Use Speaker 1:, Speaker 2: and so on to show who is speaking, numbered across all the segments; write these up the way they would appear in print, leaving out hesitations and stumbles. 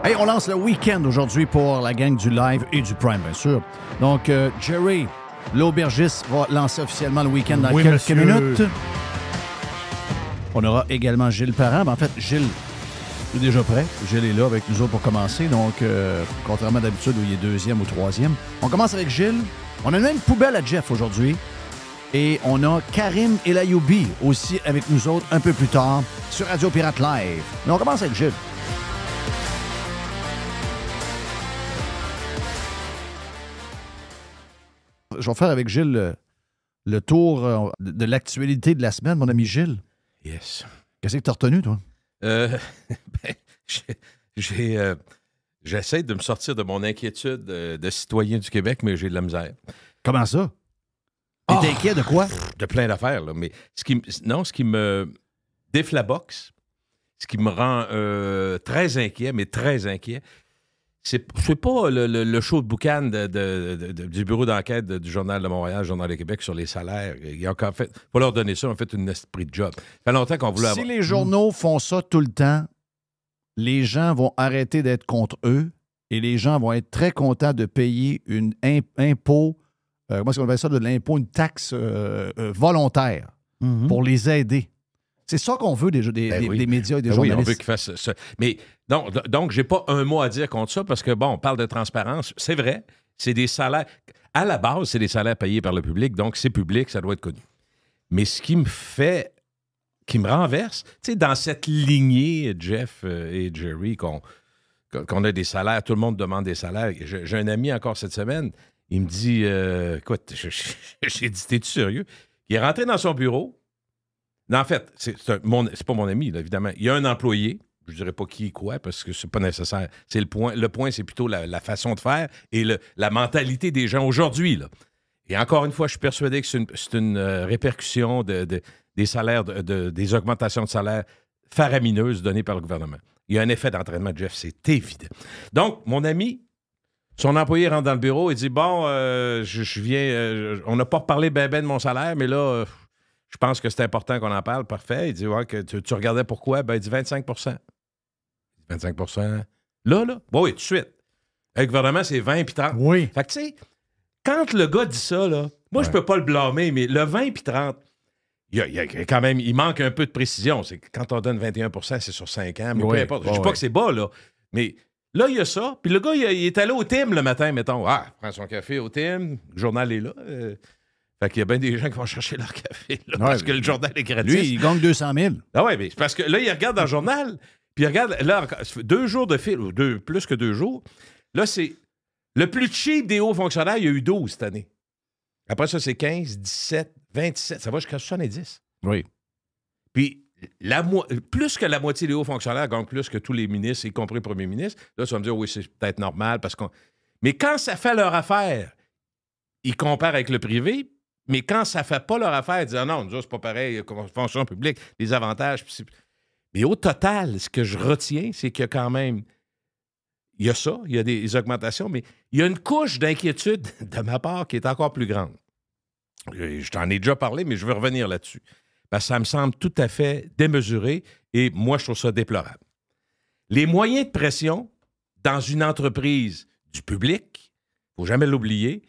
Speaker 1: Hey, on lance le week-end aujourd'hui pour la gang du live et du prime, bien sûr. Donc, Jerry, l'aubergiste, va lancer officiellement le week-end dans quelques minutes. On aura également Gilles Parent. En fait, Gilles est déjà prêt. Gilles est là avec nous autres pour commencer. Donc, contrairement à d'habitude où il est deuxième ou troisième. On commence avec Gilles. On a même une poubelle à Jeff aujourd'hui. Et on a Karim Elayoubi aussi avec nous autres un peu plus tard sur Radio Pirate Live. Mais on commence avec Gilles. Je vais faire avec Gilles le tour de l'actualité de la semaine, mon ami Gilles.
Speaker 2: Yes.
Speaker 1: Qu'est-ce que tu as retenu, toi?
Speaker 2: J'essaie de me sortir de mon inquiétude de citoyen du Québec, mais j'ai de la misère.
Speaker 1: Comment ça? T'es inquiet de quoi?
Speaker 2: De plein d'affaires, là. Mais ce qui me déflaboxe, ce qui me rend très inquiet, mais très inquiet, c'est pas le show de boucan du bureau d'enquête du Journal de Montréal, Journal de Québec sur les salaires. Il a encore fait, faut leur donner ça, on a fait une esprit de job. Ça fait longtemps qu'on voulait avoir.
Speaker 1: Si les journaux font ça tout le temps, les gens vont arrêter d'être contre eux et les gens vont être très contents de payer une impôt, comment est-ce qu'on appelle ça, de l'impôt, une taxe volontaire pour les aider. C'est ça qu'on veut des médias et des journalistes.
Speaker 2: Oui, on veut qu'ils fassent ça. Mais donc, j'ai pas un mot à dire contre ça parce que, bon, on parle de transparence. C'est vrai, c'est des salaires. À la base, c'est des salaires payés par le public, donc c'est public, ça doit être connu. Mais ce qui me renverse, tu sais, dans cette lignée, Jeff et Jerry, qu'on a des salaires, tout le monde demande des salaires. J'ai un ami encore cette semaine, il me dit, écoute, j'ai dit, t'es-tu sérieux? Il est rentré dans son bureau. Non, en fait, c'est pas mon ami, là, évidemment. Il y a un employé, je ne dirais pas qui et quoi, parce que c'est pas nécessaire. C'est le point. Le point, c'est plutôt la façon de faire et la mentalité des gens aujourd'hui, là. Et encore une fois, je suis persuadé que c'est une répercussion des salaires, des augmentations de salaire faramineuses données par le gouvernement. Il y a un effet d'entraînement, Jeff, c'est évident. Donc, mon ami, son employé rentre dans le bureau et dit, bon, je viens, on n'a pas reparlé ben de mon salaire, mais là... je pense que c'est important qu'on en parle. Parfait. Il dit, ouais, que tu regardais pourquoi? Ben, il dit 25 25 Là? Oui, tout de suite. Le gouvernement, c'est 20 puis 30.
Speaker 1: Oui.
Speaker 2: Fait que, tu sais, quand le gars dit ça, là, moi, je peux pas le blâmer, mais le 20 puis 30, il y a quand même, il manque un peu de précision. C'est que quand on donne 21 c'est sur 5 ans, mais peu importe. Je dis pas que c'est bas, là. Mais là, il y a ça. Puis le gars, il est allé au Tim le matin, mettons. Ah, prends son café au Tim. Le journal est là. Fait qu'il y a bien des gens qui vont chercher leur café, là, parce que le journal est gratuit.
Speaker 1: Lui, il gagne 200 000.
Speaker 2: Ah oui, mais c'est parce que là, il regarde dans le journal, puis il regarde, là, 2 jours de fil, ou plus que 2 jours. Là, c'est le plus cheap des hauts fonctionnaires, il y a eu 12 cette année. Après ça, c'est 15, 17, 27, ça va jusqu'à 70.
Speaker 1: Oui.
Speaker 2: Puis, plus que la moitié des hauts fonctionnaires gagnent plus que tous les ministres, y compris le premier ministre. Là, tu vas me dire, oui, c'est peut-être normal, parce qu'on... Mais quand ça fait leur affaire, ils comparent avec le privé. Mais quand ça ne fait pas leur affaire, ils disent « Ah non, nous autres, c'est pas pareil, comme fonction publique, les avantages. » Mais au total, ce que je retiens, c'est qu'il y a quand même... Il y a ça, il y a des augmentations, mais il y a une couche d'inquiétude de ma part qui est encore plus grande. Je t'en ai déjà parlé, mais je veux revenir là-dessus. Parce que ça me semble tout à fait démesuré et moi, je trouve ça déplorable. Les moyens de pression dans une entreprise du public, il ne faut jamais l'oublier,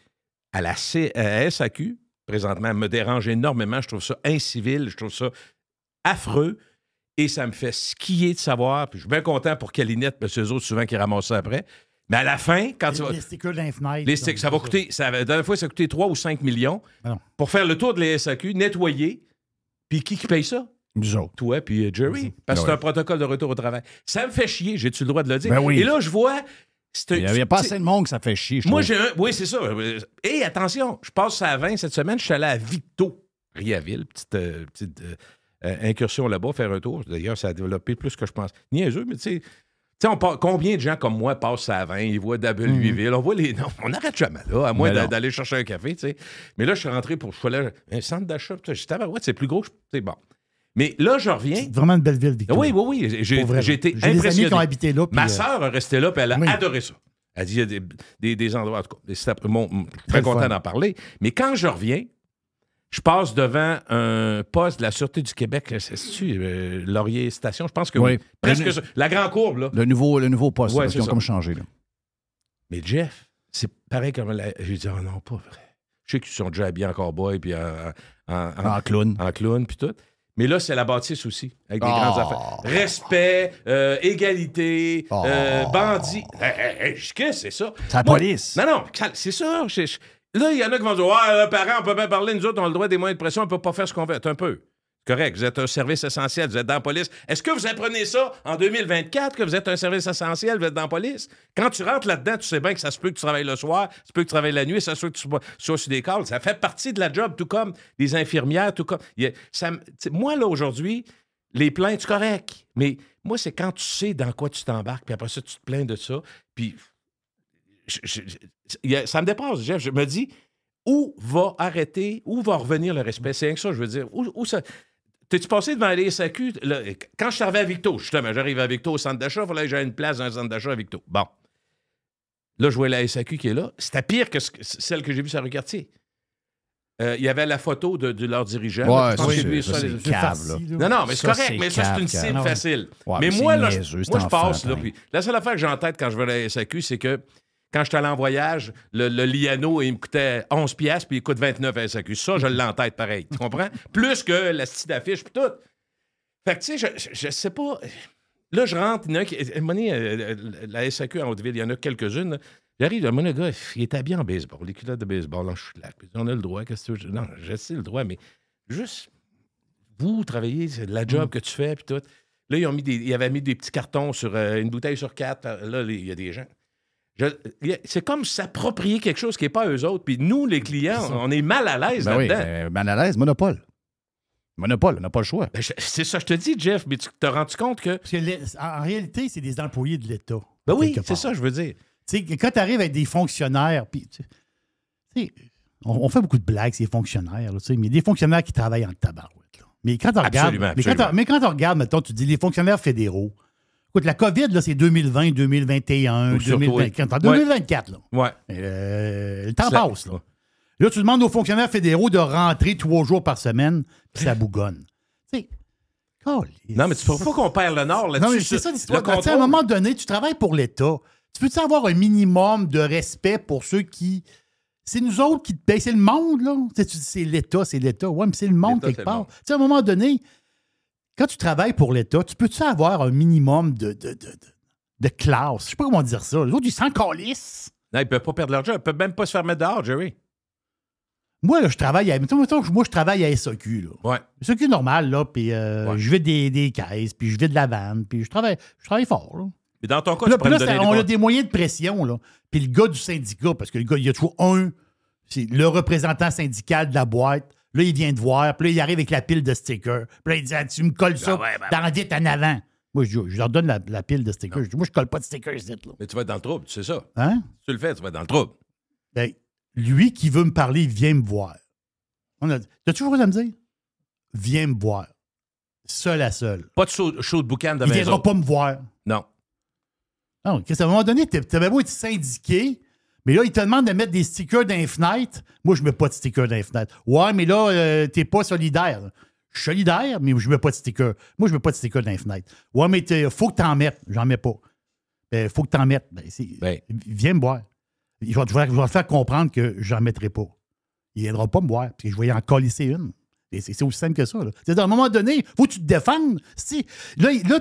Speaker 2: à la SAQ, présentement, me dérange énormément. Je trouve ça incivil, je trouve ça affreux et ça me fait skier de savoir. Puis je suis bien content pour Calinette, mais c'est eux autres souvent qui ramassent ça après. Mais à la fin, quand tu vas...
Speaker 3: Les stickers dans les fenêtres.
Speaker 2: Ça va coûter... La dernière fois, ça a coûté 3 ou 5 millions pour faire le tour de la SAQ, nettoyer. Puis qui paye ça?
Speaker 1: Nous autres.
Speaker 2: Toi puis Jerry. Parce que c'est un protocole de retour au travail. Ça me fait chier, j'ai-tu le droit de le dire?
Speaker 1: Ben oui.
Speaker 2: Et là, je vois...
Speaker 1: Il n'y a pas assez de monde que ça fait chier, je
Speaker 2: Moi,
Speaker 1: trouve.
Speaker 2: Oui, c'est ça. Et attention, je passe à 20 cette semaine. Je suis allé à Victo, Riaville, petite incursion là-bas, faire un tour. D'ailleurs, ça a développé plus que je pense. Niaiseux, mais tu sais, combien de gens comme moi passent à 20, ils voient Louisville, on voit les noms. On n'arrête jamais là, à moins d'aller chercher un café, tu sais. Mais là, je suis rentré pour... Je suis allé à un centre d'achat. J'étais à c'est plus gros. C'est bon. Mais là, je reviens.
Speaker 3: C'est vraiment une belle ville, Victor.
Speaker 2: Oui. J'ai été impressionné.
Speaker 3: Des amis qui ont habité là.
Speaker 2: Ma sœur est restée là, puis elle a adoré ça. Elle dit, il y a des endroits, en tout cas, très content d'en parler. Mais quand je reviens, Je passe devant un poste de la Sûreté du Québec. C'est-tu Laurier Station? Je pense que oui. Presque ça. La grande courbe, là.
Speaker 1: Le nouveau poste,
Speaker 2: ouais,
Speaker 1: ils ont comme changé. Là.
Speaker 2: Mais Jeff, c'est pareil comme... J'ai dit, oh non, pas vrai. Je sais qu'ils sont déjà habillés en cowboy, puis
Speaker 1: en clown.
Speaker 2: En clown, puis tout. Mais là, c'est la bâtisse aussi, avec des grandes affaires. Respect, égalité, bandit. Qu'est-ce que c'est ça?
Speaker 1: C'est la police.
Speaker 2: Non, c'est ça. Là, il y en a qui vont dire, ouais, parents, on peut bien parler, nous autres, on a le droit des moyens de pression, on ne peut pas faire ce qu'on veut. Un peu. Correct, vous êtes un service essentiel, vous êtes dans la police. Est-ce que vous apprenez ça en 2024, que vous êtes un service essentiel, vous êtes dans la police? Quand tu rentres là-dedans, tu sais bien que ça se peut que tu travailles le soir, ça se peut que tu travailles la nuit, ça se peut que tu sois sur des calls. Ça fait partie de la job, tout comme les infirmières, tout comme... moi, là, aujourd'hui, les plaintes, c'est correct. Mais moi, c'est quand tu sais dans quoi tu t'embarques, puis après ça, tu te plains de ça, puis... ça me dépasse, Jeff. Je me dis, où va arrêter, où va revenir le respect? C'est rien que ça, je veux dire. Où ça... T'es-tu passé devant les SAQ? Là, quand je suis arrivé à Victo, justement, j'arrive à Victo au centre d'achat, il fallait que j'aie une place dans un centre d'achat à Victo. Bon. Là, je vois la SAQ qui est là. C'était pire que celle que j'ai vue sur le quartier. Il y avait la photo de leur dirigeant.
Speaker 1: Ouais,
Speaker 2: c'est cave, là. Non, mais c'est correct, mais ça, c'est une cible facile.
Speaker 1: Ouais,
Speaker 2: mais moi, là,
Speaker 1: niaiseux,
Speaker 2: moi, je passe, là, puis la seule affaire que j'ai en tête quand je vais à la SAQ, c'est que quand j'étais allé en voyage, le Liano, il me coûtait 11$, puis il coûte 29$ à SAQ. Ça, je l'ai en tête pareil. Tu comprends? Plus que la style d'affiche, puis tout. Fait que, tu sais, je sais pas. Là, je rentre, il y en a qui. La SAQ en Haute-Ville, il y en a quelques-unes. Là. J'arrive, le gars, il est habillé en baseball, les culottes de baseball, là, je suis là. On a le droit, qu'est-ce que tu veux? Non, je sais le droit, mais juste, vous travaillez, c'est de la job que tu fais, puis tout. Là, ils avaient mis des petits cartons sur une bouteille sur 4. Là, il y a des gens. C'est comme s'approprier quelque chose qui n'est pas eux autres. Puis nous, les clients, on est mal à l'aise là-dedans.
Speaker 1: Oui, mal à l'aise, monopole. Monopole, on n'a pas le choix.
Speaker 2: C'est ça, je te dis, Jeff, mais tu t'es rendu compte que...
Speaker 3: Parce que en réalité, c'est des employés de l'État.
Speaker 2: Ben oui, c'est ça, je veux dire.
Speaker 3: Tu sais, quand tu arrives avec des fonctionnaires, puis on fait beaucoup de blagues, ces fonctionnaires, là, mais il y a des fonctionnaires qui travaillent en tabarouette. Là. Mais quand on regarde, mais quand on regarde, mettons, tu dis les fonctionnaires fédéraux. Écoute, la COVID, là, c'est 2020, 2021, 2024. En 2024, là.
Speaker 2: Ouais.
Speaker 3: Le temps passe, là. Là, tu demandes aux fonctionnaires fédéraux de rentrer 3 jours par semaine, puis ça bougonne. Tu sais,
Speaker 2: non, mais tu ne peux pas qu'on perd le Nord là-dessus.
Speaker 3: Non, mais c'est ça l'histoire. À un moment donné, tu travailles pour l'État. Tu peux-tu avoir un minimum de respect pour ceux qui... C'est nous autres qui te payent. C'est le monde, là. C'est l'État, c'est l'État. Ouais, mais c'est le monde quelque part. Tu sais, à un moment donné... Quand tu travailles pour l'État, tu peux-tu avoir un minimum de classe? Je sais pas comment dire ça. Les autres, ils s'en calissent.
Speaker 2: Non, ils peuvent pas perdre leur job. Ils peuvent même pas se faire mettre dehors, Jerry.
Speaker 3: Moi, là, je travaille à... Mettons, moi, je travaille à SAQ, là.
Speaker 2: Ouais.
Speaker 3: SAQ normal, là, puis je vais des caisses, puis je vais de la vanne, puis je travaille fort, là.
Speaker 2: Mais dans ton cas, tu pourrais me donner
Speaker 3: on a des moyens de pression, là. Puis le gars du syndicat, parce que le gars, il y a toujours c'est le représentant syndical de la boîte. Là, il vient te voir, puis là, il arrive avec la pile de stickers. Puis là, il dit, tu me colles ça dans le dit en avant. Moi, je leur donne la pile de stickers. Je dis, moi, je colle pas de stickers, là.
Speaker 2: Mais tu vas être dans le trouble, tu sais ça.
Speaker 3: Hein?
Speaker 2: Si tu le fais, tu vas être dans le trouble.
Speaker 3: Ben, lui qui veut me parler, il vient me voir. T'as toujours quoi à me dire? Viens me voir. Seul à seul.
Speaker 2: Pas de show de boucan de
Speaker 3: maison. Il viendra pas me voir.
Speaker 2: Non.
Speaker 3: Non, à un moment donné, t'avais beau être syndiqué, mais là, il te demande de mettre des stickers dans les fenêtres. Moi, je mets pas de stickers dans les fenêtres. Ouais, mais là, t'es pas solidaire. Je suis solidaire, mais je mets pas de stickers. Moi, je mets pas de stickers dans les fenêtres. Ouais, mais faut que t'en mettes. J'en mets pas. Ben, faut que t'en mettes. Viens me voir. Je vais te faire comprendre que j'en mettrai pas. Il viendra pas me voir, parce que je vais y en colisser une. Et c'est aussi simple que ça. C'est-à-dire, à un moment donné, il faut que tu te défendes. Là,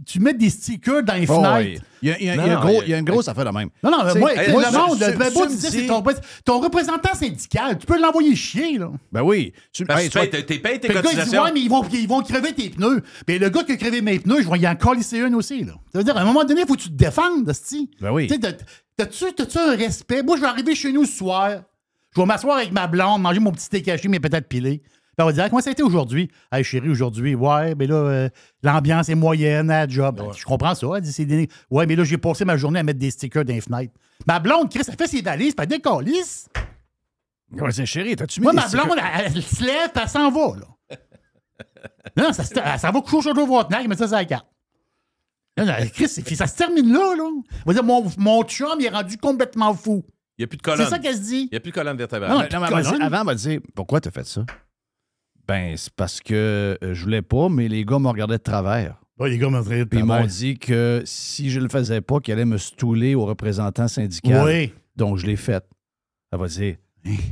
Speaker 3: tu mets des stickers dans les fenêtres.
Speaker 1: Il y a une grosse affaire de même.
Speaker 3: Non, moi, le monde, c'est ton représentant syndical. Tu peux l'envoyer chier, là.
Speaker 1: Ben oui.
Speaker 2: T'es payé tes cotisations.
Speaker 3: Ouais, mais ils vont crever tes pneus. Puis le gars qui a crevé mes pneus, je vais y en colisser une aussi, là. C'est-à-dire, à un moment donné, il faut que tu te défendes,
Speaker 1: Ben oui.
Speaker 3: T'as-tu un respect? Moi, je vais arriver chez nous ce soir. Je vais m'asseoir avec ma blonde, manger mon petit steak haché, mais peut-être pilé. Puis on va dire, comment ça a été aujourd'hui? Hey, chérie, aujourd'hui, ouais, mais là, l'ambiance est moyenne à la job. Ouais. Je comprends ça. Elle dit, ouais, mais là, j'ai passé ma journée à mettre des stickers dans les fenêtres. Ma blonde, Chris, elle fait ses valises, puis elle décalisse.
Speaker 1: Ouais, c'est chérie, t'as-tu mis
Speaker 3: des stickers? Moi, ma blonde, elle se lève, puis elle s'en va, là. Non, ça va coucher au château Frontenac, mais ça, c'est la carte. Non, Chris, ça se termine là, là. On va dire, mon chum, il est rendu complètement fou.
Speaker 2: Il n'y a plus de colonne.
Speaker 3: C'est ça qu'elle se dit.
Speaker 2: Il n'y a plus de colonne vertébrale.
Speaker 1: Non, avant, elle m'a dit, pourquoi tu as fait ça? Ben, c'est parce que je voulais pas, mais les gars me regardaient de travers.
Speaker 3: Oui, les gars m'ont traité de
Speaker 1: Puis ils
Speaker 3: travers.
Speaker 1: m'ont dit que si je le faisais pas, qu'ils allaient me stouler au représentant syndical.
Speaker 3: Oui.
Speaker 1: Donc, je l'ai fait. Elle va dire,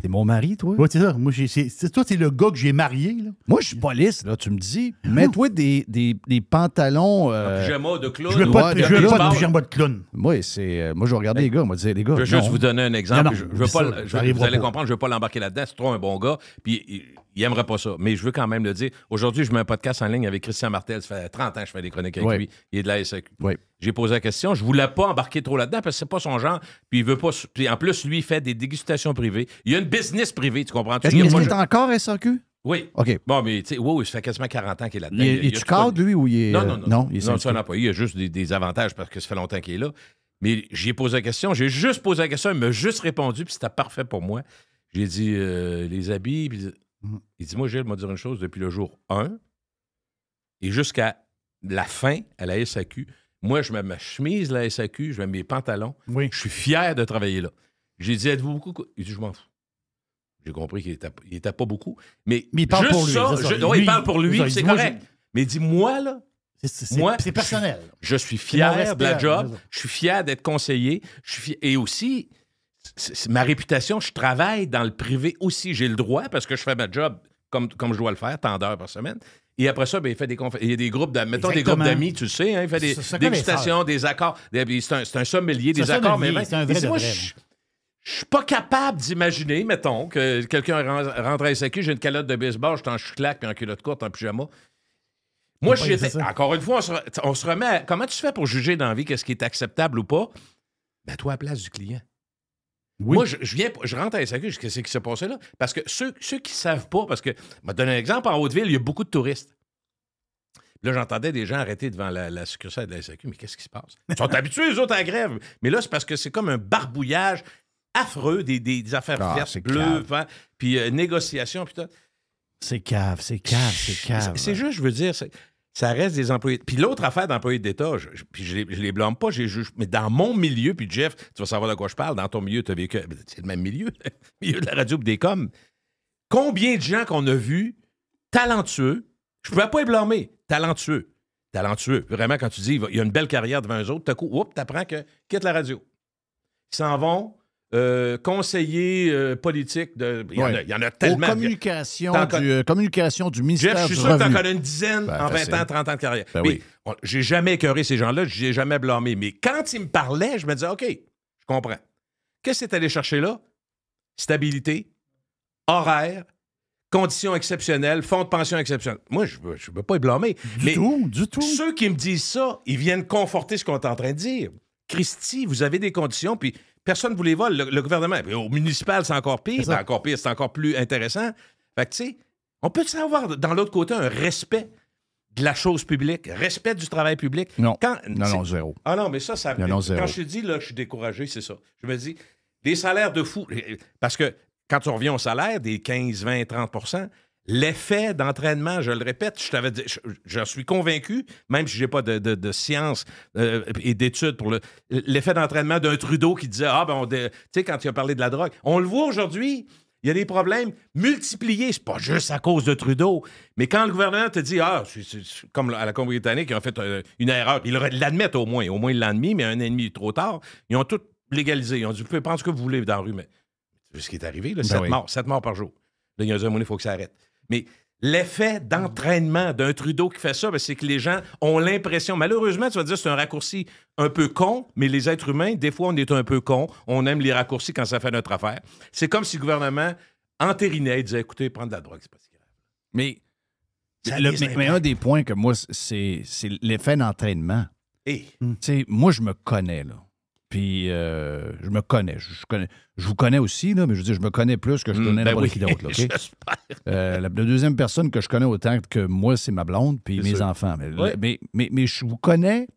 Speaker 1: t'es mon mari, toi?
Speaker 3: Oui, c'est ça. Moi, toi, c'est le gars que j'ai marié, là.
Speaker 1: Moi, je suis police, là, tu me dis. Mets-toi des pantalons.
Speaker 2: Pyjama de clown.
Speaker 3: Je veux pas
Speaker 1: ouais,
Speaker 3: de pyjama de clown.
Speaker 1: Moi, moi, je regardais les gars. Moi, je disais, les gars.
Speaker 2: Je veux juste
Speaker 1: non.
Speaker 2: vous donner un exemple.
Speaker 3: Non,
Speaker 2: Je veux pas,
Speaker 3: ça arrivera
Speaker 2: vous allez
Speaker 3: pas.
Speaker 2: comprendre, je ne veux pas l'embarquer là-dedans. C'est trop un bon gars. Puis il n'aimerait pas ça. Mais je veux quand même le dire. Aujourd'hui, je mets un podcast en ligne avec Christian Martel. Ça fait 30 ans que je fais des chroniques avec lui. Il est de la SAQ.
Speaker 1: Oui.
Speaker 2: J'ai posé la question. Je ne voulais pas embarquer trop là-dedans parce que c'est pas son genre. Puis il veut pas. Puis en plus, lui, il fait des dégustations privées. Il y a une business privée, tu comprends-tu?
Speaker 1: Est-ce qu'il est encore SAQ?
Speaker 2: Oui.
Speaker 1: OK.
Speaker 2: Bon, mais tu sais, oui, ça fait quasiment 40 ans qu'il est là-dedans.
Speaker 1: Il est-tu cadre, lui, ou il est.
Speaker 2: Non,
Speaker 1: il est
Speaker 2: ça
Speaker 1: syndiqué?
Speaker 2: n'a pas. Il y a juste des avantages parce que ça fait longtemps qu'il est là. Mais j'ai posé la question. J'ai juste posé la question. Il m'a juste répondu, puis c'était parfait pour moi. J'ai dit les habits. Puis il dit, moi, Gilles, m'a dire une chose depuis le jour 1 et jusqu'à la fin à la SAQ. Moi, je mets ma chemise de la SAQ, je mets mes pantalons.
Speaker 3: Oui.
Speaker 2: Je suis fier de travailler là. J'ai dit, êtes-vous beaucoup? Il dit, je m'en fous. J'ai compris qu'il était pas beaucoup. Mais
Speaker 3: il parle
Speaker 2: juste
Speaker 3: pour lui.
Speaker 2: ça,
Speaker 3: C'est ça.
Speaker 2: oui, il parle pour lui,
Speaker 3: ça, il
Speaker 2: c'est
Speaker 3: dit, moi,
Speaker 2: correct. Mais il dit, moi, là,
Speaker 3: c'est personnel.
Speaker 2: je suis
Speaker 3: mon
Speaker 2: fier
Speaker 3: respect,
Speaker 2: de la job,
Speaker 3: c'est ça.
Speaker 2: je suis fier d'être conseiller, et aussi, c'est ma réputation, je travaille dans le privé aussi. J'ai le droit, parce que je fais ma job comme je dois le faire, tant d'heures par semaine. Et après ça, ben, il fait il y a des groupes mettons des groupes d'amis, tu le sais, hein, il fait des dégustations, des accords. C'est un sommelier, des accords.
Speaker 3: C'est un vrai de
Speaker 2: moi,
Speaker 3: vrai.
Speaker 2: je suis pas capable d'imaginer, mettons, que quelqu'un rentre à SAQ, j'ai une calotte de baseball, je suis en chouclac puis en culotte courte, en pyjama. Moi, encore une fois, on se remet à, comment tu fais pour juger dans la vie qu'est-ce qui est acceptable ou pas? Ben, toi, à la place du client.
Speaker 3: Oui.
Speaker 2: Moi, je rentre à SAQ, qu'est-ce qui s'est passé là? Parce que ceux qui ne savent pas, parce que, je vais te donner un exemple, en Haute-Ville, il y a beaucoup de touristes. Là, j'entendais des gens arrêter devant la succursale de la SAQ, mais qu'est-ce qui se passe? Ils sont habitués, les autres, à la grève. Mais là, c'est parce que c'est comme un barbouillage affreux, des affaires vertes, bleues, puis négociations, puis tout.
Speaker 1: C'est cave.
Speaker 2: C'est juste, je veux dire, ça reste des employés. Puis l'autre affaire d'employés d'État, puis je les blâme pas, mais dans mon milieu, puis Jeff, tu vas savoir de quoi je parle, dans ton milieu, tu as vécu, c'est le même milieu, le milieu de la radio et des coms. Combien de gens qu'on a vus, talentueux, je ne pouvais pas les blâmer, talentueux, vraiment, quand tu dis, il y a une belle carrière devant eux autres, tout à coup, tu apprends que quitte la radio. Ils s'en vont, conseiller politique, il y en a tellement.
Speaker 1: Communication du ministère
Speaker 2: Jeff, je suis
Speaker 1: du
Speaker 2: sûr que tu en
Speaker 1: Revenu.
Speaker 2: connais une dizaine en 20 ans, 30 ans de carrière.
Speaker 1: Ben
Speaker 2: mais
Speaker 1: oui.
Speaker 2: j'ai jamais écœuré ces gens-là, je n'ai jamais blâmé. Mais quand ils me parlaient, je me disais, OK, je comprends. Qu'est-ce que tu allé chercher là? Stabilité, horaire, conditions exceptionnelles, fonds de pension exceptionnels. Moi, je ne veux pas les blâmer.
Speaker 3: Du tout.
Speaker 2: Ceux qui me disent ça, ils viennent conforter ce qu'on est en train de dire. Christy, vous avez des conditions, puis personne ne vous les vole. Le gouvernement, au municipal, c'est encore pire. Ben, encore pire, c'est encore plus intéressant. Fait que, tu sais, on peut avoir, dans l'autre côté, un respect de la chose publique, respect du travail public.
Speaker 1: Non, zéro.
Speaker 2: Ah non, mais ça
Speaker 1: non, zéro.
Speaker 2: quand je te dis, là, je suis découragé, c'est ça. Je me dis, des salaires de fou. Parce que quand on revient au salaire, des 15, 20, 30 l'effet d'entraînement, je le répète, j'en suis convaincu, même si je n'ai pas de science et d'études pour l'effet d'entraînement d'un Trudeau qui disait, tu sais, quand il a parlé de la drogue, on le voit aujourd'hui, il y a des problèmes multipliés. C'est pas juste à cause de Trudeau, mais quand le gouvernement te dit, c'est comme à la Colombie-Britannique, ils ont fait une erreur, ils l'admettent au moins ils l'ont admis, mais un an et demi trop tard, ils ont tout légalisé. Ils ont dit, vous pouvez prendre ce que vous voulez dans la rue, mais c'est ce qui est arrivé, là, 7 morts par jour. Là, ils ont dit, il faut que ça arrête. Mais l'effet d'entraînement d'un Trudeau qui fait ça, c'est que les gens ont l'impression, malheureusement, tu vas dire c'est un raccourci un peu con, mais les êtres humains, des fois, on est un peu con. On aime les raccourcis quand ça fait notre affaire. C'est comme si le gouvernement entérinait et disait, écoutez, prendre de la drogue, c'est pas si grave.
Speaker 1: Mais un des points que moi, c'est l'effet d'entraînement. Tu sais, moi, je me connais, là. Puis, je me connais. Je vous connais aussi, là, mais je veux dire, je me connais plus que je connais n'importe qui d'autre. Okay? La deuxième personne que je connais autant que moi, c'est ma blonde puis mes enfants. Mais je vous connais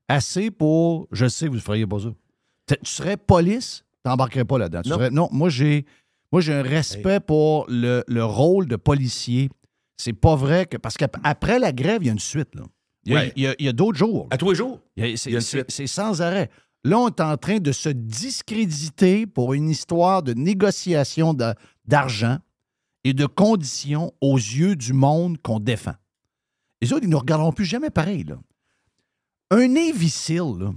Speaker 1: assez pour... Je sais que vous ne feriez pas ça. Tu serais police, tu n'embarquerais pas là-dedans. Non, moi, j'ai un respect pour le rôle de policier. C'est pas vrai que... Parce qu'après la grève, il y a une suite, là. Il y a d'autres jours.
Speaker 2: À tous les jours.
Speaker 1: C'est sans arrêt. Là, on est en train de se discréditer pour une histoire de négociation d'argent et de conditions aux yeux du monde qu'on défend. Les autres, ils ne nous regarderont plus jamais pareil. Là. Un Navy SEAL, là,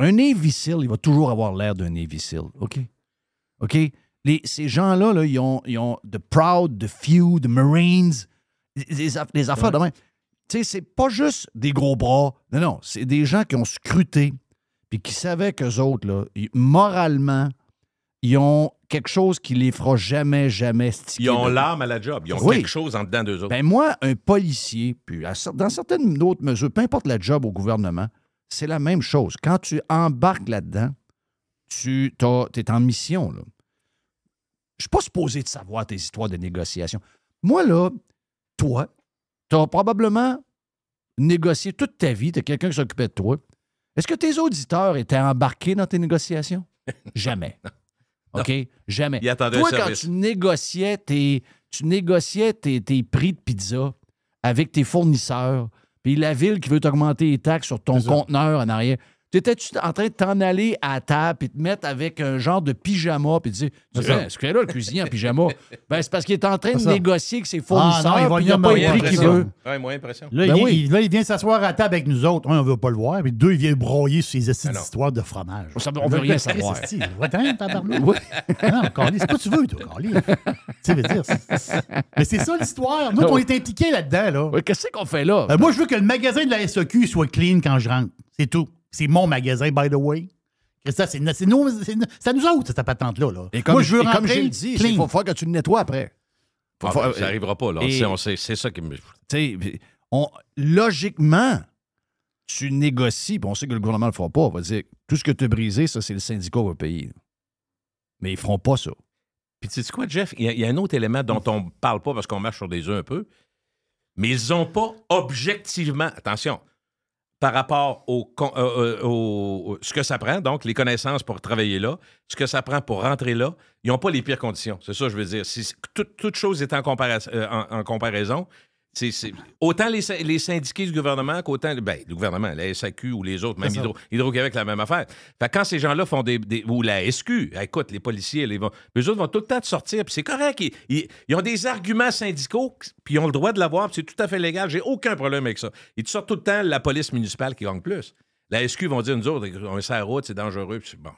Speaker 1: il va toujours avoir l'air d'un Navy SEAL. OK? OK? Ces gens-là, là, ils ont the proud, the few, the Marines, les affaires de même. Tu sais, c'est pas juste des gros bras. Non, c'est des gens qui ont scruté puis qui savaient qu'eux autres, là, moralement, ils ont quelque chose qui les fera jamais sticker.
Speaker 2: Ils ont l'âme à la job. Ils ont quelque chose en dedans d'eux autres.
Speaker 1: Ben moi, un policier, puis dans certaines d'autres mesures, peu importe la job au gouvernement, c'est la même chose. Quand tu embarques là-dedans, tu es en mission. Là. Je ne suis pas supposé de savoir tes histoires de négociation. Moi, là, toi, tu as probablement négocié toute ta vie. Tu as quelqu'un qui s'occupait de toi. Est-ce que tes auditeurs étaient embarqués dans tes négociations? Jamais. OK? Jamais.
Speaker 2: Ils attendaient
Speaker 1: toi,
Speaker 2: un
Speaker 1: quand
Speaker 2: service.
Speaker 1: tu négociais tes prix de pizza avec tes fournisseurs, puis la ville qui veut t'augmenter les taxes sur ton conteneur en arrière, t'étais-tu en train de t'en aller à la table et te mettre avec un genre de pyjama puis te dire est-ce que là, le cuisinier en pyjama? Ben, c'est parce qu'il est en train de négocier avec ses fournisseurs puis il n'a pas le prix qu'il veut.
Speaker 2: Oui, moins impression.
Speaker 3: Là, il vient s'asseoir à table avec nous autres. Un, on ne veut pas le voir. Puis deux, il vient broyer sur ses histoires de fromage.
Speaker 1: On ne veut rien savoir.
Speaker 3: Va-t'en, tabarnak. Non, Carly, c'est pas tu veux, toi, Carly. Tu veux dire. Mais c'est ça l'histoire. Nous, on est impliqués là-dedans. Là.
Speaker 1: Ouais, qu'est-ce qu'on fait là?
Speaker 3: Moi, je veux que le magasin de la SAQ soit clean quand je rentre. C'est tout. C'est mon magasin, by the way. Ça, c'est à nous autres, cette patente-là. Là.
Speaker 1: Et comme,
Speaker 3: moi, je veux rentrer,
Speaker 1: comme je le dis, il faut faire que tu le nettoies après.
Speaker 2: Ça n'arrivera pas. Là. C'est ça qui me...
Speaker 1: Logiquement, tu négocies, puis on sait que le gouvernement ne le fera pas. On va dire, tout ce que tu as brisé, ça, c'est le syndicat qui va payer. Mais ils ne feront pas ça.
Speaker 2: Puis tu sais quoi, Jeff? Il y a un autre élément dont on ne parle pas parce qu'on marche sur des œufs un peu, mais ils n'ont pas objectivement... Attention, par rapport ce que ça prend, donc les connaissances pour travailler là, ce que ça prend pour rentrer là, ils n'ont pas les pires conditions. C'est ça que je veux dire. Toute chose est en comparaison. Autant les syndiqués du gouvernement qu'autant le gouvernement, la SAQ ou les autres, même Hydro-Québec, la même affaire. Fait que quand ces gens-là font ou la SQ, écoute, les policiers, eux autres vont tout le temps te sortir, puis c'est correct. Ils ont des arguments syndicaux, puis ils ont le droit de l'avoir, puis c'est tout à fait légal. J'ai aucun problème avec ça. Ils te sortent tout le temps la police municipale qui gagne plus. La SQ vont dire, nous autres, on est sur la route, c'est dangereux, puis c'est bon.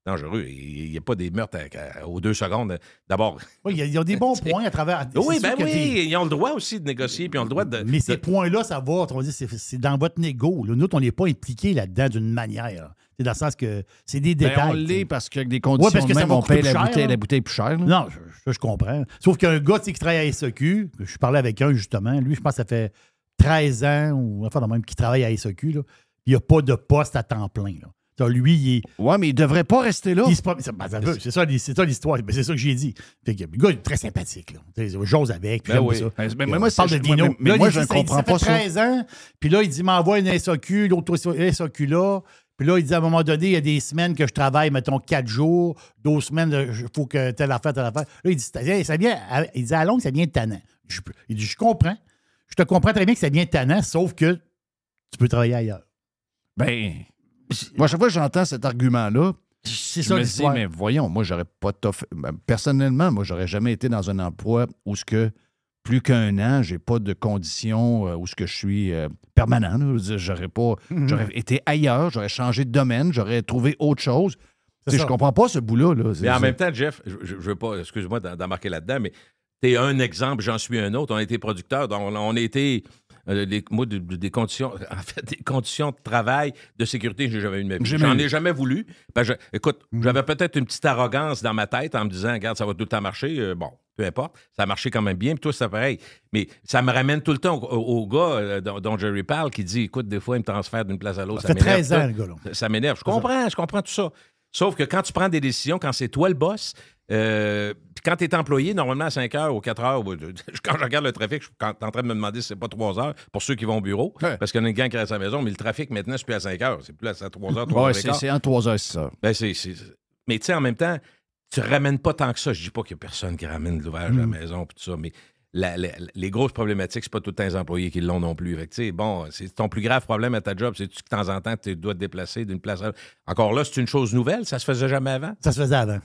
Speaker 2: Dangereux. Il n'y a pas des meurtres aux 2 secondes. D'abord.
Speaker 3: Oui, il y a des bons points à travers.
Speaker 2: Oui, ils ont le droit aussi de négocier, puis ils ont le droit de.
Speaker 3: Mais ces points-là, ça va, on dit, c'est dans votre négo. Là. Nous, on n'est pas impliqués là-dedans d'une manière. C'est dans le sens que c'est des détails.
Speaker 1: On l'est parce qu'avec des conditions
Speaker 3: parce que
Speaker 1: même, on paye la bouteille plus chère. Là.
Speaker 3: Non, je comprends. Sauf qu'un gars qui travaille à SAQ, je parlais avec un justement, lui, je pense que ça fait 13 ans ou enfin même qui travaille à SAQ, là, il n'y a pas de poste à temps plein. Là. Lui, il est.
Speaker 1: Ouais, mais il devrait pas rester là.
Speaker 3: C'est ça l'histoire. C'est ça que j'ai dit. Fait que, le gars, il est très sympathique. J'ose avec. Puis
Speaker 1: oui.
Speaker 3: ça.
Speaker 1: Mais moi,
Speaker 3: parle de Dino.
Speaker 1: Mais moi, je ne comprends pas
Speaker 3: ça. Ça fait 13 ans. Puis là, il dit m'envoie une SAQ, l'autre SAQ là. Puis là, il dit à un moment donné, il y a des semaines que je travaille, mettons 4 jours, 2 semaines, il faut que telle affaire. Là, il dit ça vient. Il dit à longue, ça vient tannant. Il dit je comprends. Je te comprends très bien que ça vient tannant, sauf que tu peux travailler ailleurs.
Speaker 1: Ben. Moi, à chaque fois que j'entends cet argument-là,
Speaker 3: c'est
Speaker 1: je
Speaker 3: ça
Speaker 1: me
Speaker 3: l'histoire.
Speaker 1: dis, mais voyons, moi, j'aurais pas personnellement, moi, j'aurais jamais été dans un emploi où ce que plus qu'un an, j'ai pas de conditions où ce que je suis permanent. J'aurais pas, j'aurais été ailleurs, j'aurais changé de domaine, j'aurais trouvé autre chose. Je comprends pas ce bout-là. Là.
Speaker 2: Mais en même temps, Jeff, je veux pas, excuse-moi d'embarquer là-dedans, mais tu es un exemple, j'en suis un autre. On a été producteurs, on a été... des conditions, en fait, des conditions de travail, de sécurité que j'ai jamais eu de ma vie. J'en ai jamais voulu. Écoute, j'avais peut-être une petite arrogance dans ma tête en me disant, regarde, ça va tout le temps marcher. Bon, peu importe. Ça a marché quand même bien, puis toi, c'est pareil. Mais ça me ramène tout le temps au gars dont Jerry parle, qui dit, écoute, des fois, il me transfère d'une place à l'autre.
Speaker 3: Ça fait 13 ans, le gars, là.
Speaker 2: Ça m'énerve. Je comprends tout ça. Sauf que quand tu prends des décisions, quand c'est toi le boss, quand tu es employé, normalement à 5 heures ou 4 heures, quand je regarde le trafic, je suis en train de me demander si c'est pas 3 heures pour ceux qui vont au bureau, parce qu'il y en a une gang qui reste à la maison, mais le trafic maintenant, c'est plus à 5 heures. C'est plus à 3 heures, 3 heures.
Speaker 1: C'est entre 3 heures et 6 heures.
Speaker 2: Ben, mais tu sais, en même temps, tu ramènes pas tant que ça. Je dis pas qu'il y a personne qui ramène l'ouvrage à la maison et tout ça, mais les grosses problématiques, c'est pas tout le temps les employés qui l'ont non plus. Fait que, bon, c'est ton plus grave problème à ta job, c'est que de temps en temps, tu dois te déplacer d'une place à l'autre. Encore là, c'est une chose nouvelle, ça se faisait jamais avant.
Speaker 3: Ça se faisait avant.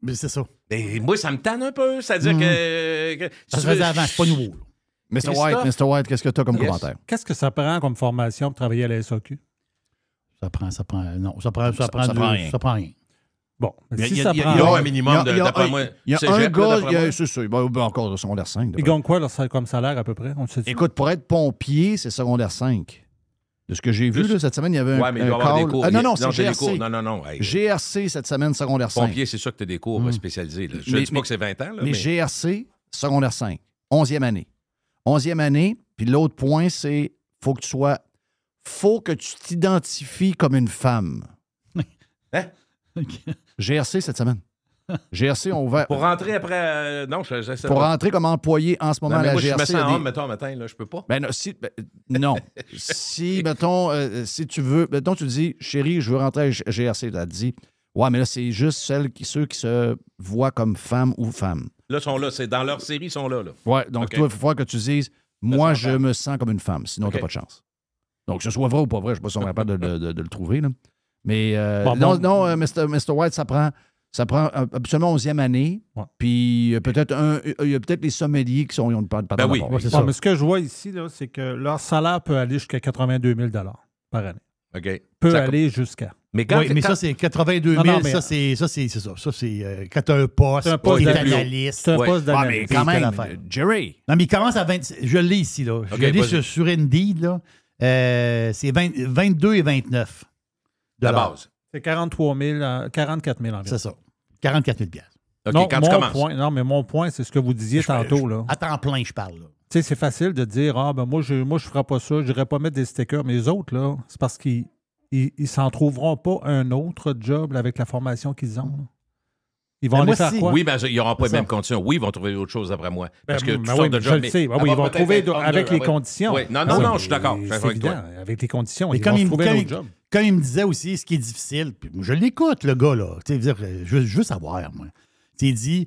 Speaker 3: Mais c'est ça.
Speaker 2: Et moi, ça me tanne un peu. C'est-à-dire que
Speaker 3: ça se faisait avant, c'est pas nouveau.
Speaker 1: Mr. White, qu'est-ce que tu as comme commentaire?
Speaker 4: Qu'est-ce que ça prend comme formation pour travailler à la SAQ?
Speaker 3: Ça prend rien.
Speaker 4: Bon,
Speaker 2: il y a un minimum d'après moi.
Speaker 1: Il y a un gars, c'est ça, encore de secondaire 5.
Speaker 4: Ils gagnent quoi comme salaire à peu près?
Speaker 1: Écoute, pour être pompier, c'est secondaire 5. De ce que j'ai vu, là, cette semaine, il y avait un
Speaker 2: mais il doit avoir des cours.
Speaker 1: Non, c'est GRC.
Speaker 2: Non.
Speaker 1: GRC, cette semaine, secondaire 5.
Speaker 2: Pompier, c'est sûr que tu as des cours spécialisés. Là. Je ne dis pas que c'est 20 ans. Là,
Speaker 1: mais GRC, secondaire 5, 11e année. 11e année, puis l'autre point, c'est faut que tu t'identifies comme une femme.
Speaker 2: Hein?
Speaker 1: GRC cette semaine. GRC, on va.
Speaker 2: Pour rentrer après.
Speaker 1: Pour rentrer comme employé en ce moment à la GRC.
Speaker 2: Je me sens en homme, mettons, matin, là, je peux pas.
Speaker 1: Non. Si, mettons, si tu veux, mettons, tu dis, chérie, je veux rentrer à GRC, tu as dit, ouais, mais là, c'est juste ceux qui se voient comme femme ou femme.
Speaker 2: Là, sont là. C'est dans leur série, ils sont là.
Speaker 1: Ouais, donc toi, il faut falloir que tu dises, moi, je me sens comme une femme, sinon tu n'as pas de chance. Donc, que ce soit vrai ou pas vrai, je ne sais pas si on est capable de le trouver, là. Mais non, Mr. White, ça prend absolument 11e année. Ouais. Puis il y a peut-être les sommeliers qui sont.
Speaker 4: Oui, c'est ça. Mais ce que je vois ici, là, c'est que leur salaire peut aller jusqu'à 82 000 par année.
Speaker 2: OK.
Speaker 4: Peut aller jusqu'à.
Speaker 3: Mais ça, c'est 82 000. Ça, c'est ça. Ça, c'est quand tu as un poste, tu es analyste.
Speaker 4: C'est un poste
Speaker 1: mais
Speaker 4: d'analyste.
Speaker 1: quand même, Jerry.
Speaker 3: Non, mais il commence à 20. Je l'ai ici, là. Je l'ai sur Indeed, là. C'est 22 et 29.
Speaker 2: La base.
Speaker 4: C'est 44 000 environ.
Speaker 3: C'est ça. 44 000
Speaker 2: OK,
Speaker 4: non,
Speaker 2: quand tu commences.
Speaker 4: Mais mon point, c'est ce que vous disiez tantôt. Là.
Speaker 3: À temps plein, je parle.
Speaker 4: Tu sais, c'est facile de dire, moi, je ne ferai pas ça, je n'irai pas mettre des stickers. Mais les autres, là, c'est parce qu'ils s'en trouveront pas un autre job là, avec la formation qu'ils ont. Là. Ils vont aller faire quoi?
Speaker 2: Oui, ils n'auront pas les mêmes conditions. Oui, ils vont trouver autre chose après moi. Parce que toutes sortes de jobs.
Speaker 4: Je le sais. Ils vont trouver avec les conditions.
Speaker 2: Oui. Non, je suis d'accord.
Speaker 4: C'est évident. Avec les conditions, ils vont trouver un autre job.
Speaker 3: Comme il me disait aussi, ce qui est difficile, puis je l'écoute, le gars, là. Je veux savoir, moi. Il dit,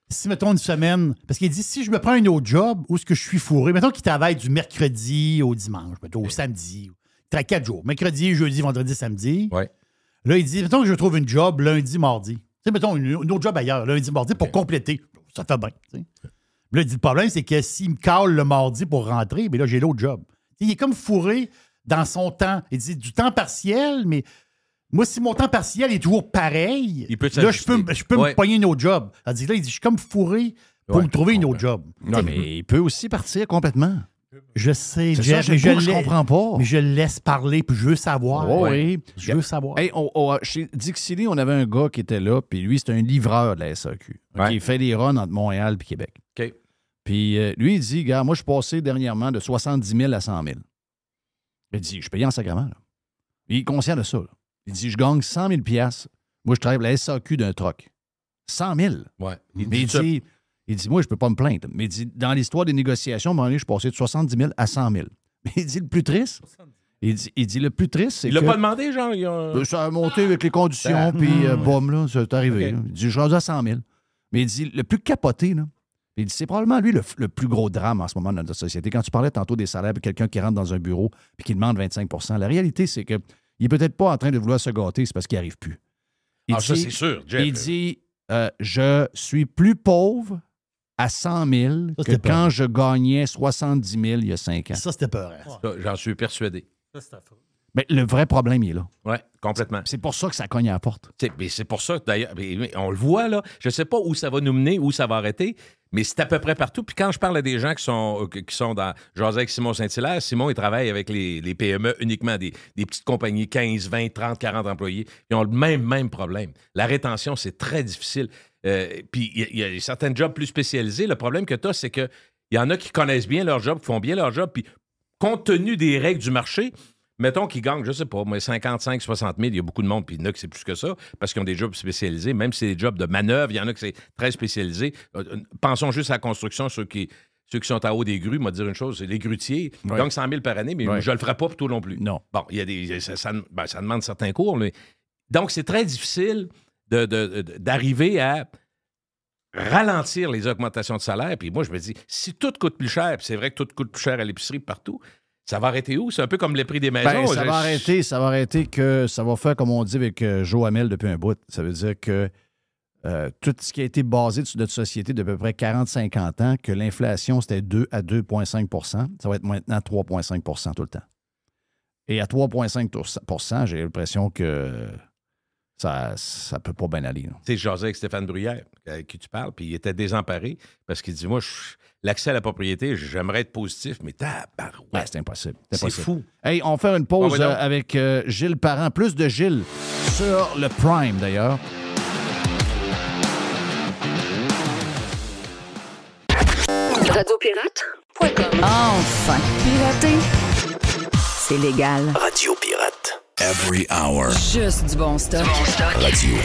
Speaker 3: si, mettons, une semaine, parce qu'il dit, si je me prends un autre job où est-ce que je suis fourré, mettons qu'il travaille du mercredi au dimanche, mettons, au samedi. Il travaille 4 jours. Mercredi, jeudi, vendredi, samedi.
Speaker 2: Ouais.
Speaker 3: Là, il dit, mettons que je trouve une job lundi, mardi. Tu sais, mettons, une autre job ailleurs, lundi, mardi, pour compléter. Ça fait bien. T'sais. Là, il dit, le problème, c'est que s'il me cale le mardi pour rentrer, bien là, j'ai l'autre job. T'sais, il est comme fourré dans son temps. Il dit du temps partiel, mais moi, si mon temps partiel est toujours pareil, là, je peux me pogner une autre job. Là, il dit, je suis comme fourré pour me trouver une autre job.
Speaker 1: Non, mais il peut aussi partir complètement.
Speaker 3: Je sais,
Speaker 1: Jeff, mais je comprends pas.
Speaker 3: Mais je le laisse parler, puis je veux savoir.
Speaker 1: Oh, oui.
Speaker 3: Je veux savoir.
Speaker 1: Hey, chez Dixie, on avait un gars qui était là, puis lui, c'est un livreur de la SAQ. Il fait des runs entre Montréal et Québec.
Speaker 2: OK.
Speaker 1: Puis lui, il dit, gars, moi, je suis passé dernièrement de 70 000 à 100 000. Il dit, je paye en sacrament. Là. Il est conscient de ça. Là. Il dit, je gagne 100 000 $. Moi, je travaille pour la SAQ d'un troc. 100 000.
Speaker 2: Ouais.
Speaker 1: Mais il dit, moi, je ne peux pas me plaindre. Mais il dit, dans l'histoire des négociations, à un moment donné, je suis passé de 70 000 à 100 000. Mais il dit, le plus triste, il dit le plus triste, c'est que...
Speaker 2: Il l'a pas demandé, genre?
Speaker 1: Ça a monté avec les conditions, puis boum, là, c'est arrivé. Okay. Il dit, je suis rendu à 100 000. Mais il dit, le plus capoté, là, il dit, c'est probablement, lui, le plus gros drame en ce moment dans notre société. Quand tu parlais tantôt des salaires, puis quelqu'un qui rentre dans un bureau, puis qui demande 25 %, la réalité, c'est qu'il n'est peut-être pas en train de vouloir se gâter, c'est parce qu'il n'y arrive plus.
Speaker 2: Ça, c'est sûr, Jeff.
Speaker 1: Il dit, je suis plus pauvre à 100 000 que quand je gagnais 70 000 il y a 5 ans.
Speaker 3: Ça, c'était peur.
Speaker 2: J'en suis persuadé.
Speaker 4: Ça, c'est affreux.
Speaker 1: Mais le vrai problème, il est là.
Speaker 2: Oui, complètement.
Speaker 1: C'est pour ça que ça cogne à la porte.
Speaker 2: C'est pour ça, d'ailleurs, on le voit, là. Je ne sais pas où ça va nous mener, où ça va arrêter, mais c'est à peu près partout. Puis quand je parle à des gens qui sont dans... J'osais avec Simon Saint-Hilaire. Simon, il travaille avec les PME uniquement, des petites compagnies, 15, 20, 30, 40 employés. Ils ont le même problème. La rétention, c'est très difficile. Puis il y a certains jobs plus spécialisés. Le problème que tu as, c'est qu'il y en a qui connaissent bien leur job, qui font bien leur job, puis compte tenu des règles du marché... Mettons qu'ils gagnent, je sais pas, 55, 60 000, il y a beaucoup de monde, puis il y en a qui c'est plus que ça, parce qu'ils ont des jobs spécialisés. Même si c'est des jobs de manœuvre, il y en a qui c'est très spécialisé. Pensons juste à la construction, ceux qui sont à haut des grues, moi dire une chose, c'est les grutiers. Ils gagnent 100 000 par année, mais je le ferai pas pour tout non plus.
Speaker 1: Non.
Speaker 2: Bon, il y a ça demande certains cours, mais... Donc, c'est très difficile d'arriver à ralentir les augmentations de salaire. Puis moi, je me dis, si tout coûte plus cher, puis c'est vrai que tout coûte plus cher à l'épicerie partout, ça va arrêter où? C'est un peu comme les prix des maisons.
Speaker 1: Ben, ça va arrêter que ça va faire, comme on dit avec Joe Hamel depuis un bout. Ça veut dire que tout ce qui a été basé sur notre société depuis à peu près 40-50 ans, que l'inflation, c'était 2 à 2,5 %, ça va être maintenant 3,5 % tout le temps. Et à 3,5 % j'ai l'impression que ça ne peut pas bien aller.
Speaker 2: Tu sais, je jasais avec Stéphane Bruyère, avec qui tu parles, puis il était désemparé parce qu'il dit, moi, l'accès à la propriété, j'aimerais être positif, mais tabarouette.
Speaker 1: Ouais, c'est impossible.
Speaker 2: C'est fou.
Speaker 1: Hey, on va faire une pause avec Gilles Parent. Plus de Gilles sur le Prime, d'ailleurs.
Speaker 5: Radiopirate.com.
Speaker 6: Enfin,
Speaker 5: Pirater, c'est légal.
Speaker 7: Radio Pirate. Every hour.
Speaker 6: juste du bon stock.
Speaker 7: Radio.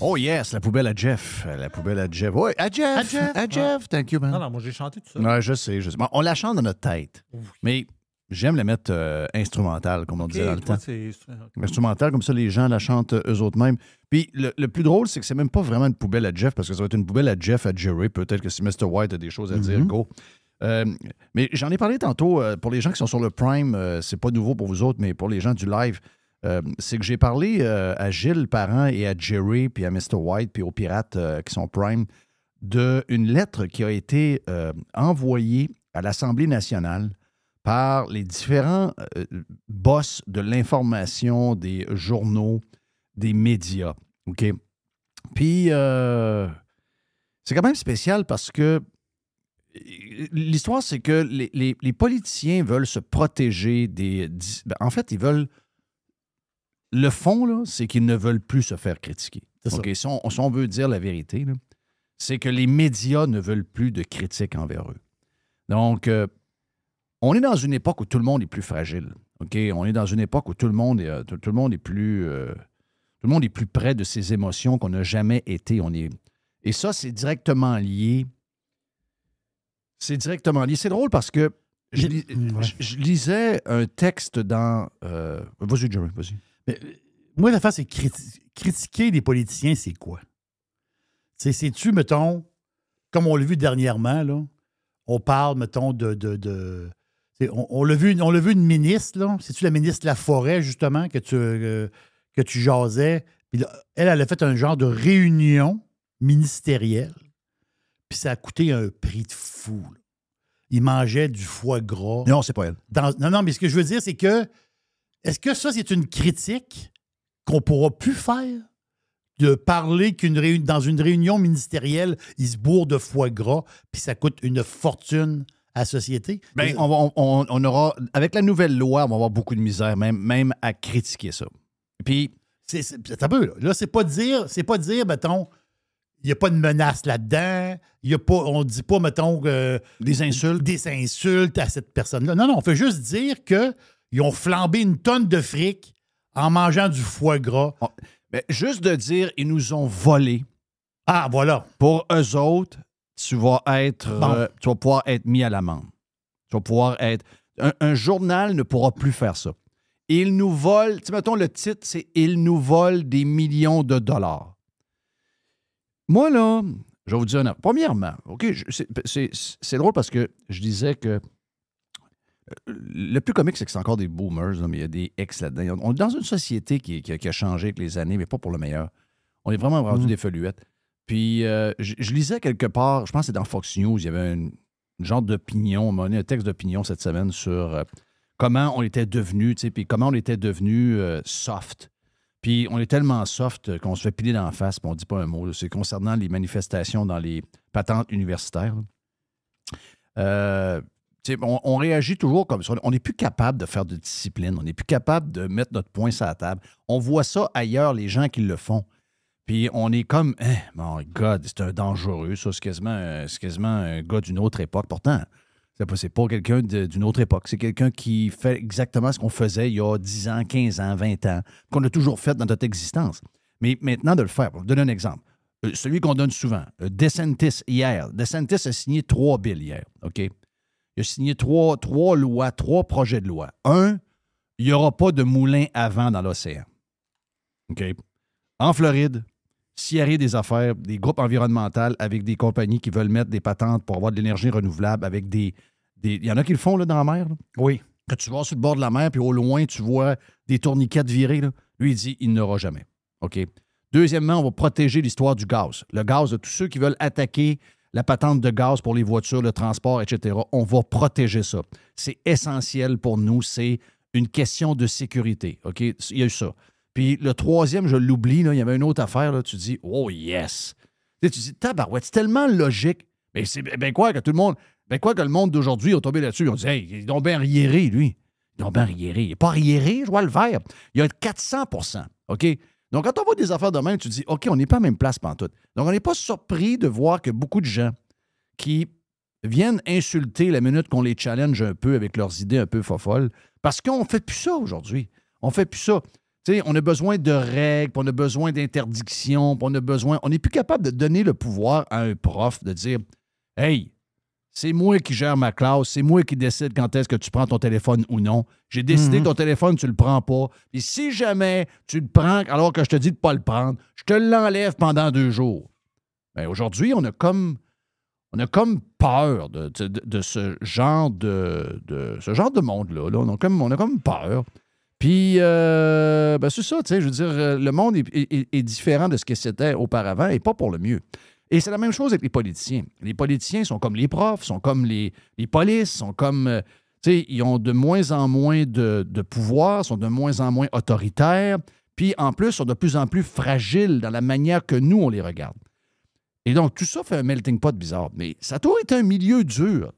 Speaker 1: Oh yes, la poubelle à Jeff. La poubelle à Jeff. Oui, à Jeff. À Jeff. Thank you, man.
Speaker 4: Non, moi, j'ai chanté tout ça.
Speaker 1: Ouais, je sais. Bon, on la chante dans notre tête.
Speaker 4: Oui.
Speaker 1: Mais j'aime la mettre instrumentale, comme on disait dans le
Speaker 4: toi,
Speaker 1: temps.
Speaker 4: c'est...
Speaker 1: Instrumentale, comme ça, les gens la chantent eux-autres mêmes. Puis le plus drôle, c'est que c'est même pas vraiment une poubelle à Jeff, parce que ça va être une poubelle à Jeff, à Jerry. Peut-être que si Mr. White a des choses à dire, go. Mais j'en ai parlé tantôt. Pour les gens qui sont sur le Prime, c'est pas nouveau pour vous autres, mais pour les gens du live, c'est que j'ai parlé à Gilles Parent et à Jerry, puis à Mr. White, puis aux pirates qui sont Prime, d'une lettre qui a été envoyée à l'Assemblée nationale par les différents boss de l'information, des journaux, des médias. OK? Puis, c'est quand même spécial parce que l'histoire, c'est que les politiciens veulent se protéger des... En fait, ils veulent... Le fond, là, c'est qu'ils ne veulent plus se faire critiquer. Okay? Si on veut dire la vérité, là, c'est que les médias ne veulent plus de critiques envers eux. Donc, on est dans une époque où tout le monde est plus fragile. OK? On est dans une époque où tout le monde est plus près de ses émotions qu'on n'a jamais été. Et ça, c'est directement lié. C'est directement lié. C'est drôle parce que je lisais un texte dans... Vas-y, Jerry, vas-y.
Speaker 3: Mais, moi, l'affaire, c'est critiquer les politiciens, c'est quoi? C'est-tu, mettons, comme on l'a vu dernièrement, là, on parle, mettons, on l'a vu une ministre, là. C'est-tu la ministre de la Forêt, justement, que tu jasais? Puis là, elle a fait un genre de réunion ministérielle. Puis ça a coûté un prix de fou. Là. Il mangeait du foie gras.
Speaker 1: Non, c'est pas elle.
Speaker 3: Non, mais ce que je veux dire, c'est que est-ce que ça, c'est une critique qu'on ne pourra plus faire? De parler dans une réunion ministérielle, ils se bourrent de foie gras, puis ça coûte une fortune à la société?
Speaker 1: Bien, on aura, avec la nouvelle loi, on va avoir beaucoup de misère, même à critiquer ça. Puis...
Speaker 3: C'est un peu, là. Là, c'est pas dire, mettons, il n'y a pas de menace là-dedans, on ne dit pas, mettons...
Speaker 1: des insultes.
Speaker 3: Des insultes à cette personne-là. Non, on fait juste dire qu'ils ont flambé une tonne de fric en mangeant du foie gras.
Speaker 1: Mais juste de dire, ils nous ont volé.
Speaker 3: Ah, voilà.
Speaker 1: Pour eux autres, tu vas pouvoir être mis à l'amende. Tu vas pouvoir être... Un journal ne pourra plus faire ça. Ils nous volent... Tu sais, mettons, le titre, c'est « Ils nous volent des millions de dollars ». Moi, là, je vais vous dire... Premièrement, OK, c'est drôle parce que je disais que... Le plus comique, c'est que c'est encore des boomers, là, mais il y a des ex là-dedans. On est dans une société qui a changé avec les années, mais pas pour le meilleur. On est vraiment rendu des feluettes. Puis, je lisais quelque part, je pense que c'est dans Fox News, il y avait une genre d'opinion, on m'a donné un texte d'opinion cette semaine sur comment on était devenu, tu sais, puis comment on était devenu soft. Puis, on est tellement soft qu'on se fait piler dans la face, puis on ne dit pas un mot. C'est concernant les manifestations dans les patentes universitaires. On réagit toujours comme ça. On n'est plus capable de faire de discipline. On n'est plus capable de mettre notre poing sur la table. On voit ça ailleurs, les gens qui le font. Puis on est comme, my God, c'est un dangereux, ça. C'est quasiment un gars d'une autre époque. Pourtant, c'est pas quelqu'un d'une autre époque. C'est quelqu'un qui fait exactement ce qu'on faisait il y a 10 ans, 15 ans, 20 ans, qu'on a toujours fait dans notre existence. Mais maintenant, de le faire, pour vous donner un exemple. celui qu'on donne souvent, DeSantis hier. DeSantis a signé 3 billes hier, OK? Il a signé 3 lois, 3 projets de loi. Un, il n'y aura pas de moulin à vent dans l'océan. OK? En Floride, s'il arrive des affaires, des groupes environnementaux avec des compagnies qui veulent mettre des patentes pour avoir de l'énergie renouvelable avec des... Il y en a qui le font là, dans la mer. Là.
Speaker 3: Oui.
Speaker 1: Quand tu vas sur le bord de la mer, puis au loin, tu vois des tourniquets virés, là, lui, il dit il n'aura jamais. OK? Deuxièmement, on va protéger l'histoire du gaz. Le gaz de tous ceux qui veulent attaquer la patente de gaz pour les voitures, le transport, etc. On va protéger ça. C'est essentiel pour nous. C'est une question de sécurité. OK? Il y a eu ça. Puis le troisième, je l'oublie, là, il y avait une autre affaire, là, tu dis « Oh yes! » Tu dis « Tabarouette, c'est tellement logique. » Mais c'est bien quoi que tout le monde... Ben quoi que le monde d'aujourd'hui a tombé là-dessus. Ils ont dit « Hey, il est donc bien arriéré, lui. » Il est donc bien arriéré. Il n'est pas arriéré, je vois le vert. Il y a 400 %. OK? Donc, quand on voit des affaires de même, tu te dis, OK, on n'est pas à la même place pantoute. Donc, on n'est pas surpris de voir que beaucoup de gens qui viennent insulter la minute qu'on les challenge un peu avec leurs idées un peu fofolles, parce qu'on ne fait plus ça aujourd'hui. On ne fait plus ça. Tu sais, on a besoin de règles, puis on a besoin d'interdictions, puis on n'est plus capable de donner le pouvoir à un prof de dire, « Hey, c'est moi qui gère ma classe, c'est moi qui décide quand est-ce que tu prends ton téléphone ou non. J'ai décidé que ton téléphone, tu le prends pas. Puis si jamais tu le prends alors que je te dis de ne pas le prendre, je te l'enlève pendant 2 jours. » Bien, aujourd'hui, on a comme peur de ce genre de monde-là. Là. On a comme peur. Puis, c'est ça, tu sais, je veux dire, le monde est différent de ce que c'était auparavant et pas pour le mieux. Et c'est la même chose avec les politiciens. Les politiciens sont comme les profs, sont comme les polices, sont comme... tu sais, ils ont de moins en moins de pouvoir, sont de moins en moins autoritaires, puis en plus, sont de plus en plus fragiles dans la manière que nous, on les regarde. Et donc, tout ça fait un melting pot bizarre. Mais ça a toujours été un milieu dur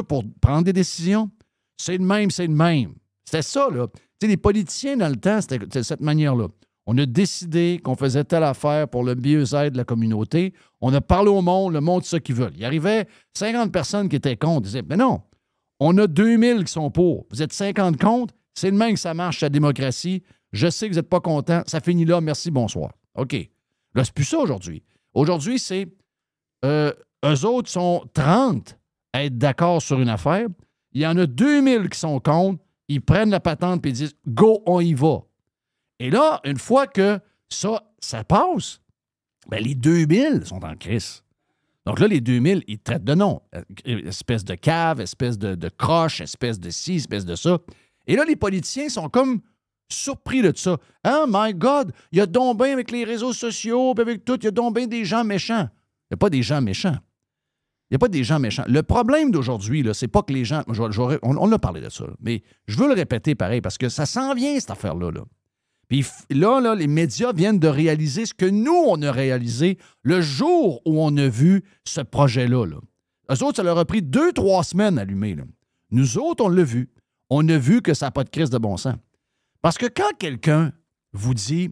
Speaker 1: pour prendre des décisions. C'est le même. C'était ça, là. Tu sais, les politiciens, dans le temps, c'était de cette manière-là. On a décidé qu'on faisait telle affaire pour le mieux-être de la communauté. On a parlé au monde, le monde ce qu'ils veulent. Il arrivait 50 personnes qui étaient contre. Ils disaient, mais non, on a 2000 qui sont pour. Vous êtes 50 contre. C'est le même que ça marche, la démocratie. Je sais que vous n'êtes pas contents. Ça finit là. Merci, bonsoir. OK. Là, c'est plus ça aujourd'hui. Aujourd'hui, c'est eux autres sont 30 à être d'accord sur une affaire. Il y en a 2000 qui sont contre. Ils prennent la patente et ils disent, go, on y va. Et là, une fois que ça passe, bien, les 2000 sont en crise. Donc là, les 2000, ils traitent de non. Espèce de cave, espèce de croche, espèce de ci, espèce de ça. Et là, les politiciens sont comme surpris de ça. « Oh my God, il y a donc bien avec les réseaux sociaux, puis avec tout, il y a donc bien des gens méchants. » Il n'y a pas des gens méchants. Il n'y a pas des gens méchants. Le problème d'aujourd'hui, là, c'est pas que les gens... On a parlé de ça, là, mais je veux le répéter pareil, parce que ça s'en vient, cette affaire-là. Là. Puis là, les médias viennent de réaliser ce que nous, on a réalisé le jour où on a vu ce projet-là. Là. Eux autres, ça leur a pris 2-3 semaines à allumer. Là. Nous autres, on l'a vu. On a vu que ça n'a pas de crise de bon sens. Parce que quand quelqu'un vous dit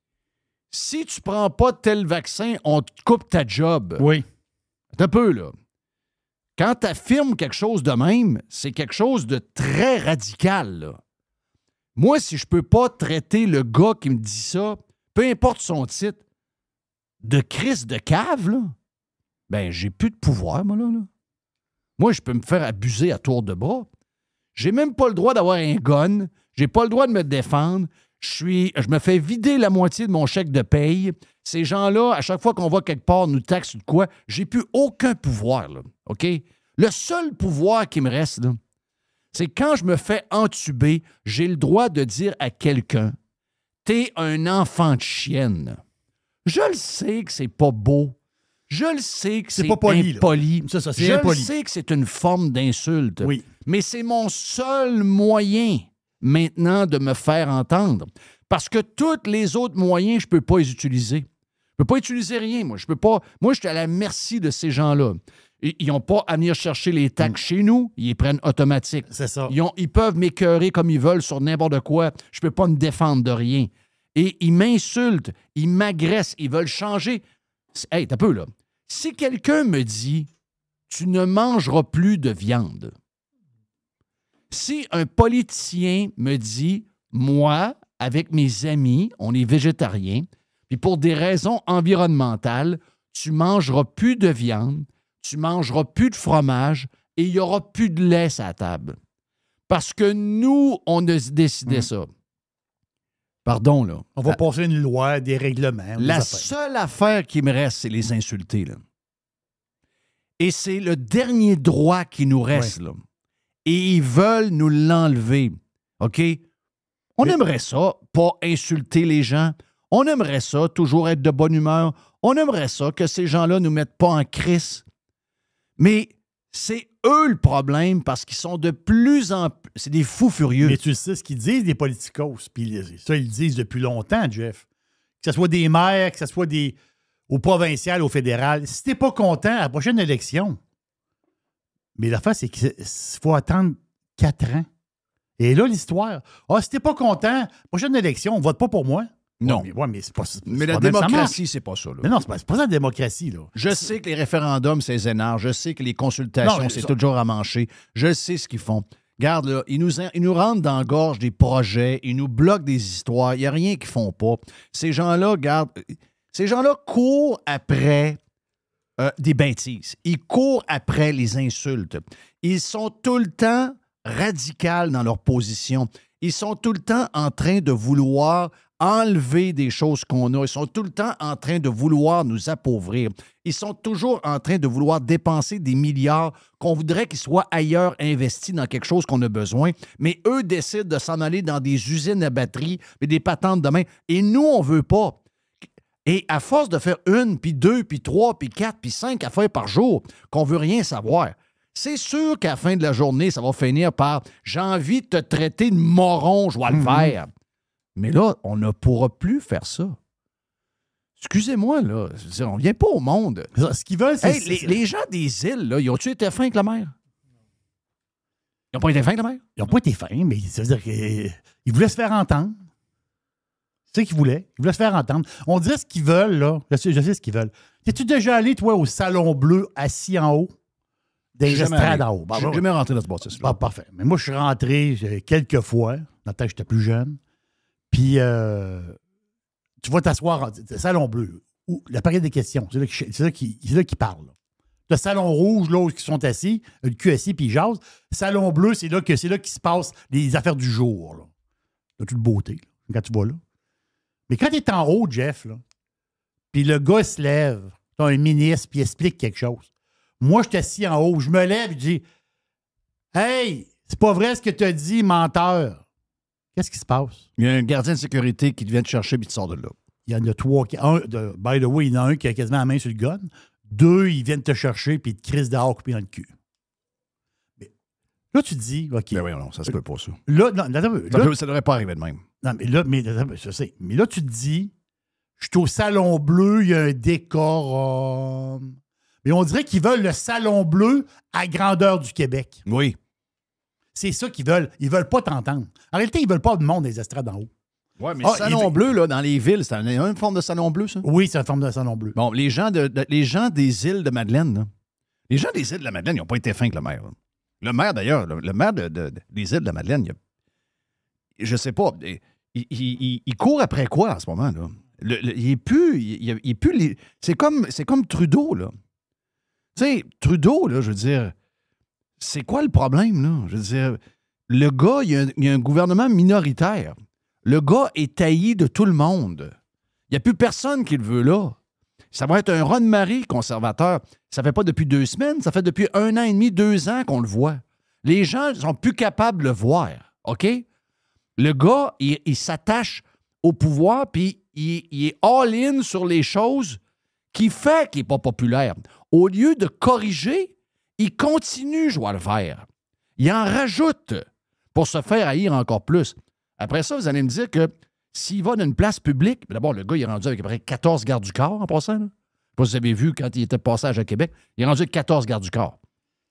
Speaker 1: « Si tu ne prends pas tel vaccin, on te coupe ta job. »
Speaker 3: Oui.
Speaker 1: Un peu, là. Quand tu affirmes quelque chose de même, c'est quelque chose de très radical, là. Moi, si je ne peux pas traiter le gars qui me dit ça, peu importe son titre, de Christ de cave, là, ben, j'ai plus de pouvoir, moi, là. Moi, je peux me faire abuser à tour de bras. J'ai même pas le droit d'avoir un gun. J'ai pas le droit de me défendre. Je me fais vider la moitié de mon chèque de paye. Ces gens-là, à chaque fois qu'on va quelque part, nous taxent de quoi, j'ai plus aucun pouvoir, là. OK? Le seul pouvoir qui me reste, là, c'est quand je me fais entuber, j'ai le droit de dire à quelqu'un « T'es un enfant de chienne. » Je le sais que c'est pas beau. Je le sais que c'est
Speaker 3: pas poli,
Speaker 1: impoli.
Speaker 3: Ça, c'est impoli.
Speaker 1: Je le sais que c'est une forme d'insulte.
Speaker 3: Oui.
Speaker 1: Mais c'est mon seul moyen maintenant de me faire entendre. Parce que tous les autres moyens, je ne peux pas les utiliser. Je ne peux pas utiliser rien, moi. Je suis à la merci de ces gens-là. Ils n'ont pas à venir chercher les taxes chez nous, ils les prennent automatiques.
Speaker 3: C'est ça.
Speaker 1: Ils peuvent m'écœurer comme ils veulent sur n'importe quoi. Je ne peux pas me défendre de rien. Et ils m'insultent, ils m'agressent, ils veulent changer. Hey, t'as peu, là. Si quelqu'un me dit « Tu ne mangeras plus de viande », si un politicien me dit « Moi, avec mes amis, on est végétariens, Puis pour des raisons environnementales, tu mangeras plus de viande, tu mangeras plus de fromage et il n'y aura plus de lait à la table. Parce que nous, on a décidé ça. Pardon, là.
Speaker 3: On va passer une loi, des règlements.
Speaker 1: La seule affaire qui me reste, c'est les insulter, là. Et c'est le dernier droit qui nous reste, là. Et ils veulent nous l'enlever. OK? On aimerait ça, pas insulter les gens. On aimerait ça, toujours être de bonne humeur. On aimerait ça que ces gens-là ne nous mettent pas en crise. Mais c'est eux le problème parce qu'ils sont de plus en plus... C'est des fous furieux.
Speaker 3: Mais tu sais ce qu'ils disent, des politicos. Puis ça, ils le disent depuis longtemps, Jeff. Que ce soit des maires, que ce soit au provincial, au fédéral. Si t'es pas content à la prochaine élection, mais l'affaire, c'est qu'il faut attendre 4 ans. Et là, l'histoire. Ah, si t'es pas content, prochaine élection, on vote pas pour moi.
Speaker 1: Non.
Speaker 3: Mais c'est pas ça.
Speaker 1: Mais la démocratie, c'est pas ça. Là.
Speaker 3: Mais non, c'est pas ça la démocratie. Là.
Speaker 1: Je sais que les référendums, c'est zénard. Je sais que les consultations, c'est toujours à mancher. Je sais ce qu'ils font. Regarde, là, ils nous rentrent dans la gorge des projets, ils nous bloquent des histoires. Il n'y a rien qu'ils font pas. Ces gens-là, regarde, ces gens-là courent après des bêtises. Ils courent après les insultes. Ils sont tout le temps radicaux dans leur position. Ils sont tout le temps en train de vouloir enlever des choses qu'on a. Ils sont tout le temps en train de vouloir nous appauvrir. Ils sont toujours en train de vouloir dépenser des milliards qu'on voudrait qu'ils soient ailleurs investis dans quelque chose qu'on a besoin. Mais eux décident de s'en aller dans des usines à batterie et des patentes de main. Et nous, on ne veut pas. Et à force de faire 1, puis 2, puis 3, puis 4, puis 5 affaires par jour, qu'on ne veut rien savoir, c'est sûr qu'à la fin de la journée, ça va finir par « j'ai envie de te traiter de moron, je vais le faire ». Mais là, on ne pourra plus faire ça. Excusez-moi, là. Je veux dire, on ne vient pas au monde.
Speaker 3: Ce qu'ils veulent, c'est...
Speaker 1: Les gens des îles, là, ils ont-tu été fins avec la mer? Ils n'ont pas été fins avec la mer?
Speaker 3: Ils n'ont pas été fins, mais ça veut dire qu'ils voulaient se faire entendre. C'est ce qu'ils voulaient. Ils voulaient se faire entendre. On dirait ce qu'ils veulent, là. Je sais ce qu'ils veulent. Es-tu déjà allé, toi, au Salon Bleu, assis en haut? Des estrades en haut.
Speaker 1: Je suis jamais rentré dans ce bâtisse-là.
Speaker 3: Parfait. Mais moi, je suis rentré quelques fois, dans le temps que j'étais plus jeune. Puis, tu vas t'asseoir au Salon Bleu, où la période des questions, c'est là qu'ils parlent. Le Salon Rouge, là, où ils sont assis, le cul assis, puis ils jasent. Salon Bleu, c'est là qu'il se passe les affaires du jour. Là, de toute beauté, là, quand tu vas là. Mais quand tu es en haut, Jeff, là, puis le gars se lève, t'as un ministre, puis il explique quelque chose. Moi, je suis assis en haut, je me lève et je dis « Hey, c'est pas vrai ce que tu as dit, menteur! » Qu'est-ce qui se passe?
Speaker 1: Il y a un gardien de sécurité qui vient te chercher et te sort de là.
Speaker 3: Il y en a 3. By the way, il y en a un qui a quasiment la main sur le gun. 2, ils viennent te chercher puis ils te crissent dehors coupé dans le cul. Mais là, tu te dis, OK.
Speaker 1: Mais oui, non, ça se peut pas, ça.
Speaker 3: Là, non,
Speaker 1: ça devrait pas arriver de même.
Speaker 3: Non, je sais. Mais là, tu te dis, je suis au Salon Bleu, il y a un décorum. Mais on dirait qu'ils veulent le Salon Bleu à grandeur du Québec.
Speaker 1: Oui.
Speaker 3: C'est ça qu'ils veulent. Ils veulent pas t'entendre. En réalité, ils veulent pas de monde des estrades en haut.
Speaker 1: Oui, mais le Salon Bleu, là, dans les villes, c'est une forme de Salon Bleu, ça?
Speaker 3: Oui, c'est une forme de Salon Bleu.
Speaker 1: Bon, les gens des îles de Madeleine, là, les gens des îles de la Madeleine, ils n'ont pas été fins avec le maire. Là. Le maire, d'ailleurs, le maire des îles de la Madeleine, je sais pas, il court après quoi en ce moment, là? Il est plus... C'est comme Trudeau, là. Tu sais, Trudeau, là, je veux dire... C'est quoi le problème, là? Je veux dire, le gars, il y a un gouvernement minoritaire. Le gars est taillé de tout le monde. Il n'y a plus personne qui le veut là. Ça va être un Ron-Marie conservateur. Ça fait pas depuis 2 semaines, ça fait depuis 1 an et demi, 2 ans qu'on le voit. Les gens sont plus capables de le voir, OK? Le gars, il s'attache au pouvoir, puis il est all-in sur les choses qui fait qu'il n'est pas populaire. Au lieu de corriger, il continue, je vois le faire. Il en rajoute pour se faire haïr encore plus. Après ça, vous allez me dire que s'il va dans une place publique, d'abord, le gars, il est rendu avec à peu près 14 gardes du corps en passant. Là. Je ne sais pas si vous avez vu quand il était passage à Québec. Il est rendu avec 14 gardes du corps.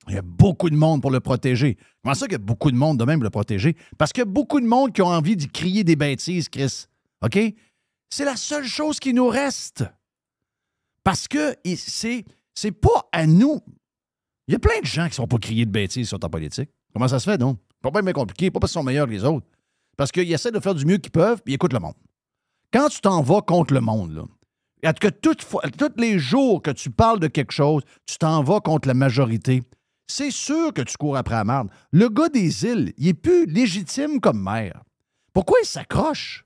Speaker 1: Il y a beaucoup de monde pour le protéger. Comment ça qu'il y a beaucoup de monde de même pour le protéger? Parce qu'il y a beaucoup de monde qui ont envie d'y crier des bêtises, Chris. OK? C'est la seule chose qui nous reste. Parce que c'est pas à nous. Il y a plein de gens qui ne sont pas criés de bêtises sur ta politique. Comment ça se fait, donc? Pas bien compliqué, pas parce qu'ils sont meilleurs que les autres. Parce qu'ils essaient de faire du mieux qu'ils peuvent, puis ils écoutent le monde. quand tu t'en vas contre le monde, là, que tous les jours que tu parles de quelque chose, tu t'en vas contre la majorité, c'est sûr que tu cours après la merde. Le gars des îles, il est plus légitime comme maire. Pourquoi il s'accroche?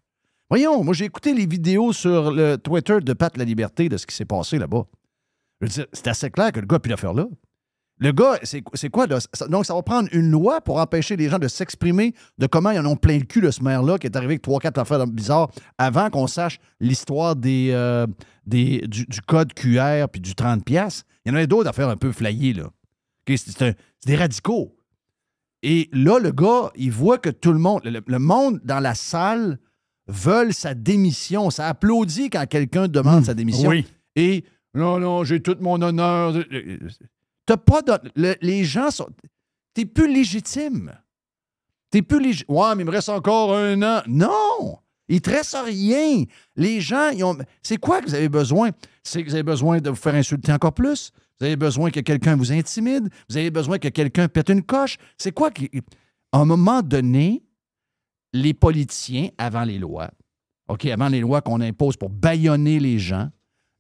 Speaker 1: Voyons, moi, j'ai écouté les vidéos sur le Twitter de Pat La Liberté de ce qui s'est passé là-bas. Je veux dire, c'est assez clair que le gars n'a plus d'affaire là. Le gars, c'est quoi? Là? Donc, ça va prendre une loi pour empêcher les gens de s'exprimer de comment ils en ont plein le cul, de ce maire-là, qui est arrivé avec 3-4 affaires bizarres avant qu'on sache l'histoire du code QR puis du 30$. Il y en avait d'autres affaires un peu flyées, là. Okay, c'est des radicaux. Et là, le gars, il voit que tout le monde, le monde dans la salle veulent sa démission. Ça applaudit quand quelqu'un demande sa démission.
Speaker 3: Oui.
Speaker 1: Et non, j'ai tout mon honneur. T'as pas les gens sont. T'es plus légitime. Ouais, mais il me reste encore 1 an. Non! Il te reste rien. Les gens, c'est quoi que vous avez besoin? C'est que vous avez besoin de vous faire insulter encore plus. Vous avez besoin que quelqu'un vous intimide. Vous avez besoin que quelqu'un pète une coche. C'est quoi qui. À un moment donné, les politiciens, avant les lois, OK, avant les lois qu'on impose pour bâillonner les gens,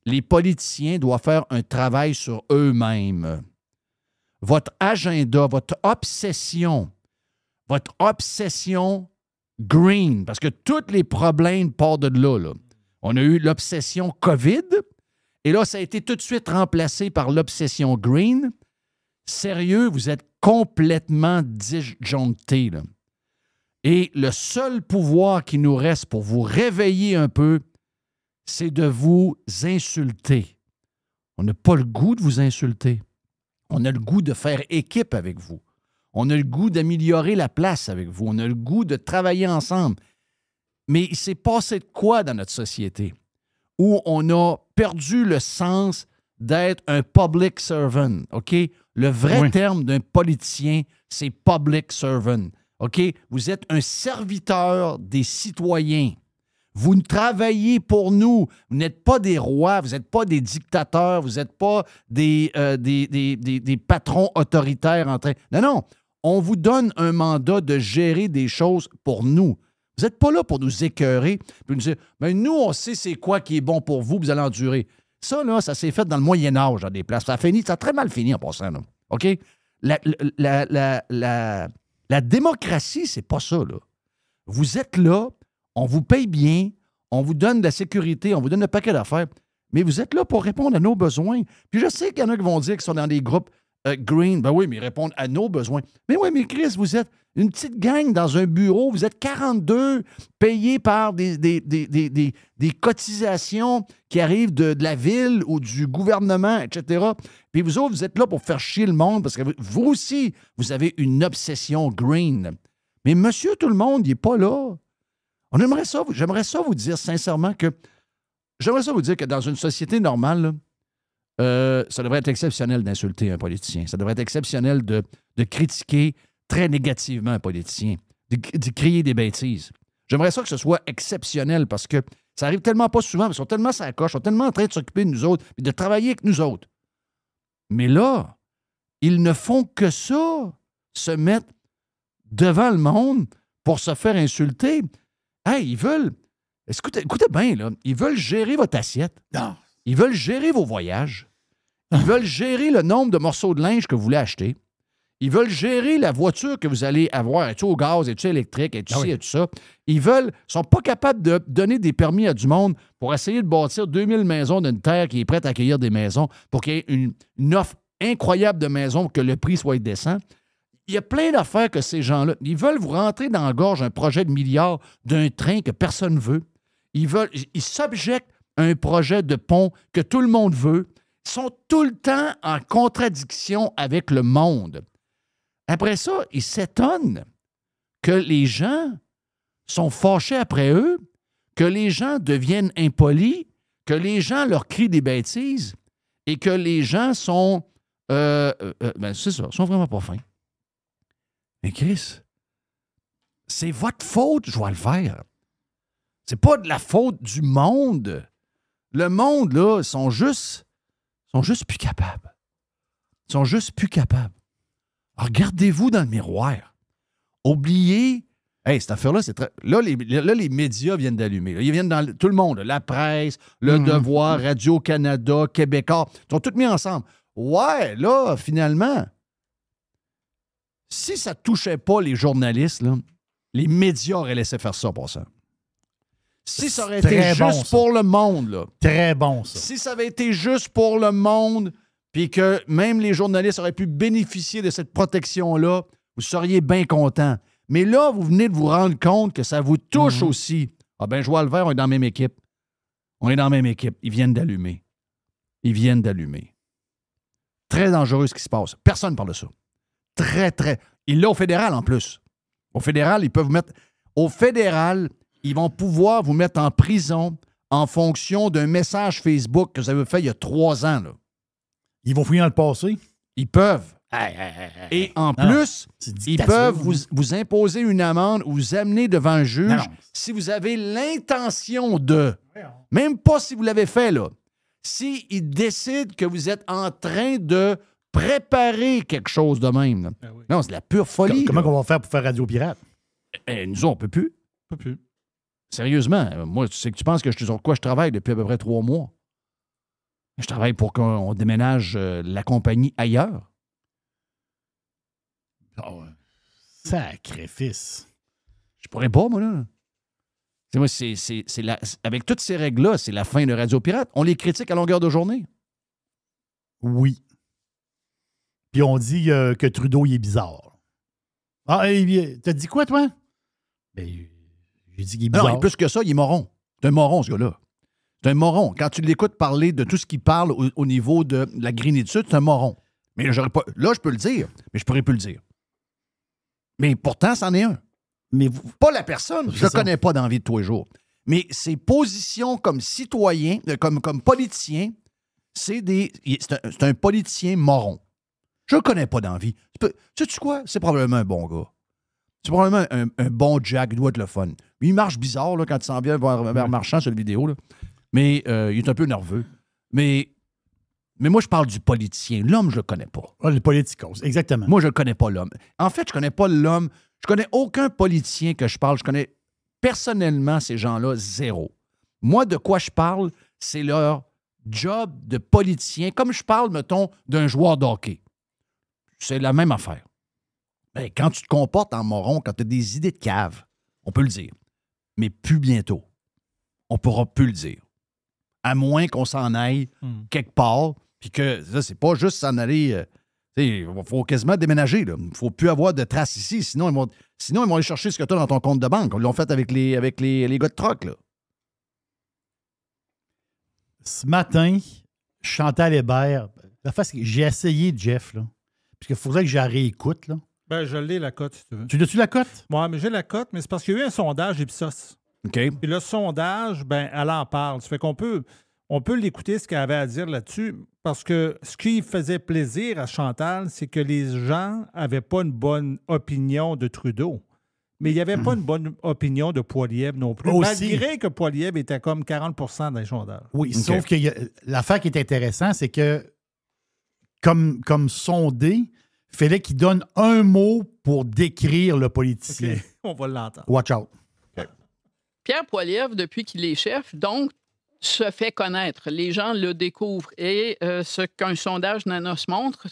Speaker 1: les politiciens doivent faire un travail sur eux-mêmes. Votre agenda, votre obsession green, parce que tous les problèmes partent de là. On a eu l'obsession COVID, et là, ça a été tout de suite remplacé par l'obsession green. Sérieux, vous êtes complètement disjonctés, là. Et le seul pouvoir qui nous reste pour vous réveiller un peu, c'est de vous insulter. On n'a pas le goût de vous insulter. On a le goût de faire équipe avec vous. On a le goût d'améliorer la place avec vous. On a le goût de travailler ensemble. Mais il s'est passé de quoi dans notre société où on a perdu le sens d'être un public servant, OK? Le vrai terme d'un politicien, c'est public servant, OK? Vous êtes un serviteur des citoyens. Vous travaillez pour nous. Vous n'êtes pas des rois, vous n'êtes pas des dictateurs, vous n'êtes pas des patrons autoritaires en train... Non. On vous donne un mandat de gérer des choses pour nous. Vous n'êtes pas là pour nous écœurer puis nous dire « Mais nous, on sait c'est quoi qui est bon pour vous, vous allez endurer. » Ça, là, ça s'est fait dans le Moyen-Âge, dans des places. Ça a très mal fini en passant, là. OK? La démocratie, c'est pas ça, là. Vous êtes là, on vous paye bien, on vous donne de la sécurité, on vous donne un paquet d'affaires, mais vous êtes là pour répondre à nos besoins. Puis je sais qu'il y en a qui vont dire qu'ils sont dans des groupes green. Ben oui, mais ils répondent à nos besoins. Mais oui, mais Chris, vous êtes une petite gang dans un bureau, vous êtes 42 payés par des cotisations qui arrivent de la ville ou du gouvernement, etc. Puis vous autres, vous êtes là pour faire chier le monde parce que vous aussi, vous avez une obsession green. Mais monsieur tout le monde, il n'est pas là. J'aimerais ça vous dire sincèrement que dans une société normale, là, ça devrait être exceptionnel d'insulter un politicien. Ça devrait être exceptionnel de critiquer très négativement un politicien, de crier des bêtises. J'aimerais ça que ce soit exceptionnel parce que ça arrive tellement pas souvent, ils sont tellement sur la coche, ils sont tellement en train de s'occuper de nous autres et de travailler avec nous autres. Mais là, ils ne font que ça, se mettre devant le monde pour se faire insulter. Hey, ils veulent... Écoutez bien, là. Ils veulent gérer votre assiette.
Speaker 3: Non.
Speaker 1: Ils veulent gérer vos voyages. Ils veulent gérer le nombre de morceaux de linge que vous voulez acheter. Ils veulent gérer la voiture que vous allez avoir. Es-tu au gaz? Es-tu électrique? Es-tu ci? Es-tu ça? Ils sont pas capables de donner des permis à du monde pour essayer de bâtir 2000 maisons d'une terre qui est prête à accueillir des maisons pour qu'il y ait une offre incroyable de maisons pour que le prix soit décent. Il y a plein d'affaires que ces gens-là, ils veulent vous rentrer dans la gorge un projet de milliards d'un train que personne ne veut. Ils s'objectent à un projet de pont que tout le monde veut. Ils sont tout le temps en contradiction avec le monde. Après ça, ils s'étonnent que les gens sont fâchés après eux, que les gens deviennent impolis, que les gens leur crient des bêtises et que les gens sont... c'est ça, sont vraiment pas fins. Mais Chris, c'est votre faute, je vais le faire. C'est pas de la faute du monde. Le monde, là, sont juste plus capables. Ils sont juste plus capables. Alors, regardez-vous dans le miroir. Oubliez Hey, cette affaire-là, c'est très. Là, les médias viennent d'allumer. Là. Ils viennent dans tout le monde. La presse, Le Devoir, Radio-Canada, Québécois. Ils sont tous mis ensemble. Ouais, là, finalement, si ça ne touchait pas les journalistes, là, les médias auraient laissé faire ça pour ça. Si ça aurait été juste pour le monde, là.
Speaker 3: Très bon, ça.
Speaker 1: Si ça avait été juste pour le monde, puis que même les journalistes auraient pu bénéficier de cette protection-là, vous seriez bien contents. Mais là, vous venez de vous rendre compte que ça vous touche aussi. Ah ben, je vois le vert, on est dans la même équipe. On est dans la même équipe. Ils viennent d'allumer. Très dangereux ce qui se passe. Personne ne parle de ça. Très, très. Il l'a au fédéral en plus. Au fédéral, ils peuvent vous mettre. Au fédéral, ils vont pouvoir vous mettre en prison en fonction d'un message Facebook que vous avez fait il y a 3 ans. Là.
Speaker 3: Ils vont fouiller dans le passé?
Speaker 1: Ils peuvent. Et en plus, ils peuvent vous imposer une amende ou vous amener devant un juge si vous avez l'intention de. Même pas si vous l'avez fait, là. S'ils décident que vous êtes en train de préparer quelque chose de même. Là.
Speaker 4: Oui.
Speaker 1: Non, c'est de la pure folie.
Speaker 3: Comment on va faire pour faire Radio Pirate?
Speaker 1: Nous, on ne peut plus. Sérieusement, moi, tu penses que sur quoi je travaille depuis à peu près 3 mois? Je travaille pour qu'on déménage la compagnie ailleurs.
Speaker 3: Oh, sacrifice.
Speaker 1: Je pourrais pas, moi, là. Moi, avec toutes ces règles-là, c'est la fin de Radio Pirate. On les critique à longueur de journée.
Speaker 3: Oui. Puis on dit que Trudeau, il est bizarre. Ah, t'as dit quoi, toi? Ben, j'ai dit qu'il est bizarre.
Speaker 1: Non, plus que ça, il est moron. C'est un moron, ce gars-là. C'est un moron. Quand tu l'écoutes parler de tout ce qu'il parle au niveau de la grénitude, c'est un moron. Mais là, je peux le dire, mais je pourrais plus le dire. Mais pourtant, c'en est un. Mais pas la personne. Je ne le connais pas dans la vie de tous les jours. Mais ses positions comme citoyen, comme politicien, c'est un politicien moron. Je le connais pas dans la vie. Sais-tu quoi? C'est probablement un bon gars. C'est probablement un bon Jack. Il doit être le fun. Il marche bizarre là, quand il s'en vient vers Marchand sur la vidéo. Là. Mais il est un peu nerveux. Mais moi, je parle du politicien. L'homme, je le connais pas.
Speaker 3: Ah, le politicos, exactement.
Speaker 1: Moi, je ne connais pas l'homme. En fait, je connais pas l'homme. Je connais aucun politicien que je parle. Je connais personnellement ces gens-là, zéro. Moi, de quoi je parle, c'est leur job de politicien. Comme je parle, mettons, d'un joueur de hockey. C'est la même affaire. Ben, quand tu te comportes en moron, quand tu as des idées de cave, on peut le dire. Mais plus bientôt. On ne pourra plus le dire. À moins qu'on s'en aille quelque part, puis que ça, c'est pas juste s'en aller. Il faut quasiment déménager. Il ne faut plus avoir de traces ici. Sinon, ils vont aller chercher ce que tu as dans ton compte de banque. Ils l'ont fait avec les gars de troc. Là.
Speaker 3: Ce matin, Chantal Hébert, j'ai essayé, Jeff, là, parce qu'il faudrait que j'arrête écoute. Là.
Speaker 4: Ben, je l'ai, la cote, si tu veux.
Speaker 3: Tu l'as-tu, la cote?
Speaker 4: Oui, mais j'ai la cote, mais c'est parce qu'il y a eu un sondage Ipsos.
Speaker 1: OK.
Speaker 4: Puis le sondage, ben, elle en parle. Ça fait qu'on peut l'écouter, ce qu'elle avait à dire là-dessus, parce que ce qui faisait plaisir à Chantal, c'est que les gens n'avaient pas une bonne opinion de Trudeau. Mais il n'y avait pas une bonne opinion de Poilievre non plus, malgré que Poilievre était comme 40 % dans les sondages.
Speaker 3: Oui, okay. Sauf que l'affaire qui est intéressante, c'est que, comme sondé, il fallait qu'il donne un mot pour décrire le politicien.
Speaker 4: Okay. On va l'entendre.
Speaker 3: Watch out.
Speaker 8: Okay. Pierre Poilievre, depuis qu'il est chef, donc, se fait connaître. Les gens le découvrent. Et ce qu'un sondage Nanos montre,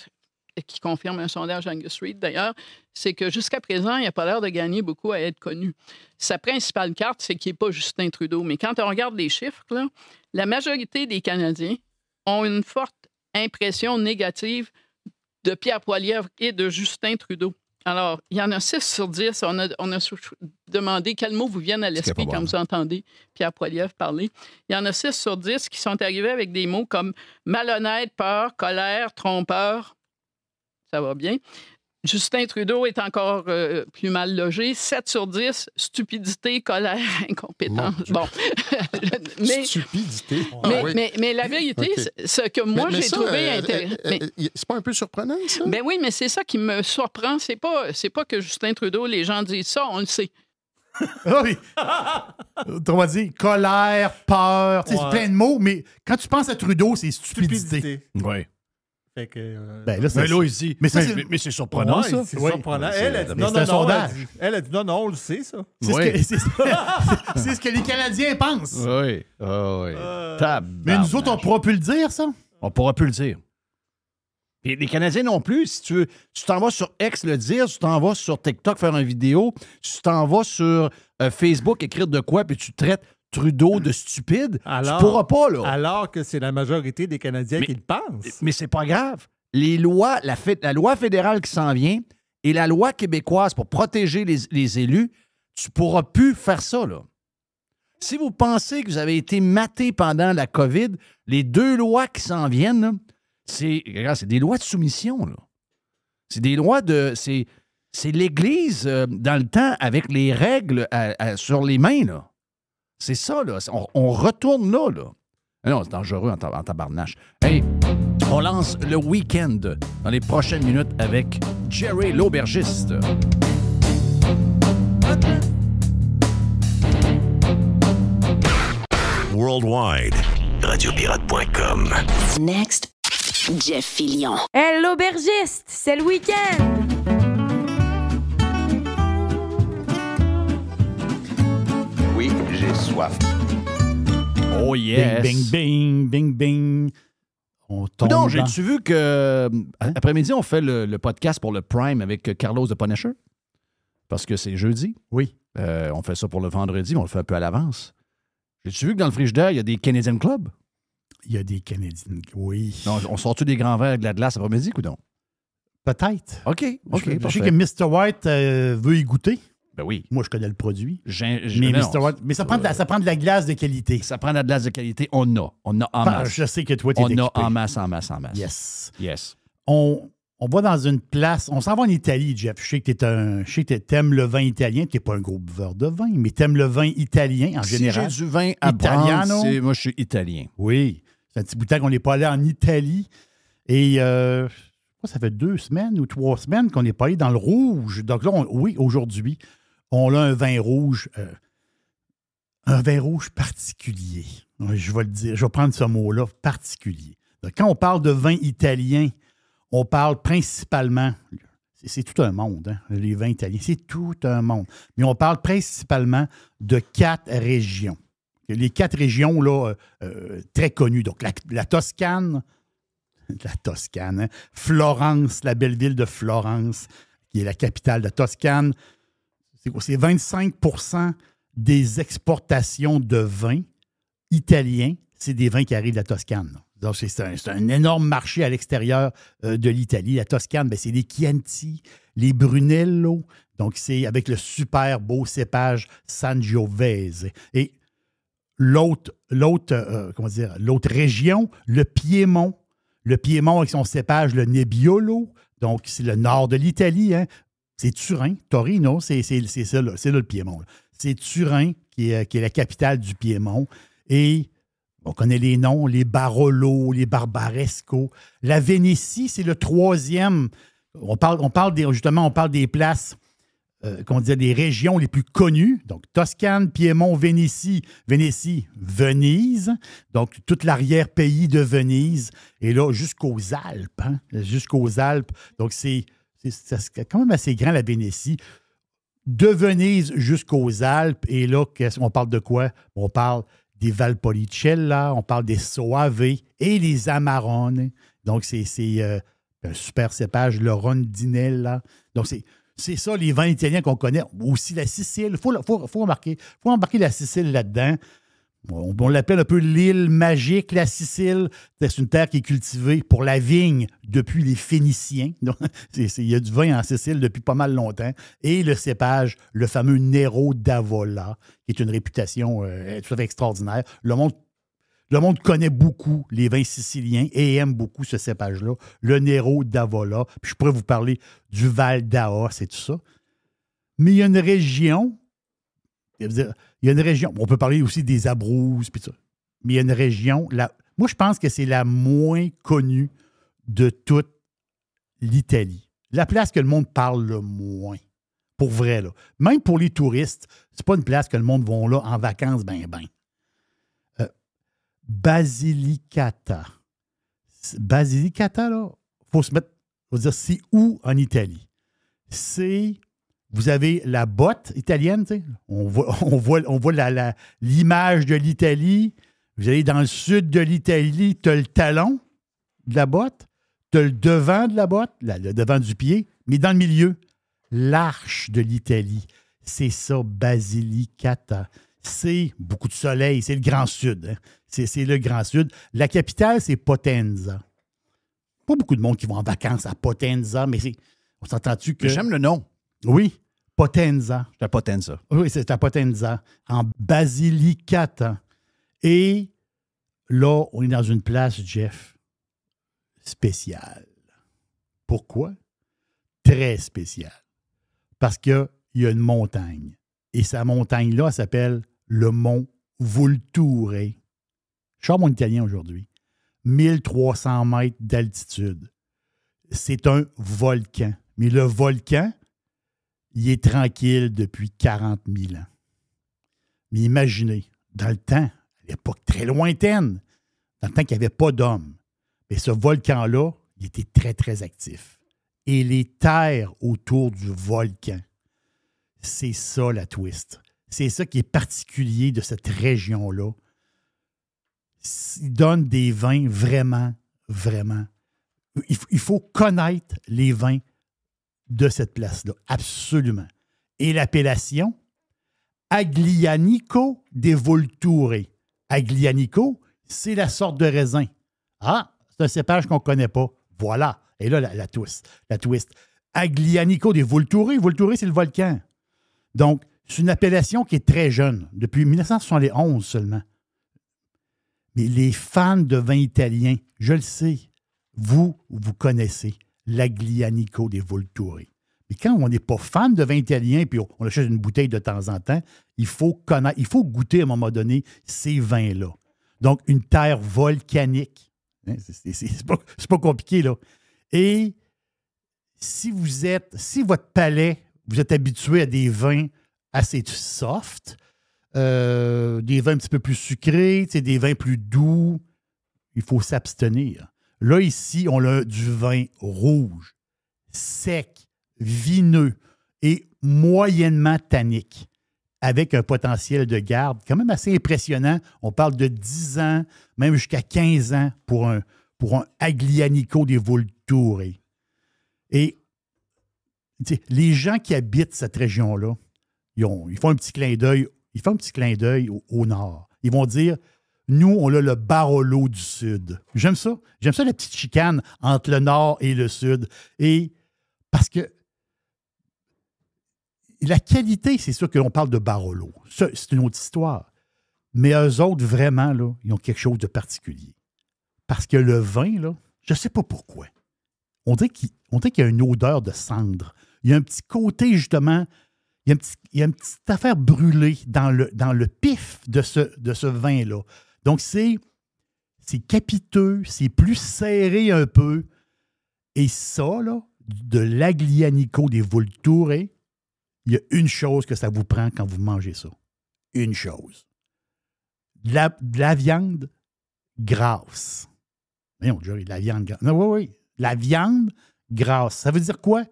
Speaker 8: qui confirme un sondage Angus Street d'ailleurs, c'est que jusqu'à présent, il n'a pas l'air de gagner beaucoup à être connu. Sa principale carte, c'est qu'il n'est pas Justin Trudeau. Mais quand on regarde les chiffres, là, la majorité des Canadiens ont une forte impression négative de Pierre Poilievre et de Justin Trudeau. Alors, il y en a 6 sur 10. On a demandé quels mots vous viennent à l'esprit quand vous entendez Pierre Poilievre parler. Il y en a 6 sur 10 qui sont arrivés avec des mots comme malhonnête, peur, colère, trompeur. Ça va bien. Justin Trudeau est encore plus mal logé. 7 sur 10, stupidité, colère, incompétence. Bon.
Speaker 9: Stupidité.
Speaker 8: Mais la vérité, ce que moi, j'ai trouvé intéressant...
Speaker 9: C'est pas un peu surprenant, ça?
Speaker 8: Ben oui, mais c'est ça qui me surprend. C'est pas que Justin Trudeau, les gens disent ça, on le sait.
Speaker 3: Oui. Autrement dit, colère, peur, c'est plein de mots, mais quand tu penses à Trudeau, c'est stupidité.
Speaker 1: Oui.
Speaker 4: Fait que,
Speaker 3: Ben là,
Speaker 1: Mais là, ici.
Speaker 3: Mais ça,
Speaker 1: mais c'est surprenant,
Speaker 4: ouais,
Speaker 1: ça.
Speaker 4: c'est
Speaker 3: Oui.
Speaker 4: surprenant.
Speaker 1: C'est-
Speaker 4: Elle a dit
Speaker 3: mais
Speaker 4: non,
Speaker 3: c'est
Speaker 4: non,
Speaker 3: un
Speaker 4: non.
Speaker 3: sondage.
Speaker 4: Elle a dit non, non, on le sait, ça.
Speaker 3: C'est
Speaker 1: Oui.
Speaker 3: c'est ce que les Canadiens pensent.
Speaker 1: Oui. Ah oui.
Speaker 3: Mais nous autres, on pourra plus le dire, ça.
Speaker 1: On pourra plus le dire. Et les Canadiens non plus. Si tu veux, tu t'en vas sur X le dire, tu t'en vas sur TikTok faire une vidéo, tu t'en vas sur Facebook écrire de quoi, puis tu traites Trudeau de stupide,
Speaker 4: Alors-
Speaker 1: tu pourras pas, là.
Speaker 4: Alors que c'est la majorité des Canadiens qui le pensent.
Speaker 1: Mais c'est pas grave. Les lois, la loi fédérale qui s'en vient et la loi québécoise pour protéger les élus, tu pourras plus faire ça, là. Si vous pensez que vous avez été maté pendant la COVID, les 2 lois qui s'en viennent, là, c'est des lois de soumission, là. C'est des lois de... C'est l'Église, dans le temps, avec les règles sur les mains, là. C'est ça, là. On retourne là, là. Non, c'est dangereux en tabarnache. Hey, on lance le week-end dans les prochaines minutes avec Jerry l'aubergiste.
Speaker 7: Worldwide. Radiopirate.com.
Speaker 5: Next, Jeff Fillion.
Speaker 10: Hey, l'aubergiste, c'est le week-end!
Speaker 11: Oui, j'ai soif.
Speaker 1: Oh yes.
Speaker 3: Bing, bing, bing, bing, bing. On tombe
Speaker 1: Non,
Speaker 3: dans-
Speaker 1: j'ai-tu vu que
Speaker 3: Hein?
Speaker 1: après-midi, on fait le podcast pour le Prime avec Carlos de Punisher? Parce que c'est jeudi.
Speaker 3: Oui.
Speaker 1: On fait ça pour le vendredi, mais on le fait un peu à l'avance. J'ai-tu vu que dans le frigidaire, il y a des Canadian Club?
Speaker 3: Il y a des Canadiens. Oui.
Speaker 1: Non, on sort-tu des grands verres avec de la glace après-midi, ou non?
Speaker 3: Peut-être.
Speaker 1: OK, OK,
Speaker 3: Je sais
Speaker 1: parfait.
Speaker 3: que Mr. White veut y goûter.
Speaker 1: Ben oui.
Speaker 3: Moi, je connais le produit.
Speaker 1: Mais
Speaker 3: Mais Mr. White. Mais ça prend de la glace de qualité.
Speaker 1: Ça prend de la glace de qualité. On a en masse.
Speaker 3: Je sais que toi, tu es
Speaker 1: On
Speaker 3: équipé.
Speaker 1: a en masse.
Speaker 3: Yes.
Speaker 1: Yes.
Speaker 3: On va dans une place. On s'en va en Italie, Jeff. Je sais que t'aimes le vin italien. Tu n'es pas un gros buveur de vin, mais tu aimes le vin italien en général.
Speaker 1: Si j'ai du vin à
Speaker 3: Italiano.
Speaker 1: prendre, moi, je suis italien.
Speaker 3: Oui. C'est un petit bout de temps qu'on n'est pas allé en Italie. Et ça fait 2 semaines ou 3 semaines qu'on n'est pas allé dans le rouge. Donc là, aujourd'hui, on a un vin rouge particulier. Je vais le dire, je vais prendre ce mot-là, particulier. Donc, quand on parle de vin italien, on parle principalement, c'est tout un monde, hein, les vins italiens, c'est tout un monde. Mais on parle principalement de 4 régions. Les 4 régions là, très connues. Donc, la Toscane, hein, Florence, la belle ville de Florence, qui est la capitale de la Toscane. C'est 25% des exportations de vin italiens, c'est des vins qui arrivent de la Toscane. Là. Donc, c'est un énorme marché à l'extérieur de l'Italie. La Toscane, c'est les Chianti, les Brunello. Donc, c'est avec le super beau cépage Sangiovese. Et l'autre région, le Piémont. Le Piémont avec son cépage, le Nebbiolo. Donc, c'est le nord de l'Italie. Hein. C'est Turin, Torino, c'est ça, là, c'est là le Piémont. Là. C'est Turin qui est la capitale du Piémont. Et on connaît les noms, les Barolo, les Barbaresco. La Vénétie, c'est le 3e. On parle des places, des régions les plus connues. Donc, Toscane, Piémont, Vénétie, Venise. Donc, toute l'arrière-pays de Venise. Et là, jusqu'aux Alpes. Hein, jusqu'aux Alpes. Donc, c'est quand même assez grand, la Vénétie. De Venise jusqu'aux Alpes. Et là, on parle de quoi? On parle des Valpolicella, on parle des Soave et les Amarone. Donc, c'est un super cépage, le Rondinella. Donc, c'est ça, les vins italiens qu'on connaît. Aussi la Sicile. Il faut embarquer la Sicile là-dedans. On l'appelle un peu l'île magique, la Sicile. C'est une terre qui est cultivée pour la vigne depuis les Phéniciens. Donc, il y a du vin en Sicile depuis pas mal longtemps. Et le cépage, le fameux Nero d'Avola, qui est une réputation tout à fait extraordinaire. Le monde connaît beaucoup les vins siciliens et aime beaucoup ce cépage-là, le Nero d'Avola. Puis je pourrais vous parler du Val d'Aos et tout ça. Mais il y a une région... on peut parler aussi des Abruzzes, puis ça. Mais il y a une région, moi je pense que c'est la moins connue de toute l'Italie. La place que le monde parle le moins. Pour vrai, là. Même pour les touristes, c'est pas une place que le monde va là en vacances, ben. Basilicata. Basilicata, là, faut se mettre, faut dire, c'est où en Italie? Vous avez la botte italienne, tu sais. On voit l'image de l'Italie. Vous allez dans le sud de l'Italie, tu as le talon de la botte, tu as le devant de la botte, le devant du pied, mais dans le milieu, l'arche de l'Italie. C'est ça, Basilicata. C'est beaucoup de soleil, c'est le Grand Sud. Hein. C'est le Grand Sud. La capitale, c'est Potenza. Pas beaucoup de monde qui vont en vacances à Potenza, mais on s'entend-tu que...
Speaker 1: J'aime le nom.
Speaker 3: Oui, Potenza.
Speaker 1: C'est à Potenza.
Speaker 3: Oui, c'est à Potenza, en Basilicata. Et là, on est dans une place, Jeff, spéciale. Pourquoi? Très spéciale. Parce qu'il y a une montagne. Et sa montagne-là, elle s'appelle le mont Vulture. Je sors mon italien aujourd'hui. 1300 mètres d'altitude. C'est un volcan. Mais le volcan, il est tranquille depuis 40 000 ans. Mais imaginez, dans le temps, à l'époque très lointaine, dans le temps qu'il n'y avait pas d'hommes, mais ce volcan-là, il était très, très actif. Et les terres autour du volcan, c'est ça la twist. C'est ça qui est particulier de cette région-là. Il donne des vins vraiment, vraiment. Il faut connaître les vins de cette place-là, absolument. Et l'appellation, Aglianico de Vulture. Aglianico, c'est la sorte de raisin. Ah, c'est un cépage qu'on ne connaît pas. Voilà. Et là, la twist. Aglianico de Vulture. Vulture, c'est le volcan. Donc, c'est une appellation qui est très jeune, depuis 1971 seulement. Mais les fans de vin italien, je le sais, vous connaissez l'Aglianico de Vulture. Mais quand on n'est pas fan de vin italien puis on achète une bouteille de temps en temps, il faut connaître, il faut goûter à un moment donné ces vins-là. Donc, une terre volcanique. Hein, c'est pas compliqué, là. Et si votre palais, vous êtes habitué à des vins assez soft, des vins un petit peu plus sucrés, des vins plus doux, il faut s'abstenir. Là, ici, on a du vin rouge, sec, vineux et moyennement tannique, avec un potentiel de garde quand même assez impressionnant. On parle de 10 ans, même jusqu'à 15 ans pour un Aglianico de Vulture. Et les gens qui habitent cette région-là, ils font un petit clin d'œil. Ils font un petit clin d'œil au nord. Ils vont dire, nous, on a le Barolo du Sud. J'aime ça. J'aime ça, la petite chicane entre le nord et le sud. Et parce que la qualité, c'est sûr que l'on parle de Barolo. Ça, c'est une autre histoire. Mais eux autres, vraiment, là, ils ont quelque chose de particulier. Parce que le vin, là, je ne sais pas pourquoi. On dirait qu'il y a une odeur de cendre. Il y a un petit côté, justement, il y a une petite affaire brûlée dans le pif de ce vin-là. Donc, c'est capiteux, c'est plus serré un peu. Et ça, là, de l'Aglianico de Vulture, il y a une chose que ça vous prend quand vous mangez ça. Une chose. De la viande grasse. Voyons, Jerry, de la viande grasse. Non, oui. La viande grasse. Ça veut dire quoi?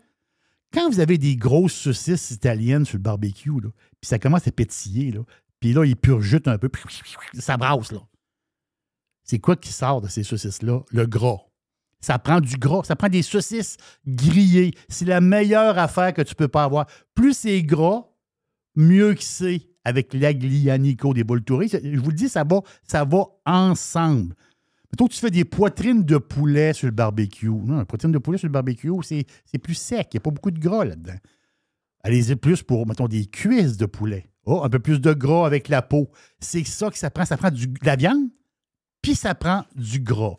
Speaker 3: Quand vous avez des grosses saucisses italiennes sur le barbecue, là, puis ça commence à pétiller, là, puis là, il purgute un peu, ça brasse, là. C'est quoi qui sort de ces saucisses-là? Le gras. Ça prend du gras. Ça prend des saucisses grillées. C'est la meilleure affaire que tu peux pas avoir. Plus c'est gras, mieux que c'est avec l'Aglianico de Vulture. Je vous le dis, ça va ensemble. Mettons que tu fais des poitrines de poulet sur le barbecue. Non, une poitrine de poulet sur le barbecue, c'est plus sec. Il n'y a pas beaucoup de gras là-dedans. Allez-y plus pour, mettons, des cuisses de poulet. Oh, un peu plus de gras avec la peau. C'est ça que ça prend. Ça prend de la viande, puis ça prend du gras.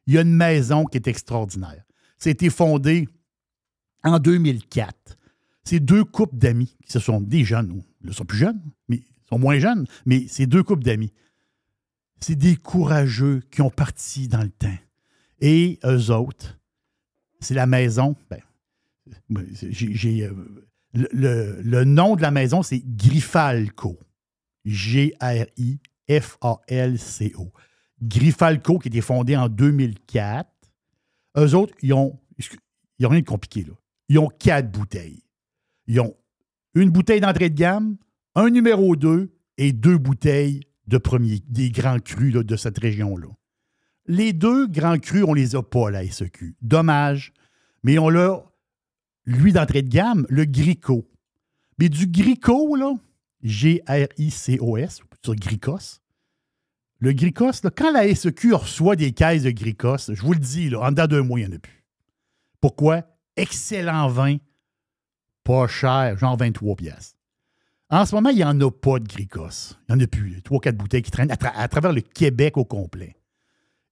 Speaker 3: Il y a une maison qui est extraordinaire. Ça a été fondé en 2004. C'est 2 couples d'amis qui se sont des jeunes. Ils sont plus jeunes, mais ils sont moins jeunes, mais c'est 2 couples d'amis. C'est des courageux qui ont parti dans le temps. Et eux autres, c'est la maison. Le nom de la maison, c'est Grifalco. Grifalco. Grifalco, qui a été fondé en 2004. Eux autres, ils ont Il n'y a rien de compliqué, là. Ils ont 4 bouteilles. Ils ont une bouteille d'entrée de gamme, un numéro 2 et 2 bouteilles des grands crus là, de cette région-là. Les 2 grands crus, on les a pas à la SEQ. Dommage. Mais on l'a, lui d'entrée de gamme, le Gricot. Mais du Gricot, là, G-R-I-C-O-S, sur Gricos. Le Gricos, là, quand la SEQ reçoit des caisses de Gricos, je vous le dis, là, en dedans d'un mois, il n'y en a plus. Pourquoi? Excellent vin, pas cher, genre 23 piastres. En ce moment, il n'y en a pas de Gricos. Il n'y en a plus. 3-4 bouteilles qui traînent à travers le Québec au complet.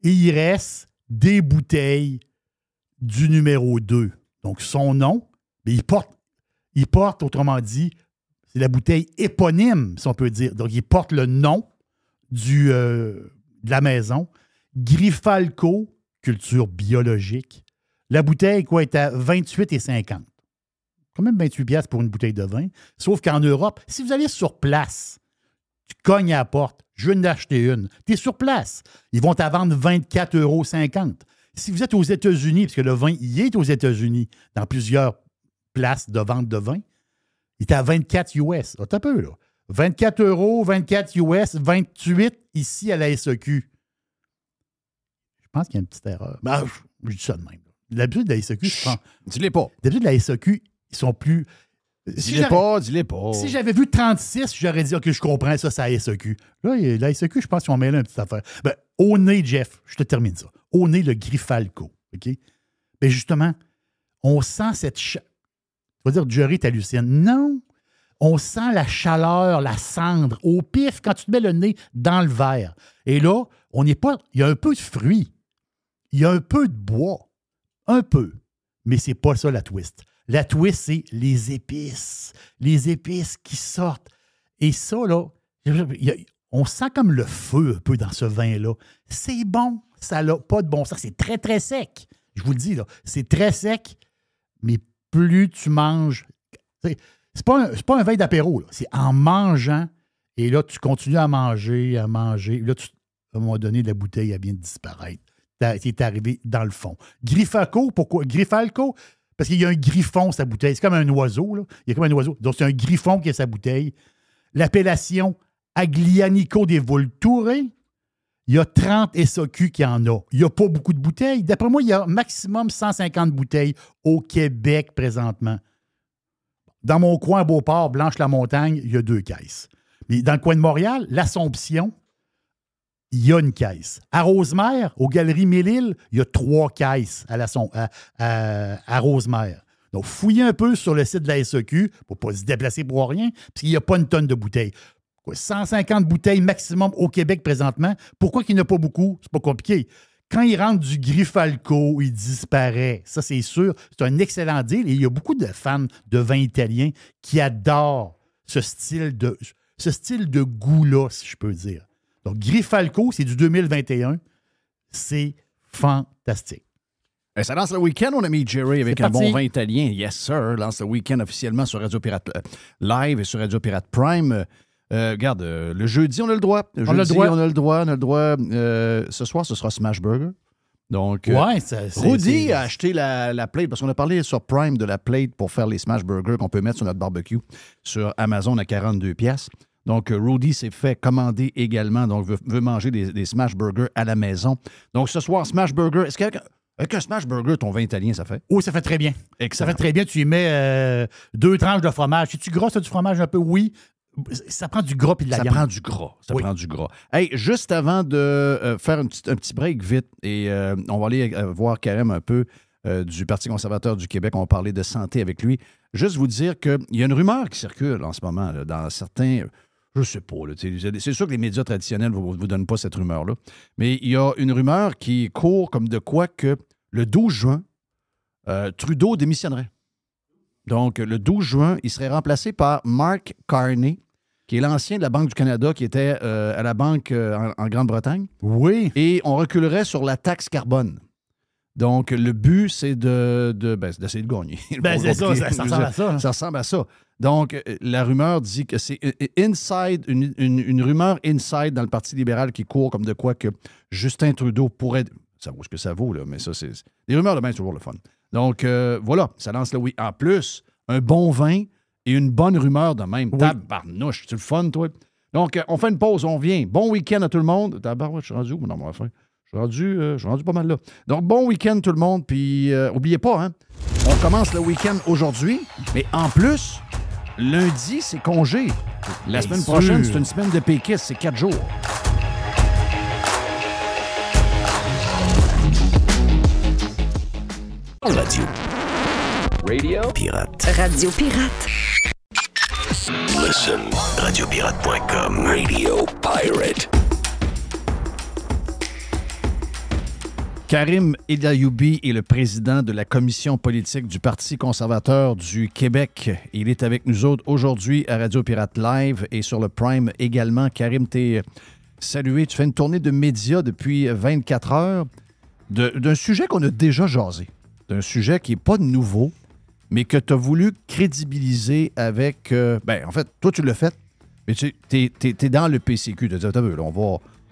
Speaker 3: Et il reste des bouteilles du numéro 2. Donc, son nom, mais il porte, autrement dit, c'est la bouteille éponyme, si on peut dire. Donc, il porte le nom de la maison. Grifalco, culture biologique. La bouteille, quoi, est à 28,50. Quand même 28 piastres pour une bouteille de vin. Sauf qu'en Europe, si vous allez sur place, tu cognes à la porte, je viens d'acheter une, tu es sur place. Ils vont t'en vendre 24,50 €. Si vous êtes aux États-Unis, parce que le vin, il est aux États-Unis, dans plusieurs places de vente de vin, il est à 24 US. Ah, t'as peu, là. 24 €, 24 US, 28 ici à la SEQ. Je pense qu'il y a une petite erreur. Ben, je dis ça de même. D'habitude, de la SEQ, je prends.
Speaker 1: Dis-les pas.
Speaker 3: D'habitude, la SEQ, ils sont plus.
Speaker 1: Dis-les pas.
Speaker 3: Si j'avais vu 36, j'aurais dit, OK, je comprends ça, c'est la SEQ. Là, la SEQ, je pense qu'ils ont mêlé une petite affaire. Ben, au nez, Jeff, je te termine ça. Au nez, le Grifalco. OK? Ben, justement, on sent cette. Tu vas dire, Jerry, t'hallucines. Non. On sent la chaleur, la cendre au pif quand tu te mets le nez dans le verre. Et là, on n'est pas. Il y a un peu de fruits. Il y a un peu de bois. Un peu. Mais c'est pas ça la twist. La twist, c'est les épices. Les épices qui sortent. Et ça, là, on sent comme le feu un peu dans ce vin-là. C'est bon. Ça n'a pas de bon sens. C'est très, très sec. Je vous le dis, là. C'est très sec, mais plus tu manges. C'est pas un vin d'apéro, là. C'est en mangeant. Et là, tu continues à manger. Là, à un moment donné, la bouteille, elle vient de disparaître. C'est arrivé dans le fond. Grifalco, pourquoi? Grifalco, parce qu'il y a un griffon, sa bouteille. C'est comme un oiseau, là. Il y a comme un oiseau. Donc, c'est un griffon qui a sa bouteille. L'appellation Aglianico des Vulture, il y a 30 SAQ qui en a. Il n'y a pas beaucoup de bouteilles. D'après moi, il y a maximum 150 bouteilles au Québec présentement. Dans mon coin à Beauport, Blanche-la-Montagne, il y a 2 caisses. Mais dans le coin de Montréal, l'Assomption, il y a une caisse. À Rosemère, aux Galeries Mille-Îles, il y a 3 caisses à Rosemère. Donc, fouillez un peu sur le site de la SEQ pour ne pas se déplacer pour rien, parce qu'il n'y a pas une tonne de bouteilles. 150 bouteilles maximum au Québec présentement. Pourquoi qu'il n'y en a pas beaucoup? C'est pas compliqué. Quand il rentre du Grifalco, il disparaît. Ça, c'est sûr. C'est un excellent deal. Et il y a beaucoup de fans de vin italien qui adorent ce style de goût-là, si je peux dire. Donc, Grifalco, c'est du 2021. C'est fantastique.
Speaker 1: Et ça lance le week-end, mon ami Jerry, avec un bon vin italien. Yes, sir. Lance le week-end officiellement sur Radio Pirate Live et sur Radio Pirate Prime. Regarde, le jeudi, on a le droit. On a le droit. Ce soir, ce sera Smash Burger. Donc, Rudy a acheté la plate, parce qu'on a parlé sur Prime de la plate pour faire les Smash Burgers qu'on peut mettre sur notre barbecue sur Amazon à 42 piastres. Donc, Rudy s'est fait commander également, donc veut manger des Smash Burgers à la maison. Donc, ce soir, Smash Burger. Est-ce qu'avec un Smash Burger, ton vin italien, ça fait?
Speaker 3: Oh, ça fait très bien.
Speaker 1: Excellent.
Speaker 3: Ça fait très bien. Tu y mets 2 tranches de fromage. Si tu gras, ça du fromage un peu? Oui. Ça prend du gras puis de la viande.
Speaker 1: Ça prend du gras. Hey, juste avant de faire un petit break vite, et on va aller voir Karem un peu du Parti conservateur du Québec. On va parler de santé avec lui. Juste vous dire qu'il y a une rumeur qui circule en ce moment là, dans certains... Je sais pas. Là, c'est sûr que les médias traditionnels ne vous donnent pas cette rumeur-là. Mais il y a une rumeur qui court comme de quoi que le 12 juin, Trudeau démissionnerait. Donc, le 12 juin, il serait remplacé par Mark Carney, qui est l'ancien de la Banque du Canada, qui était à la Banque en Grande-Bretagne.
Speaker 3: Oui.
Speaker 1: Et on reculerait sur la taxe carbone. Donc, le but, c'est d'essayer de gagner.
Speaker 3: C'est ça, ça ressemble à ça.
Speaker 1: Ça ressemble à ça. Donc, la rumeur dit que c'est une rumeur inside dans le Parti libéral qui court comme de quoi que Justin Trudeau pourrait ça vaut ce que ça vaut, là, mais ça, c'est... Les rumeurs de bain, c'est toujours le fun. Donc, voilà, ça lance le oui. En plus, un bon vin et une bonne rumeur de même.
Speaker 3: Oui.
Speaker 1: Tabarnouche, c'est le fun, toi. Donc, on fait une pause, on vient. Bon week-end à tout le monde. Tabarouette, je suis rendu où? Non, mon frère. Je suis rendu pas mal là. Donc, bon week-end tout le monde. Puis, oubliez pas, hein, on commence le week-end aujourd'hui. Mais en plus, lundi, c'est congé. La semaine prochaine, c'est une semaine de péquistes. C'est 4 jours.
Speaker 7: Radio Pirate.
Speaker 6: Radio Pirate.
Speaker 7: Listen, radiopirate.com. Radio Pirate.
Speaker 1: Karim Edayoubi est le président de la commission politique du Parti conservateur du Québec. Il est avec nous autres aujourd'hui à Radio Pirate Live et sur le Prime également. Karim, t'es salué. Tu fais une tournée de médias depuis 24 heures d'un sujet qu'on a déjà jasé, d'un sujet qui n'est pas nouveau, mais que tu as voulu crédibiliser avec... en fait, toi, tu l'as fait, mais tu es dans le PCQ. Tu as dit, attends, là,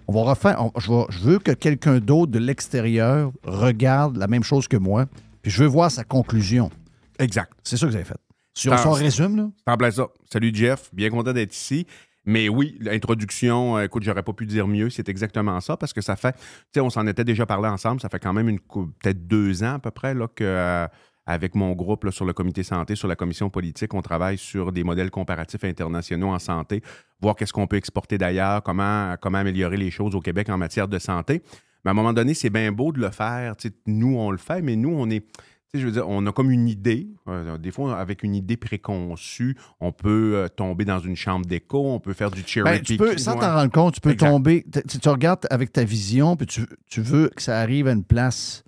Speaker 1: on va refaire... je veux que quelqu'un d'autre de l'extérieur regarde la même chose que moi, puis je veux voir sa conclusion.
Speaker 12: Exact.
Speaker 1: C'est ça que vous avez fait. Si on résume, là...
Speaker 12: C'est en plein ça. Salut, Jeff. Bien content d'être ici. Mais oui, l'introduction, écoute, j'aurais pas pu dire mieux. C'est exactement ça, parce que ça fait... Tu sais, on s'en était déjà parlé ensemble. Ça fait quand même peut-être 2 ans à peu près, là, que... avec mon groupe là, sur le comité santé, sur la commission politique, on travaille sur des modèles comparatifs internationaux en santé, voir qu'est-ce qu'on peut exporter d'ailleurs, comment améliorer les choses au Québec en matière de santé. Mais à un moment donné, c'est bien beau de le faire. T'sais, nous, on le fait, mais nous, on est... Je veux dire, on a comme une idée. Des fois, avec une idée préconçue, on peut tomber dans une chambre d'écho, on peut faire du cherry picking.
Speaker 1: Sans t'en rendre compte, tu peux tomber... Tu regardes avec ta vision, puis tu veux que ça arrive à une place...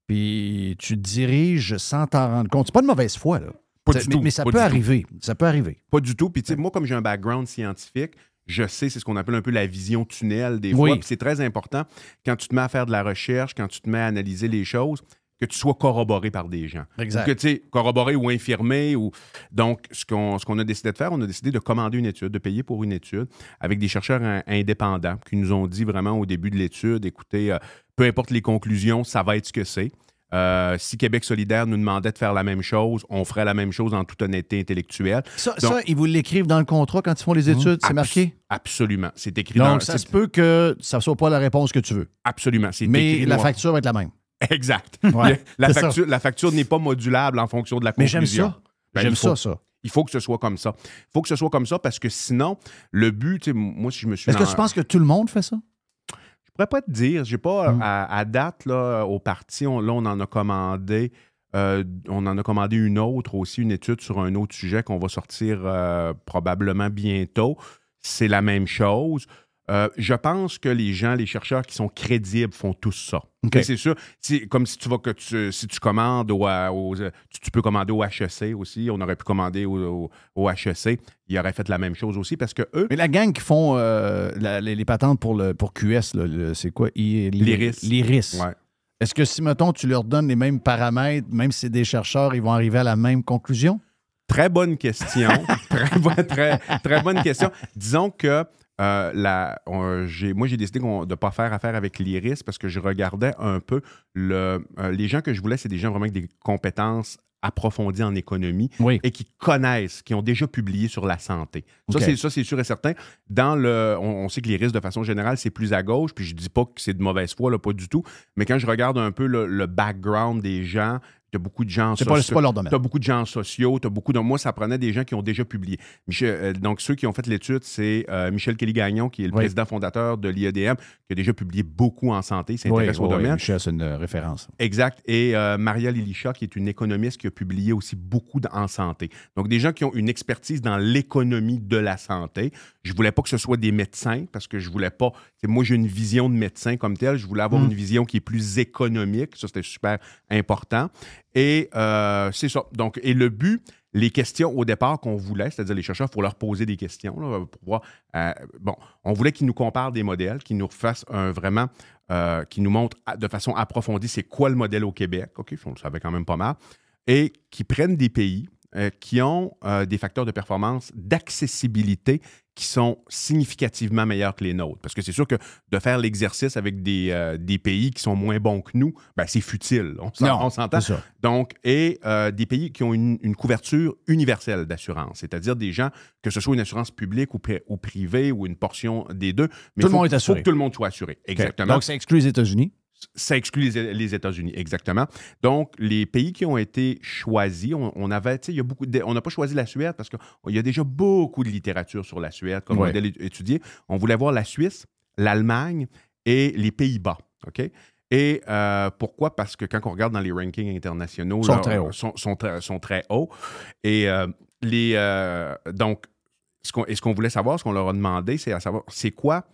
Speaker 1: Puis tu te diriges sans t'en rendre compte. C'est pas de mauvaise foi, là.
Speaker 12: Pas du tout.
Speaker 1: Mais ça peut arriver. Ça peut arriver.
Speaker 12: Pas du tout. Puis tu sais, moi, comme j'ai un background scientifique, je sais, c'est ce qu'on appelle un peu la vision tunnel des fois. Puis c'est très important quand tu te mets à faire de la recherche, quand tu te mets à analyser les choses, que tu sois corroboré par des gens.
Speaker 1: Exact.
Speaker 12: Que tu sais, corroboré ou infirmé. Donc, ce qu'on a décidé de faire, on a décidé de commander une étude, de payer pour une étude avec des chercheurs indépendants qui nous ont dit vraiment au début de l'étude, écoutez, peu importe les conclusions, ça va être ce que c'est. Si Québec solidaire nous demandait de faire la même chose, on ferait la même chose en toute honnêteté intellectuelle.
Speaker 1: Ça, ils vous l'écrivent dans le contrat quand ils font les études, c'est marqué?
Speaker 12: Absolument. C'est écrit
Speaker 1: Donc, ça se peut que ça ne soit pas la réponse que tu veux.
Speaker 12: Absolument.
Speaker 1: Mais la facture va être la même.
Speaker 12: Exact.
Speaker 1: Ouais,
Speaker 12: la facture n'est pas modulable en fonction de la conclusion.
Speaker 1: Mais j'aime ça. J'aime ça.
Speaker 12: Il faut que ce soit comme ça. Il faut que ce soit comme ça parce que sinon, le but, tu sais, moi, si je me suis...
Speaker 1: Est-ce que tu penses que tout le monde fait ça?
Speaker 12: Je pourrais pas te dire. J'ai pas, à date, là, au parti, on en a commandé... on en a commandé une autre aussi, une étude sur un autre sujet qu'on va sortir probablement bientôt. C'est la même chose. Je pense que les chercheurs qui sont crédibles font tous ça.
Speaker 1: Okay.
Speaker 12: C'est sûr. Comme si si tu commandes tu peux commander au HEC aussi. On aurait pu commander au HEC. Ils auraient fait la même chose aussi parce que eux...
Speaker 1: Mais la gang qui font les patentes pour QS, c'est quoi?
Speaker 12: L'IRIS.
Speaker 1: L'IRIS.
Speaker 12: Ouais.
Speaker 1: Est-ce que si, mettons, tu leur donnes les mêmes paramètres, même si c'est des chercheurs, ils vont arriver à la même conclusion?
Speaker 12: Très bonne question. très bonne question. Disons que moi, j'ai décidé de ne pas faire affaire avec l'IRIS parce que je regardais un peu les gens que je voulais, c'est des gens vraiment avec des compétences approfondies en économie et qui connaissent, qui ont déjà publié sur la santé.
Speaker 1: Okay.
Speaker 12: Ça, c'est sûr et certain. On sait que l'IRIS, de façon générale, c'est plus à gauche, puis je dis pas que c'est de mauvaise foi, là, pas du tout, mais quand je regarde un peu le background des gens, tu as beaucoup de gens sociaux.
Speaker 1: C'est pas leur domaine.
Speaker 12: Tu as beaucoup de gens sociaux. Moi, ça prenait des gens qui ont déjà publié. Donc, ceux qui ont fait l'étude, c'est Michel Kelly-Gagnon, qui est le président fondateur de l'IEDM, qui a déjà publié beaucoup en santé. Il s'intéresse au domaine.
Speaker 1: Michel, c'est une référence.
Speaker 12: Exact. Et Maria Lilichat, qui est une économiste qui a publié aussi beaucoup en santé. Donc, des gens qui ont une expertise dans l'économie de la santé. Je voulais pas que ce soit des médecins, parce que je voulais pas... Moi, j'ai une vision de médecin comme tel. Je voulais avoir une vision qui est plus économique. Ça, c'était super important. Et c'est ça. Donc, et le but, les questions au départ qu'on voulait, c'est-à-dire les chercheurs, il faut leur poser des questions là, pour voir. On voulait qu'ils nous comparent des modèles, qu'ils nous fassent qu'ils nous montrent de façon approfondie c'est quoi le modèle au Québec. OK, on le savait quand même pas mal. Et qu'ils prennent des pays qui ont des facteurs de performance, d'accessibilité qui sont significativement meilleurs que les nôtres. Parce que c'est sûr que de faire l'exercice avec des pays qui sont moins bons que nous, ben, c'est futile. On s'entend. Donc, et des pays qui ont une couverture universelle d'assurance, c'est-à-dire des gens, que ce soit une assurance publique ou privée ou une portion des deux, mais il faut que tout le monde soit assuré. Exactement.
Speaker 1: Okay. Donc, ça exclut les États-Unis?
Speaker 12: Ça exclut les États-Unis, exactement. Donc, les pays qui ont été choisis, on n'a pas choisi la Suède parce qu'il y a déjà beaucoup de littérature sur la Suède comme modèle étudié. On voulait voir la Suisse, l'Allemagne et les Pays-Bas. OK? Et pourquoi? Parce que quand on regarde dans les rankings internationaux, sont très hauts. Et donc, ce qu'on voulait savoir, ce qu'on leur a demandé, c'est à savoir, c'est quoi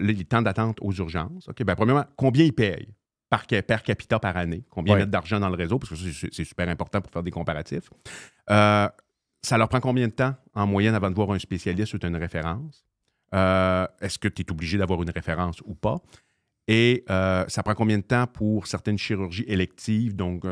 Speaker 12: les temps d'attente aux urgences. Okay? Ben, premièrement, combien ils payent per capita par année? Combien ils mettent d'argent dans le réseau? Parce que c'est super important pour faire des comparatifs. Ça leur prend combien de temps en moyenne avant de voir un spécialiste ou une référence? Est-ce que tu es obligé d'avoir une référence ou pas? Et ça prend combien de temps pour certaines chirurgies électives, donc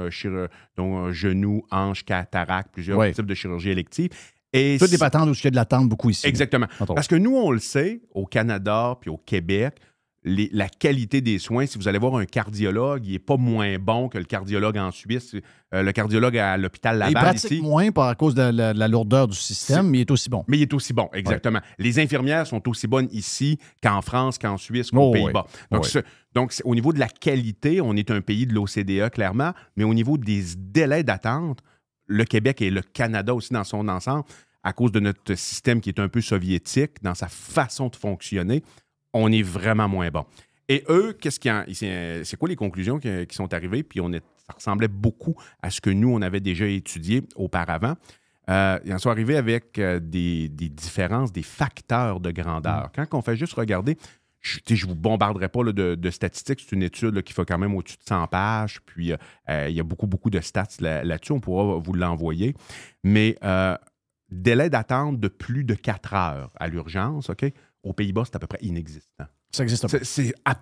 Speaker 12: genoux, hanches, cataractes, plusieurs types de chirurgies électives? Et
Speaker 1: toutes les patentes où il y a de l'attente beaucoup ici.
Speaker 12: Exactement. Parce que nous, on le sait, au Canada puis au Québec, la qualité des soins, si vous allez voir un cardiologue, il n'est pas moins bon que le cardiologue en Suisse, le cardiologue à l'hôpital Laval.
Speaker 1: Il pratique moins à cause de la lourdeur du système, mais il est aussi bon.
Speaker 12: Mais il est aussi bon, exactement. Ouais. Les infirmières sont aussi bonnes ici qu'en France, qu'en Suisse, qu'aux Pays-Bas. Donc, au niveau de la qualité, on est un pays de l'OCDE, clairement, mais au niveau des délais d'attente, le Québec et le Canada aussi dans son ensemble, à cause de notre système qui est un peu soviétique dans sa façon de fonctionner, on est vraiment moins bon. Et eux, c'est quoi les conclusions qui sont arrivées? Puis ça ressemblait beaucoup à ce que nous, on avait déjà étudié auparavant. Ils en sont arrivés avec des différences, des facteurs de grandeur. Quand on fait juste regarder, je ne vous bombarderai pas là, de statistiques. C'est une étude là, qui fait quand même au-dessus de 100 pages. Puis, il y a beaucoup de stats là-dessus. On pourra vous l'envoyer. Mais délai d'attente de plus de 4 heures à l'urgence, OK? Aux Pays-Bas, c'est à peu près inexistant.
Speaker 1: Ça existe pas.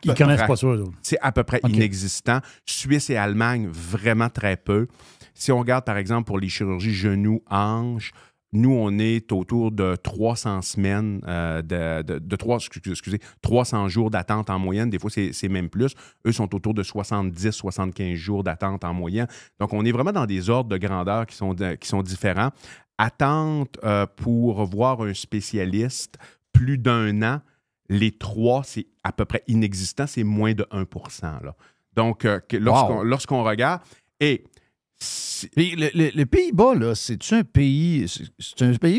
Speaker 3: Ils ne connaissent pas ça.
Speaker 12: C'est à peu près inexistant. Suisse et Allemagne, vraiment très peu. Si on regarde, par exemple, pour les chirurgies genoux, hanches, nous, on est autour de 300 semaines, 300 jours d'attente en moyenne. Des fois, c'est même plus. Eux sont autour de 70-75 jours d'attente en moyenne. Donc, on est vraiment dans des ordres de grandeur qui sont différents. Attente pour voir un spécialiste, plus d'1 an. Les 3, c'est à peu près inexistant. C'est moins de 1 %. Là. Donc, lorsqu'on regarde...
Speaker 1: Le Pays-Bas, là, c'est un pays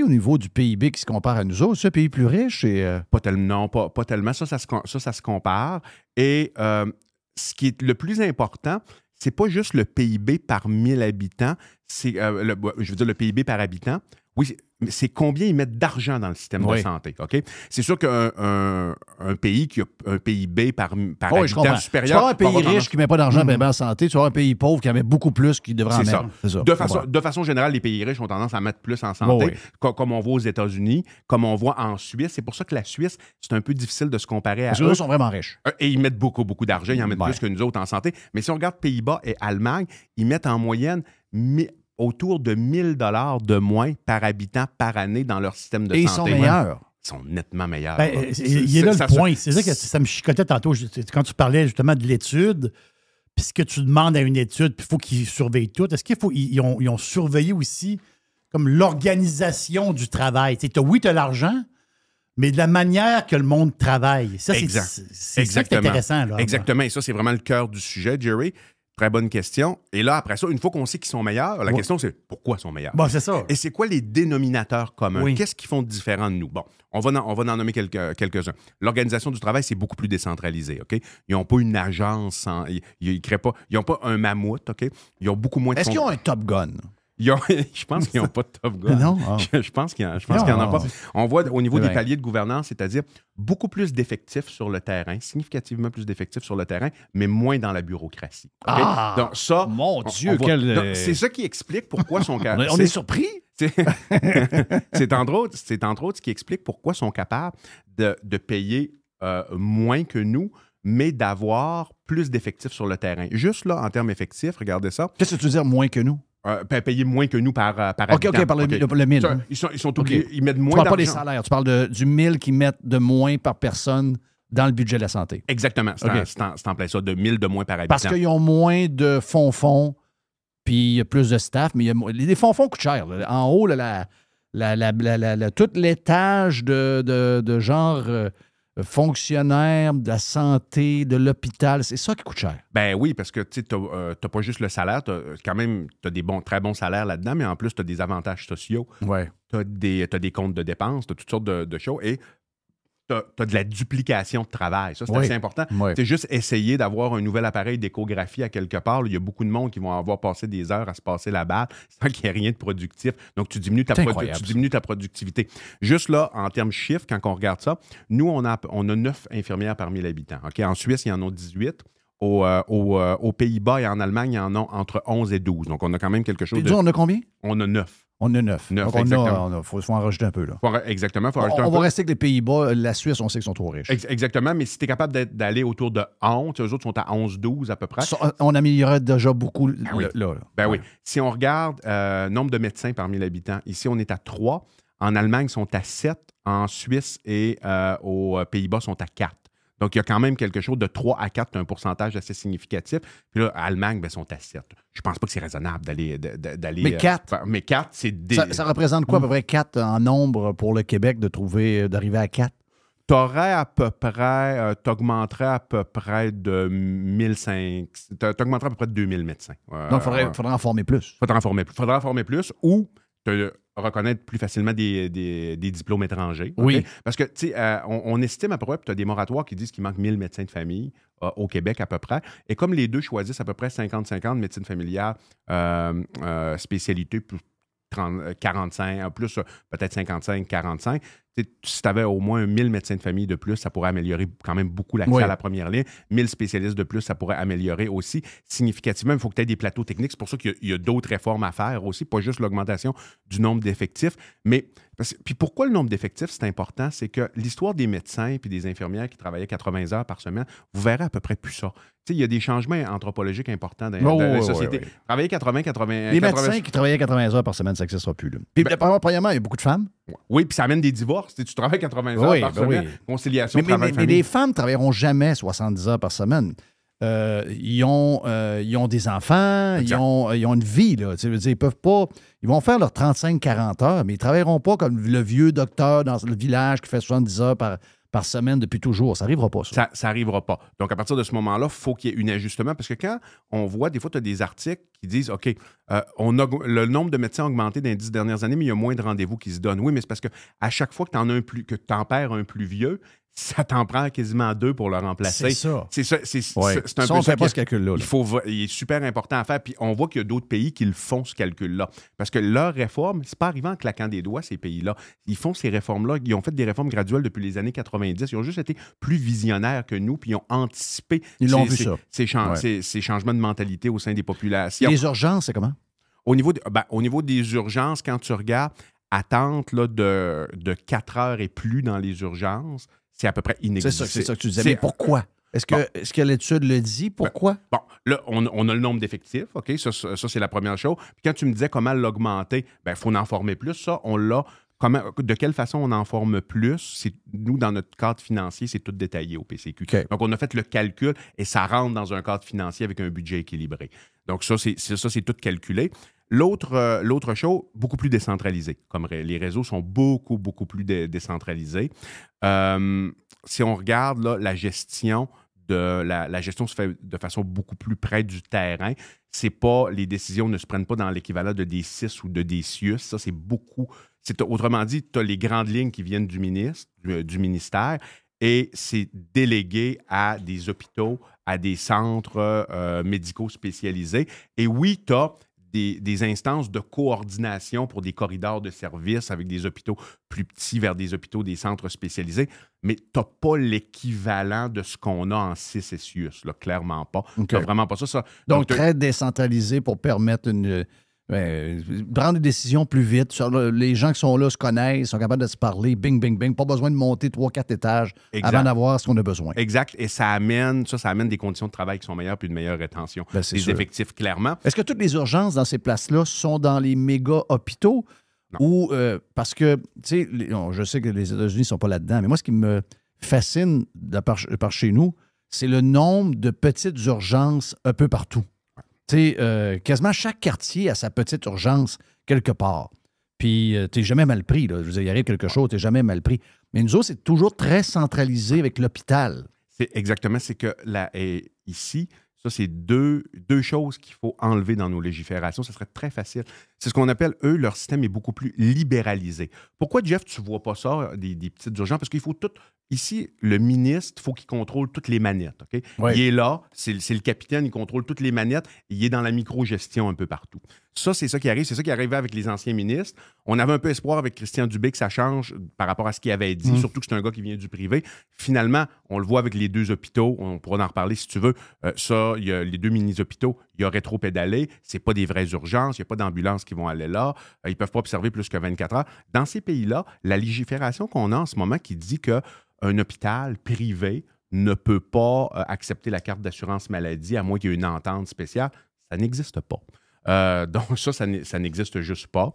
Speaker 1: au niveau du PIB qui se compare à nous autres? C'est un pays plus riche?
Speaker 12: Pas tellement. Pas tellement. Ça se compare. Et ce qui est le plus important, c'est pas juste le PIB par 1000 habitants, c'est le PIB par habitant. Oui, c'est combien ils mettent d'argent dans le système de santé. OK? C'est sûr qu'un pays qui a un PIB par habitant supérieur...
Speaker 1: Tu vas avoir un pays riche qui ne met pas d'argent en santé, tu vas avoir un pays pauvre qui en met beaucoup plus qu'il devrait en mettre.
Speaker 12: C'est ça. De façon générale, les pays riches ont tendance à mettre plus en santé, comme on voit aux États-Unis, comme on voit en Suisse. C'est pour ça que la Suisse, c'est un peu difficile de se comparer à eux.
Speaker 1: Parce qu'eux sont vraiment riches.
Speaker 12: Et ils mettent beaucoup d'argent, ils en mettent plus que nous autres en santé. Mais si on regarde Pays-Bas et Allemagne, ils mettent en moyenne... autour de 1 000 de moins par habitant par année dans leur système de santé.
Speaker 1: Et ils sont meilleurs.
Speaker 12: Ils sont nettement meilleurs.
Speaker 3: Il est là le point. C'est ça que ça me chicotait tantôt quand tu parlais justement de l'étude. Puis ce que tu demandes à une étude, puis il faut qu'ils surveillent tout. Est-ce qu'ils ont surveillé aussi comme l'organisation du travail? Tu as l'argent, mais de la manière que le monde travaille. Ça, c'est ça qui est intéressant. Là,
Speaker 12: exactement. Et ça, c'est vraiment le cœur du sujet, Jerry. Très bonne question. Et là, après ça, une fois qu'on sait qu'ils sont meilleurs, la question, c'est pourquoi ils sont meilleurs?
Speaker 3: Bon, c'est ça.
Speaker 12: Et c'est quoi les dénominateurs communs? Oui. Qu'est-ce qu'ils font de différent de nous? Bon, on va en nommer quelques-uns. L'organisation du travail, c'est beaucoup plus décentralisé, OK? Ils n'ont pas une agence, ils n'ont pas un mammouth, OK? Ils ont beaucoup moins de...
Speaker 1: Est-ce qu'ils ont un Top Gun?
Speaker 12: Je pense qu'ils n'ont pas de Top Gun.
Speaker 1: Non.
Speaker 12: Je pense qu'il n'y en a pas. On voit au niveau des paliers de gouvernance, c'est-à-dire beaucoup plus d'effectifs sur le terrain, significativement plus d'effectifs sur le terrain, mais moins dans la bureaucratie. Okay? Donc ça,
Speaker 1: mon Dieu,
Speaker 12: c'est ça qui explique pourquoi son
Speaker 1: on est surpris.
Speaker 12: C'est entre autres ce qui explique pourquoi ils sont capables de payer moins que nous, mais d'avoir plus d'effectifs sur le terrain. Juste là, en termes effectifs, regardez ça.
Speaker 1: Qu'est-ce que tu veux dire moins que nous?
Speaker 12: payer moins que nous par habitant.
Speaker 1: OK, par le 1000.
Speaker 12: Ça, ils sont obligés, ils mettent moins
Speaker 1: Tu parles
Speaker 12: d'argent.
Speaker 1: pas des salaires, tu parles du 1000 qu'ils mettent de moins par personne dans le budget de la santé.
Speaker 12: Exactement, c'est en plein ça, de 1000 de moins par habitant.
Speaker 1: Parce qu'ils ont moins de fonds, puis il y a plus de staff, mais les fonds coûtent cher. Là. En haut, là, tout l'étage de genre fonctionnaire de la santé, de l'hôpital, c'est ça qui coûte cher.
Speaker 12: Ben oui, parce que tu n'as pas juste le salaire, tu as des très bons salaires là-dedans, mais en plus, tu as des avantages sociaux.
Speaker 1: Ouais.
Speaker 12: Tu as des comptes de dépenses, tu as toutes sortes de choses. Et tu as de la duplication de travail. Ça, c'est assez important.
Speaker 1: Oui.
Speaker 12: C'est juste essayer d'avoir un nouvel appareil d'échographie à quelque part. Là, il y a beaucoup de monde qui vont avoir passé des heures à se passer la balle sans qu'il n'y ait rien de productif. Donc, tu diminues ta productivité. Juste là, en termes chiffres, quand on regarde ça, nous, on a 9 infirmières par 1000 habitants. Okay? En Suisse, il y en a 18. Aux Pays-Bas et en Allemagne, il y en a entre 11 et 12. Donc, on a quand même quelque chose
Speaker 1: de... on a combien?
Speaker 12: On a 9.
Speaker 1: On a 9. Donc, il faut en rajouter un peu. Là.
Speaker 12: Exactement.
Speaker 1: On va rester avec les Pays-Bas. La Suisse, on sait qu'ils sont trop riches.
Speaker 12: Exactement. Mais si tu es capable d'aller autour de 11, eux autres sont à 11-12 à peu près.
Speaker 1: On améliorerait déjà beaucoup là.
Speaker 12: Oui. Si on regarde nombre de médecins par 1000 habitants, ici, on est à 3. En Allemagne, ils sont à 7. En Suisse et aux Pays-Bas, ils sont à 4. Donc, il y a quand même quelque chose de 3 à 4, un pourcentage assez significatif. Puis là, à Allemagne, ils sont à 7. Je pense pas que c'est raisonnable d'aller...
Speaker 1: Mais 4?
Speaker 12: Mais 4, c'est...
Speaker 1: Ça représente quoi, à peu près 4 en nombre pour le Québec d'arriver à 4?
Speaker 12: T'aurais à peu près... t'augmenterais à peu près de 1500... T'augmenterais à peu près de 2000 médecins.
Speaker 1: Donc, il faudrait en former plus.
Speaker 12: Faudrait en former plus ou... reconnaître plus facilement des diplômes étrangers. Okay?
Speaker 1: Oui.
Speaker 12: Parce que, tu sais, on estime à peu près, puis tu as des moratoires qui disent qu'il manque 1000 médecins de famille au Québec à peu près. Et comme les deux choisissent à peu près 50-50 médecine familiale, spécialité plus 45, plus peut-être 55-45, si tu avais au moins 1000 médecins de famille de plus, ça pourrait améliorer quand même beaucoup l'accès à la première ligne. 1000 spécialistes de plus, ça pourrait améliorer aussi significativement. Il faut que tu aies des plateaux techniques. C'est pour ça qu'il y a d'autres réformes à faire aussi, pas juste l'augmentation du nombre d'effectifs. Mais puis pourquoi le nombre d'effectifs, c'est important? C'est que l'histoire des médecins et des infirmières qui travaillaient 80 heures par semaine, vous verrez à peu près plus ça. Il y a des changements anthropologiques importants dans la société. Travailler 80...
Speaker 1: Les médecins qui travaillaient 80 heures par semaine, ça n'existera plus. Là. Puis, premièrement, il y a beaucoup de femmes.
Speaker 12: Oui, puis ça amène des divorces. Tu travailles 80 heures par semaine, conciliation, travail, famille.
Speaker 1: Mais les femmes ne travailleront jamais 70 heures par semaine. Ils ont des enfants, ils ont une vie. Là. Ils peuvent pas... Ils vont faire leurs 35-40 heures, mais ils ne travailleront pas comme le vieux docteur dans le village qui fait 70 heures par semaine depuis toujours. Ça n'arrivera pas, ça.
Speaker 12: Ça n'arrivera pas. Donc, à partir de ce moment-là, il faut qu'il y ait un ajustement parce que quand on voit, des fois, tu as des articles qui disent, OK, le nombre de médecins a augmenté dans les 10 dernières années, mais il y a moins de rendez-vous qui se donnent. Oui, mais c'est parce qu'à chaque fois que tu en perds un plus vieux, ça t'en prend quasiment 2 pour le remplacer.
Speaker 1: C'est ça.
Speaker 12: C'est un peu
Speaker 1: on ne
Speaker 12: ça.
Speaker 1: fait pas ce calcul-là.
Speaker 12: Il est super important à faire. Puis on voit qu'il y a d'autres pays qui le font, ce calcul-là. Parce que leur réforme, c'est pas arrivé en claquant des doigts, ces pays-là. Ils font ces réformes-là. Ils ont fait des réformes graduelles depuis les années 90. Ils ont juste été plus visionnaires que nous, puis ils ont anticipé ces changements de mentalité au sein des populations.
Speaker 1: Les urgences, c'est comment?
Speaker 12: Au niveau des urgences, quand tu regardes, attente là, de 4 heures et plus dans les urgences, c'est à peu près inexistant.
Speaker 1: C'est ça que tu disais. Mais pourquoi? Est-ce que l'étude le dit? Pourquoi?
Speaker 12: Là, on a le nombre d'effectifs, OK? Ça c'est la première chose. Puis quand tu me disais comment l'augmenter, il faut en former plus. Ça, on l'a. De quelle façon on en forme plus? Nous, dans notre cadre financier, c'est tout détaillé au PCQ.
Speaker 1: Okay.
Speaker 12: Donc, on a fait le calcul et ça rentre dans un cadre financier avec un budget équilibré. Donc, ça, c'est tout calculé. L'autre chose, beaucoup plus décentralisé. Comme les réseaux sont beaucoup, beaucoup plus décentralisés. Si on regarde là, la gestion, la gestion se fait de façon beaucoup plus près du terrain. Les décisions ne se prennent pas dans l'équivalent de des CIS ou de des CIUS. Ça, c'est beaucoup... Autrement dit, tu as les grandes lignes qui viennent du ministère et c'est délégué à des hôpitaux, à des centres médicaux spécialisés. Et oui, tu as des instances de coordination pour des corridors de services avec des hôpitaux plus petits vers des hôpitaux, des centres spécialisés, mais tu n'as pas l'équivalent de ce qu'on a en CIS et CIUS, là, clairement pas. Tu n'as vraiment pas ça.
Speaker 1: Donc, très décentralisé pour permettre une prendre des décisions plus vite. Les gens qui sont là se connaissent, sont capables de se parler, bing, bing, bing. Pas besoin de monter 3-4 étages avant d'avoir ce qu'on a besoin.
Speaker 12: Exact. Et ça amène des conditions de travail qui sont meilleures puis une meilleure rétention des effectifs, clairement.
Speaker 1: Est-ce que toutes les urgences dans ces places-là sont dans les méga hôpitaux?
Speaker 12: Non.
Speaker 1: Ou parce que, tu sais, je sais que les États-Unis ne sont pas là-dedans, mais moi, ce qui me fascine par chez nous, c'est le nombre de petites urgences un peu partout. Tu sais, quasiment chaque quartier a sa petite urgence quelque part. Puis, tu n'es jamais mal pris. Là. Je veux dire, il arrive quelque chose, tu n'es jamais mal pris. Mais nous autres, c'est toujours très centralisé avec l'hôpital.
Speaker 12: C'est exactement, c'est que ici, ça, c'est deux choses qu'il faut enlever dans nos légiférations. Ça serait très facile. C'est ce qu'on appelle, eux, leur système est beaucoup plus libéralisé. Pourquoi, Jeff, tu ne vois pas ça, des petites urgences? Parce qu'il faut tout... Ici, le ministre, il faut qu'il contrôle toutes les manettes. Okay? Oui. Il est là, c'est le capitaine, il contrôle toutes les manettes, il est dans la micro-gestion un peu partout. Ça, c'est ça qui arrive. C'est ça qui arrivait avec les anciens ministres. On avait un peu espoir avec Christian Dubé que ça change par rapport à ce qu'il avait dit, surtout que c'est un gars qui vient du privé. Finalement, on le voit avec les 2 hôpitaux. On pourra en reparler si tu veux. Il y a les 2 mini-hôpitaux. Il y aurait trop pédalé. Ce n'est pas des vraies urgences. Il n'y a pas d'ambulances qui vont aller là. Ils ne peuvent pas observer plus que 24 heures. Dans ces pays-là, la légifération qu'on a en ce moment qui dit qu'un hôpital privé ne peut pas accepter la carte d'assurance maladie à moins qu'il y ait une entente spéciale, ça n'existe pas. Donc ça n'existe juste pas.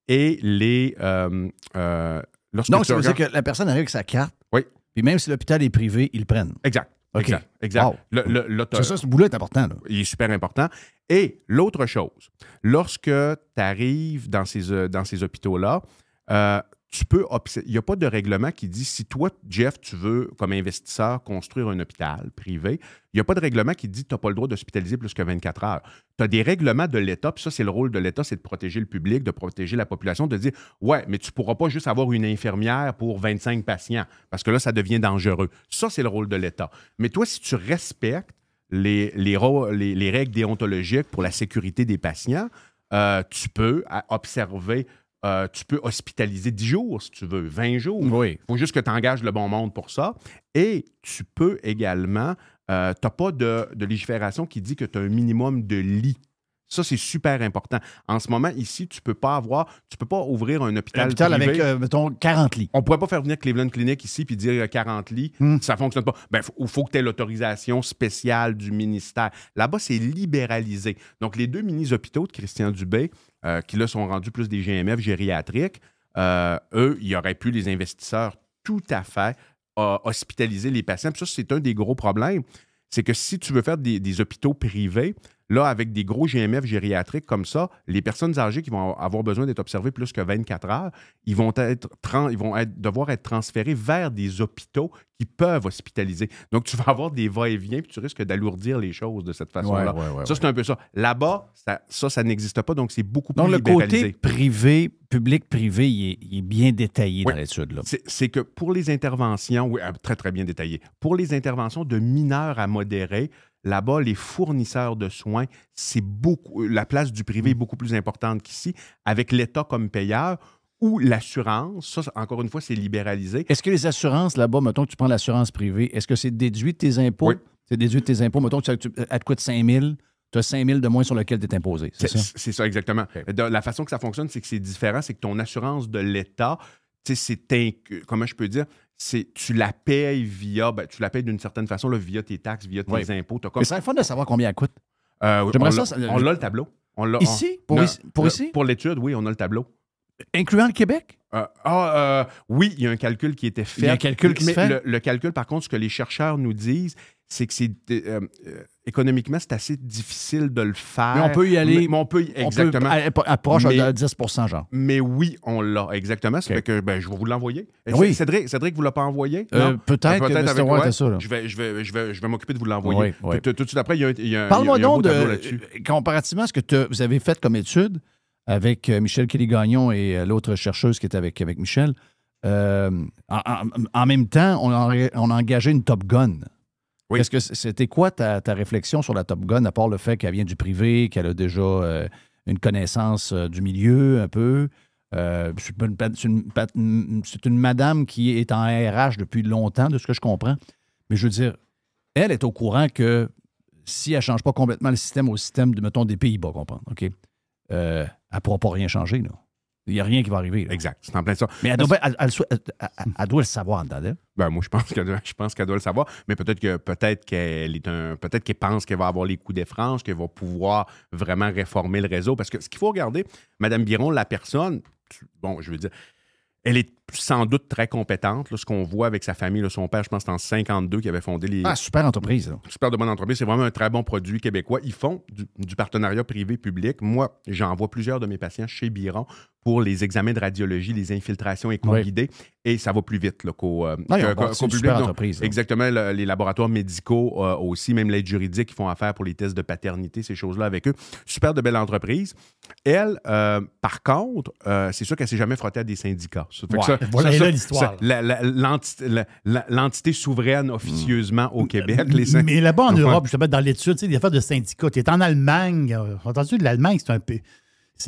Speaker 12: Et les...
Speaker 1: donc, ça veut dire que la personne arrive avec sa carte,
Speaker 12: oui.
Speaker 1: Puis même si l'hôpital est privé, ils le prennent.
Speaker 12: Exact.
Speaker 1: Okay.
Speaker 12: Exact.
Speaker 1: Wow. Ce bout-là est important. Là.
Speaker 12: Il est super important. Et l'autre chose, lorsque tu arrives dans ces hôpitaux-là, il n'y a pas de règlement qui dit si toi, Jeff, tu veux, comme investisseur, construire un hôpital privé, il n'y a pas de règlement qui dit que tu n'as pas le droit d'hospitaliser plus que 24 heures. Tu as des règlements de l'État, puis ça, c'est le rôle de l'État, c'est de protéger le public, de protéger la population, de dire ouais, mais tu ne pourras pas juste avoir une infirmière pour 25 patients, parce que là, ça devient dangereux. Ça, c'est le rôle de l'État. Mais toi, si tu respectes les règles déontologiques pour la sécurité des patients, tu peux observer. Tu peux hospitaliser 10 jours, si tu veux, 20 jours.
Speaker 1: Oui.
Speaker 12: Il faut juste que tu engages le bon monde pour ça. Et tu peux également... tu n'as pas de légifération qui dit que tu as un minimum de lits. Ça, c'est super important. En ce moment, ici, tu ne peux pas ouvrir un hôpital privé.
Speaker 1: Avec, mettons, 40 lits.
Speaker 12: On ne pourrait pas faire venir Cleveland Clinic ici puis dire 40 lits. Ça ne fonctionne pas. Il faut que tu aies l'autorisation spéciale du ministère. Là-bas, c'est libéralisé. Donc, les 2 mini-hôpitaux de Christian Dubé, qui là sont rendus plus des GMF gériatriques, eux, il y aurait pu, les investisseurs, tout à fait hospitaliser les patients. Puis ça, c'est un des gros problèmes. C'est que si tu veux faire des hôpitaux privés, là, avec des gros GMF gériatriques comme ça, les personnes âgées qui vont avoir besoin d'être observées plus que 24 heures, ils vont devoir être transférés vers des hôpitaux qui peuvent hospitaliser. Donc, tu vas avoir des va-et-vient puis tu risques d'alourdir les choses de cette façon-là. Ça, c'est un peu ça. Là-bas, ça n'existe pas, donc c'est beaucoup plus libéralisé.
Speaker 1: Donc, le côté public-privé, il est bien détaillé dans l'étude. Là.
Speaker 12: C'est que pour les interventions, oui, très, très bien détaillé. Pour les interventions de mineurs à modérés, là-bas, les fournisseurs de soins, la place du privé est beaucoup plus importante qu'ici, avec l'État comme payeur ou l'assurance. Ça, encore une fois, c'est libéralisé.
Speaker 1: Est-ce que les assurances, là-bas, mettons que tu prends l'assurance privée, est-ce que c'est déduit de tes impôts?
Speaker 12: Oui.
Speaker 1: C'est déduit de tes impôts. Mettons que ça te coûte 5 000, tu as 5 000 de moins sur lequel tu es imposé. C'est ça?
Speaker 12: C'est ça, exactement. Okay. La façon que ça fonctionne, c'est que c'est différent. C'est que ton assurance de l'État, comment je peux dire? Tu la payes tu la payes d'une certaine façon là, via tes taxes, via tes impôts.
Speaker 1: Mais c'est le fun de savoir combien elle coûte.
Speaker 12: On a le tableau.
Speaker 1: Ici? Ici?
Speaker 12: Pour l'étude, oui, on a le tableau.
Speaker 1: Incluant le Québec?
Speaker 12: Oui, il y a un calcul qui a été fait.
Speaker 1: Il y a un calcul qui se fait?
Speaker 12: Le calcul, par contre, ce que les chercheurs nous disent, c'est que économiquement, c'est assez difficile de le faire.
Speaker 1: Mais on peut y aller.
Speaker 12: Exactement.
Speaker 1: Approche de 10 genre.
Speaker 12: Mais oui, on l'a, exactement. Ça fait que je vais vous l'envoyer.
Speaker 1: Oui.
Speaker 12: Cédric, vous ne l'a pas envoyé?
Speaker 1: Peut-être avec toi. Ça,
Speaker 12: je vais m'occuper de vous l'envoyer. Tout de suite après, il y a
Speaker 1: Parle-moi
Speaker 12: un beau
Speaker 1: donc
Speaker 12: tableau là-dessus.
Speaker 1: Comparativement à ce que vous avez fait comme étude avec Michel Kelly-Gagnon et l'autre chercheuse qui était avec Michel, en même temps, on a engagé une Top Gun. Oui. Est-ce que c'était quoi ta réflexion sur la Top Gun, à part le fait qu'elle vient du privé, qu'elle a déjà une connaissance du milieu un peu? C'est une madame qui est en RH depuis longtemps, de ce que je comprends. Mais je veux dire, elle est au courant que si elle ne change pas complètement le système au système, mettons, des Pays-Bas, comprendre, OK? elle ne pourra pas rien changer. Là. Il n'y a rien qui va arriver. Là.
Speaker 12: Exact. C'est en plein ça.
Speaker 1: Mais elle doit le savoir, Dada.
Speaker 12: Ben, moi, je pense qu'elle doit le savoir, mais peut-être qu'elle pense qu'elle va avoir les coups des franges, qu'elle va pouvoir vraiment réformer le réseau. Parce que ce qu'il faut regarder, Mme Biron, la personne, bon, je veux dire, elle est sans doute très compétente. Là, ce qu'on voit avec sa famille, là, son père, je pense, c'est en 52 qui avait fondé les...
Speaker 1: Ah, super entreprise. Là.
Speaker 12: Super de bonne entreprise. C'est vraiment un très bon produit québécois. Ils font du partenariat privé-public. Moi, j'envoie plusieurs de mes patients chez Biron pour les examens de radiologie, les infiltrations éco-guidées. Et ça va plus vite là, qu'au public.
Speaker 1: Super entreprise.
Speaker 12: Exactement. Les laboratoires médicaux aussi, même l'aide juridique, qui font affaire pour les tests de paternité, ces choses-là avec eux. Super de belle entreprise. Elle, par contre, c'est sûr qu'elle ne s'est jamais frottée à des syndicats. Ça fait que ça,
Speaker 3: voilà là l'histoire.
Speaker 12: L'entité souveraine officieusement au Québec.
Speaker 3: Mais là-bas en Europe, justement, dans l'étude, il y a affaires de syndicats. Tu es en Allemagne. Entendu, l'Allemagne, c'est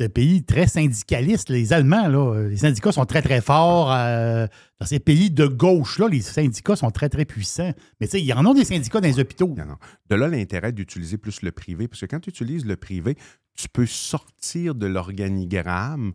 Speaker 3: un pays très syndicaliste. Les Allemands, là, les syndicats sont très, très forts. Dans ces pays de gauche, là, les syndicats sont très, très puissants. Mais tu sais, il y en a des syndicats dans les hôpitaux.
Speaker 12: Non. De là, l'intérêt d'utiliser plus le privé. Parce que quand tu utilises le privé, tu peux sortir de l'organigramme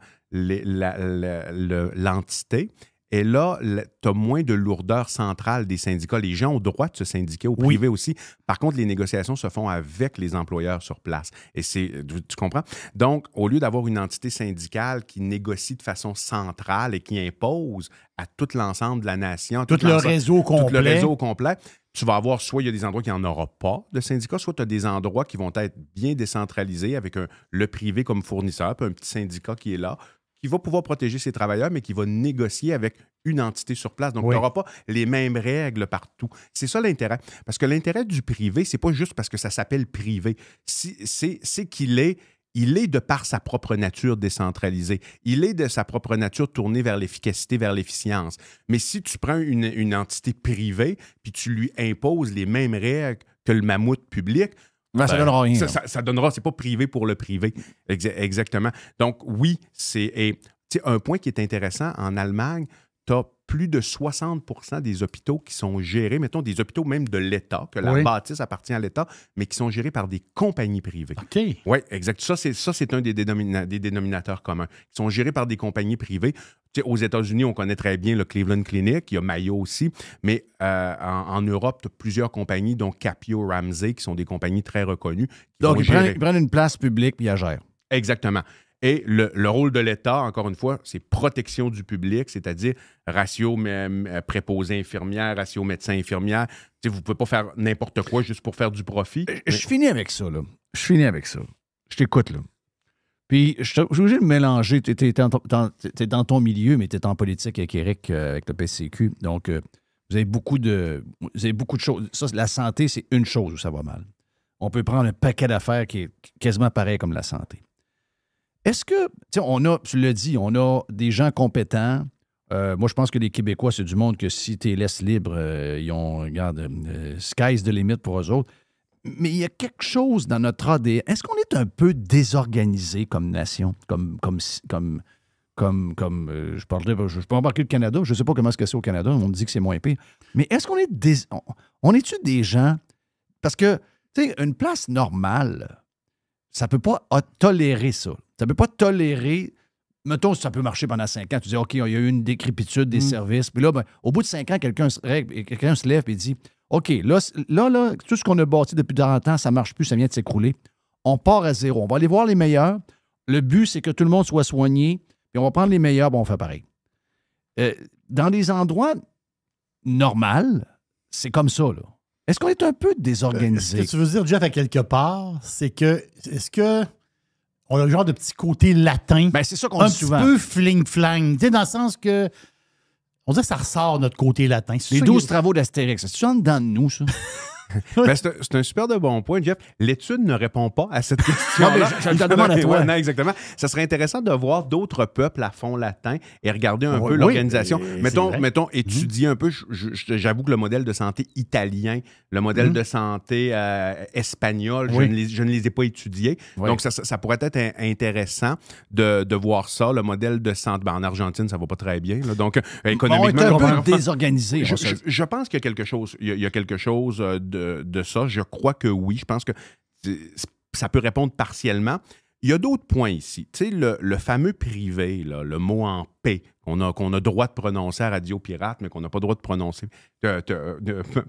Speaker 12: l'entité. Et là, tu as moins de lourdeur centrale des syndicats. Les gens ont le droit de se syndiquer au privé aussi. Par contre, les négociations se font avec les employeurs sur place. Et tu comprends? Donc, au lieu d'avoir une entité syndicale qui négocie de façon centrale et qui impose à tout l'ensemble de la nation,
Speaker 3: tout le réseau
Speaker 12: complet, tu vas avoir soit il y a des endroits qui n'en aura pas de syndicats, soit tu as des endroits qui vont être bien décentralisés avec le privé comme fournisseur, puis un petit syndicat qui est là, qui va pouvoir protéger ses travailleurs, mais qui va négocier avec une entité sur place. Donc, tu n'auras pas les mêmes règles partout. C'est ça l'intérêt. Parce que l'intérêt du privé, c'est pas juste parce que ça s'appelle privé. C'est qu'il est de par sa propre nature décentralisée. Il est de sa propre nature tourné vers l'efficacité, vers l'efficience. Mais si tu prends une entité privée puis tu lui imposes les mêmes règles que le mammouth public,
Speaker 1: ça donnera rien.
Speaker 12: Ça donnera, c'est pas privé pour le privé. Exactement. Donc, oui, c'est un point qui est intéressant. En Allemagne, tu as plus de 60% des hôpitaux qui sont gérés, mettons des hôpitaux même de l'État, que la bâtisse appartient à l'État, mais qui sont gérés par des compagnies privées.
Speaker 3: OK.
Speaker 12: Oui, exact. Ça, c'est un des dénominateurs communs. Ils sont gérés par des compagnies privées. Tu sais, aux États-Unis, on connaît très bien le Cleveland Clinic, il y a Mayo aussi, mais en Europe, tu as plusieurs compagnies, dont Capio, Ramsay, qui sont des compagnies très reconnues.
Speaker 1: Donc, ils prennent une place publique puis ils la gèrent. Exactement.
Speaker 12: Et le rôle de l'État, encore une fois, c'est protection du public, c'est-à-dire ratio préposé infirmière, ratio médecin-infirmière. Vous ne pouvez pas faire n'importe quoi juste pour faire du profit.
Speaker 1: Je finis avec ça, là. Je t'écoute, là. Puis, je suis obligé de mélanger. Tu es dans ton milieu, mais tu es en politique avec Éric, avec le PCQ. Donc, vous avez beaucoup de choses. Ça, la santé, c'est une chose où ça va mal. On peut prendre un paquet d'affaires qui est quasiment pareil comme la santé. Est-ce que, tu l'as dit, on a des gens compétents. Moi, je pense que les Québécois, c'est du monde que si tu les laisses libres, sky's the limit pour eux autres. Mais il y a quelque chose dans notre ADN. Est-ce qu'on est un peu désorganisé comme nation? Je peux embarquer le Canada. Je ne sais pas comment est-ce que c'est au Canada. On me dit que c'est moins pire. Mais est-ce qu'on est on est-tu des gens... Parce que, tu sais, une place normale, ça ne peut pas tolérer ça. Ça ne peut pas tolérer... Mettons, ça peut marcher pendant 5 ans. Tu dis, OK, il y a eu une décrépitude des services. Puis là, au bout de 5 ans, quelqu'un se lève et dit, OK, là, tout ce qu'on a bâti depuis 40 ans, ça ne marche plus, ça vient de s'écrouler. On part à zéro. On va aller voir les meilleurs. Le but, c'est que tout le monde soit soigné. Puis on va prendre les meilleurs, on fait pareil. Dans des endroits normaux, c'est comme ça, là. Est-ce qu'on est un peu désorganisé?
Speaker 3: Ce que tu veux dire, Jeff, à quelque part, c'est que... Est-ce que... On a le genre de petit côté latin.
Speaker 1: Ben, c'est ça qu'on dit souvent.
Speaker 3: Un petit peu fling-flang. Tu sais, dans le sens que... On dirait que ça ressort, notre côté latin.
Speaker 1: Les 12 travaux d'Astérix. C'est ça dedans de nous, ça?
Speaker 12: Ben, c'est un super de bon point, Jeff. L'étude ne répond pas à cette question.
Speaker 1: Je te demande à toi.
Speaker 12: Non, exactement. Ça serait intéressant de voir d'autres peuples à fond latin et regarder un peu l'organisation. Mettons, étudier un peu. J'avoue que le modèle de santé italien, le modèle de santé espagnol, je ne les ai pas étudiés. Donc, ça pourrait être intéressant de voir ça. Le modèle de santé. Ben, en Argentine, ça ne va pas très bien. Là. Donc, économiquement,
Speaker 1: on est un peu désorganisé.
Speaker 12: Je pense qu'il y a quelque chose. Il y a quelque chose de ça. Je crois que oui. Je pense que ça peut répondre partiellement. il y a d'autres points ici. Tu sais, le fameux privé, là, le mot en paix, qu'on a droit de prononcer à Radio Pirate, mais qu'on n'a pas le droit de prononcer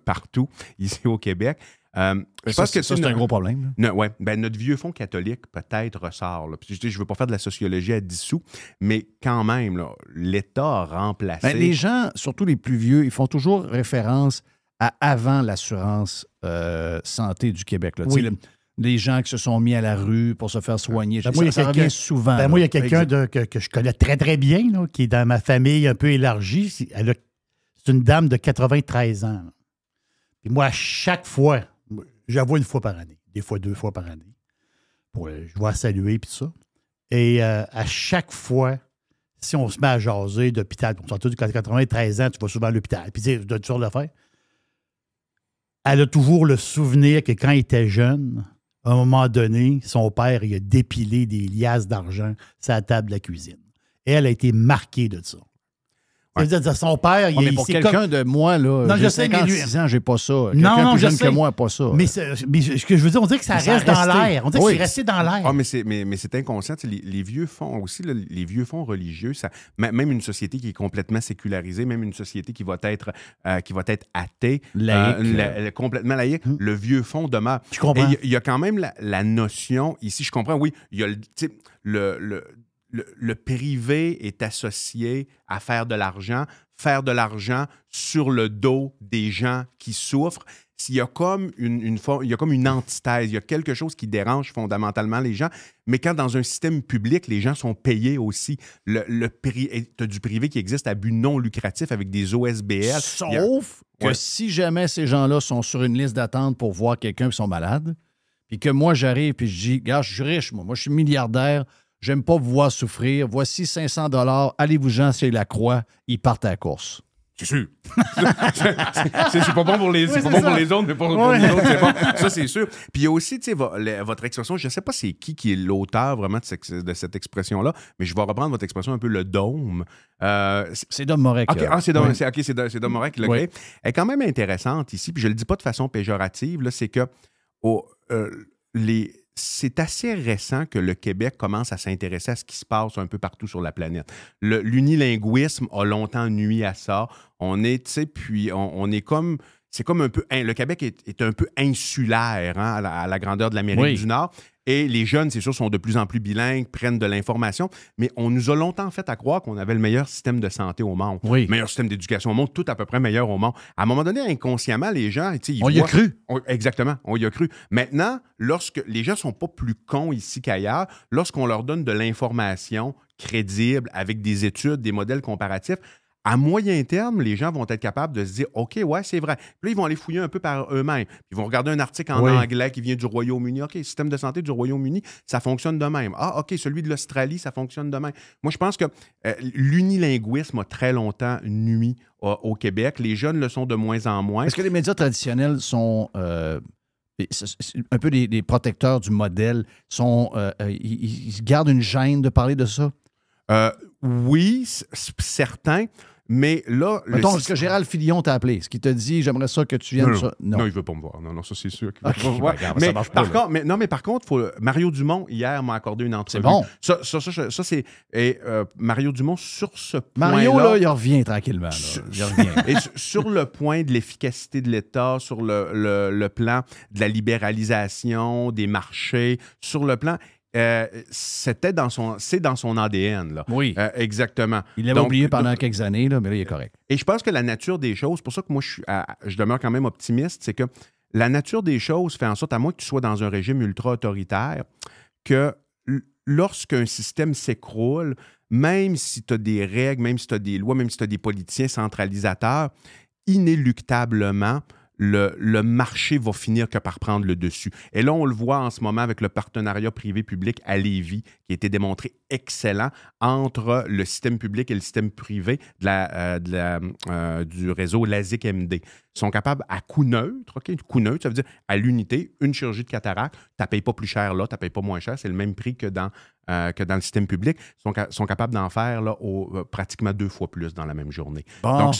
Speaker 12: partout, ici au Québec.
Speaker 1: Je pense que c'est un gros problème.
Speaker 12: Ouais, notre vieux fonds catholique, peut-être, ressort. Là. Puis, je ne veux pas faire de la sociologie à 10 sous, mais quand même, là, l'État a remplacé...
Speaker 1: Les gens, surtout les plus vieux, ils font toujours référence à avant l'assurance santé du Québec. Là.
Speaker 3: Oui.
Speaker 1: Les gens qui se sont mis à la rue pour se faire soigner. Ça revient souvent.
Speaker 3: Moi, il y a quelqu'un que je connais très, très bien, là, qui est dans ma famille un peu élargie. C'est une dame de 93 ans. Là. Puis moi, à chaque fois, je la vois une fois par année, des fois 2 fois par année. Je vais la saluer et tout ça. Et à chaque fois, si on se met à jaser d'hôpital, on s'entend quand tu as 93 ans, tu vas souvent à l'hôpital. Puis tu as toutes sortes d'affaires. Elle a toujours le souvenir que quand il était jeune, à un moment donné, son père, il a dépilé des liasses d'argent sur la table de la cuisine. Et elle a été marquée de ça.
Speaker 12: Ouais.
Speaker 3: C'est-à-dire, son père,
Speaker 1: mais pour quelqu'un de moi, là,
Speaker 3: non,
Speaker 1: j'ai
Speaker 3: je sais,
Speaker 1: 56 ans, j'ai pas ça.
Speaker 3: Non,
Speaker 1: plus
Speaker 3: je
Speaker 1: jeune
Speaker 3: sais.
Speaker 1: que moi n'a pas ça.
Speaker 3: Mais ce que je veux dire, on dirait que ça reste dans l'air. On dirait que c'est resté dans l'air.
Speaker 12: Ah, mais c'est inconscient. Les vieux fonds aussi, là, les vieux fonds religieux, même une société qui est complètement sécularisée, même une société qui va être athée,
Speaker 1: laïque.
Speaker 12: complètement laïque, le vieux fonds demeure.
Speaker 3: Je comprends.
Speaker 12: Et il y a quand même la notion, ici, je comprends, oui, il y a le privé est associé à faire de l'argent sur le dos des gens qui souffrent. Il y a comme une antithèse, il y a quelque chose qui dérange fondamentalement les gens, mais quand dans un système public, les gens sont payés aussi, tu as du privé qui existe à but non lucratif avec des OSBL.
Speaker 1: Sauf que si jamais ces gens-là sont sur une liste d'attente pour voir quelqu'un qui sont malades, puis que moi j'arrive et je dis, gars, je suis riche, moi je suis milliardaire, j'aime pas vous voir souffrir. Voici 500 $. Allez-vous-en, c'est la croix. Ils partent à la course.
Speaker 12: C'est sûr. C'est pas bon pour les autres, mais pour nous autres, c'est bon. Ça, c'est sûr. Puis il y a aussi, tu sais, votre expression, je ne sais pas c'est qui est l'auteur vraiment de cette expression-là, mais je vais reprendre votre expression un peu, le dôme.
Speaker 1: C'est Dom Moret.
Speaker 12: C'est Dom Moret qui l'a créé. Elle est quand même intéressante ici, puis je ne le dis pas de façon péjorative, là, c'est que c'est assez récent que le Québec commence à s'intéresser à ce qui se passe un peu partout sur la planète. L'unilinguisme a longtemps nui à ça. On est, tu sais, puis on est comme... C'est comme un peu... Le Québec est un peu insulaire à la grandeur de l'Amérique du Nord. Et les jeunes, c'est sûr, sont de plus en plus bilingues, prennent de l'information. Mais on nous a longtemps fait à croire qu'on avait le meilleur système de santé au monde. Le meilleur système d'éducation au monde, tout à peu près meilleur au monde. À un moment donné, inconsciemment, les gens...
Speaker 1: On y a cru.
Speaker 12: Exactement, on y a cru. Maintenant, lorsque les gens ne sont pas plus cons ici qu'ailleurs, lorsqu'on leur donne de l'information crédible, avec des études, des modèles comparatifs, à moyen terme, les gens vont être capables de se dire « OK, ouais, c'est vrai ». Puis là, ils vont aller fouiller un peu par eux-mêmes. Ils vont regarder un article en anglais qui vient du Royaume-Uni. OK, système de santé du Royaume-Uni, ça fonctionne de même. Ah, OK, celui de l'Australie, ça fonctionne de même. Moi, je pense que l'unilinguisme a très longtemps nui au Québec. Les jeunes le sont de moins en moins.
Speaker 1: Est-ce que les médias traditionnels sont... un peu des protecteurs du modèle, ils gardent une gêne de parler de ça?
Speaker 12: Oui, certains. Mais là...
Speaker 1: Mettons, est-ce que Gérald Filion t'a appelé? Est-ce qu'il t'a dit « J'aimerais ça que tu viennes... »
Speaker 12: Non, il ne veut pas me voir. Non, ça, c'est sûr qu'il veut pas me voir. Mais par contre, Mario Dumont, hier, m'a accordé une entrevue.
Speaker 1: C'est bon.
Speaker 12: Ça c'est... Mario Dumont, sur ce point-là...
Speaker 1: Mario, là, il revient tranquillement. Il revient.
Speaker 12: Et sur le point de l'efficacité de l'État, sur le plan de la libéralisation des marchés, sur le plan... c'est dans son ADN. Là.
Speaker 1: Oui.
Speaker 12: Exactement.
Speaker 1: Il l'avait oublié pendant quelques années, là, mais là, il est correct.
Speaker 12: Et je pense que la nature des choses, c'est pour ça que moi, je demeure quand même optimiste, c'est que la nature des choses fait en sorte, à moins que tu sois dans un régime ultra-autoritaire, que lorsqu'un système s'écroule, même si tu as des règles, même si tu as des lois, même si tu as des politiciens centralisateurs, inéluctablement, le marché va finir que par prendre le dessus. Et là, on le voit en ce moment avec le partenariat privé-public à Lévis, qui a été démontré excellent entre le système public et le système privé du réseau LASIK-MD. Ils sont capables à coût neutre, OK? Coût neutre, ça veut dire à l'unité, une chirurgie de cataracte, tu ne payes pas plus cher là, tu ne payes pas moins cher, c'est le même prix que dans le système public. Ils sont capables d'en faire là, pratiquement 2 fois plus dans la même journée. Bon.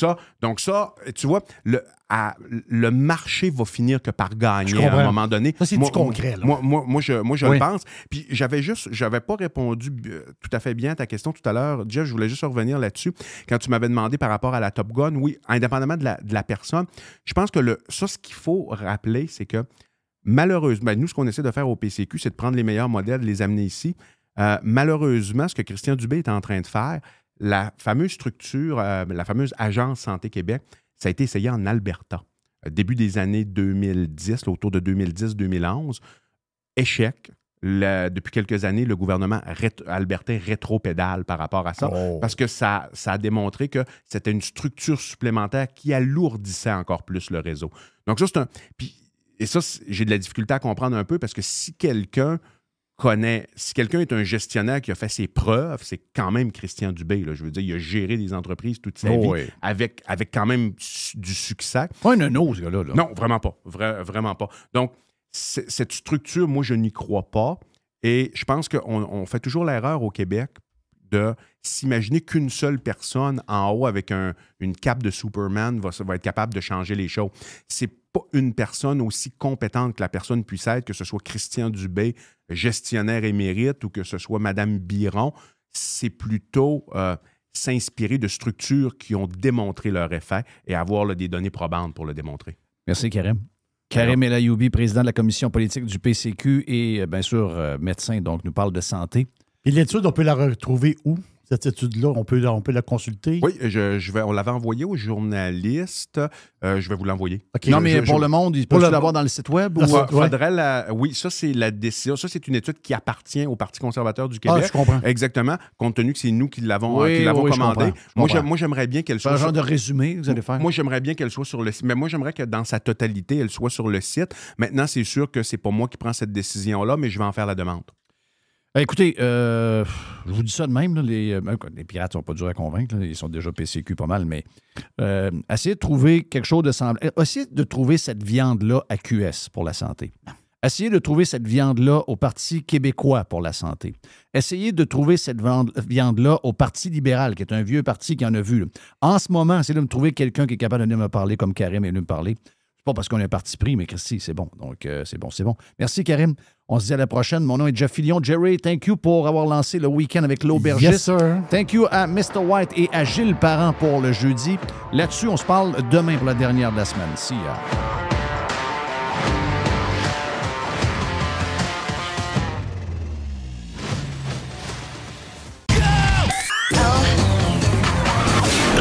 Speaker 12: Donc ça, tu vois, le marché va finir que par gagner à un moment donné.
Speaker 3: Ça, c'est du concret. Là.
Speaker 12: Moi, je le pense. Puis j'avais pas répondu tout à fait bien à ta question tout à l'heure. Jeff, je voulais juste revenir là-dessus. Quand tu m'avais demandé par rapport à la Top Gun, oui, indépendamment de la personne, je pense que ce qu'il faut rappeler, c'est que malheureusement, nous, ce qu'on essaie de faire au PCQ, c'est de prendre les meilleurs modèles, de les amener ici. Malheureusement, ce que Christian Dubé est en train de faire, la fameuse structure, la fameuse Agence Santé Québec, ça a été essayé en Alberta, début des années 2010, là, autour de 2010-2011. Échec. Depuis quelques années, le gouvernement albertain rétropédale par rapport à ça, parce que ça a démontré que c'était une structure supplémentaire qui alourdissait encore plus le réseau. Donc ça, c'est un... Et ça, j'ai de la difficulté à comprendre un peu, parce que si quelqu'un est un gestionnaire qui a fait ses preuves, c'est quand même Christian Dubé. Là. Je veux dire, il a géré des entreprises toute sa vie avec quand même du succès.
Speaker 1: Pas un nono, ce gars-là. Là.
Speaker 12: Non, vraiment pas. Vraiment pas. Donc, cette structure, moi, je n'y crois pas. Et je pense qu'on fait toujours l'erreur au Québec de s'imaginer qu'une seule personne en haut avec une cape de Superman va être capable de changer les choses. C'est pas une personne aussi compétente que la personne puisse être, que ce soit Christian Dubé, gestionnaire émérite, ou que ce soit Mme Biron. C'est plutôt s'inspirer de structures qui ont démontré leur effet et avoir des données probantes pour le démontrer.
Speaker 1: Merci, Karim. Karim El Ayoubi, président de la commission politique du PCQ et, bien sûr, médecin, donc nous parle de santé.
Speaker 3: Et l'étude, on peut la retrouver où? Cette étude-là, on peut la consulter?
Speaker 12: Oui, on l'avait envoyée aux journalistes. Je vais vous l'envoyer.
Speaker 1: Okay. Non, mais pour le monde, il peut l'avoir dans le site web?
Speaker 12: Oui, ça, c'est la décision. Ça, c'est une étude qui appartient au Parti conservateur du Québec.
Speaker 3: Ah, je comprends.
Speaker 12: Exactement, compte tenu que c'est nous qui l'avons commandé. Moi, j'aimerais bien qu'elle soit...
Speaker 1: un genre de résumé que vous allez faire?
Speaker 12: Moi, j'aimerais bien qu'elle soit sur le site. Mais moi, j'aimerais que dans sa totalité, elle soit sur le site. Maintenant, c'est sûr que c'est pas moi qui prends cette décision-là, mais je vais en faire la demande.
Speaker 1: Écoutez, je vous dis ça de même, là, les pirates ne sont pas durs à convaincre, là, ils sont déjà PCQ pas mal, mais essayez de trouver quelque chose de semblable. Essayez de trouver cette viande-là à QS pour la santé. Essayez de trouver cette viande-là au Parti québécois pour la santé. Essayez de trouver cette viande-là au Parti libéral, qui est un vieux parti qui en a vu. Là. En ce moment, essayez de me trouver quelqu'un qui est capable de venir me parler comme Karim est venu me parler. C'est pas parce qu'on est un parti pris, mais Christy, c'est bon. Donc, c'est bon. Merci, Karim. On se dit à la prochaine. Mon nom est Jeff Fillion. Jerry, thank you pour avoir lancé le week-end avec l'aubergiste.
Speaker 3: Yes, sir.
Speaker 1: Thank you à Mr. White et à Gilles Parent pour le jeudi. Là-dessus, on se parle demain pour la dernière de la semaine. See ya.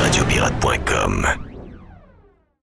Speaker 7: Radiopirate.com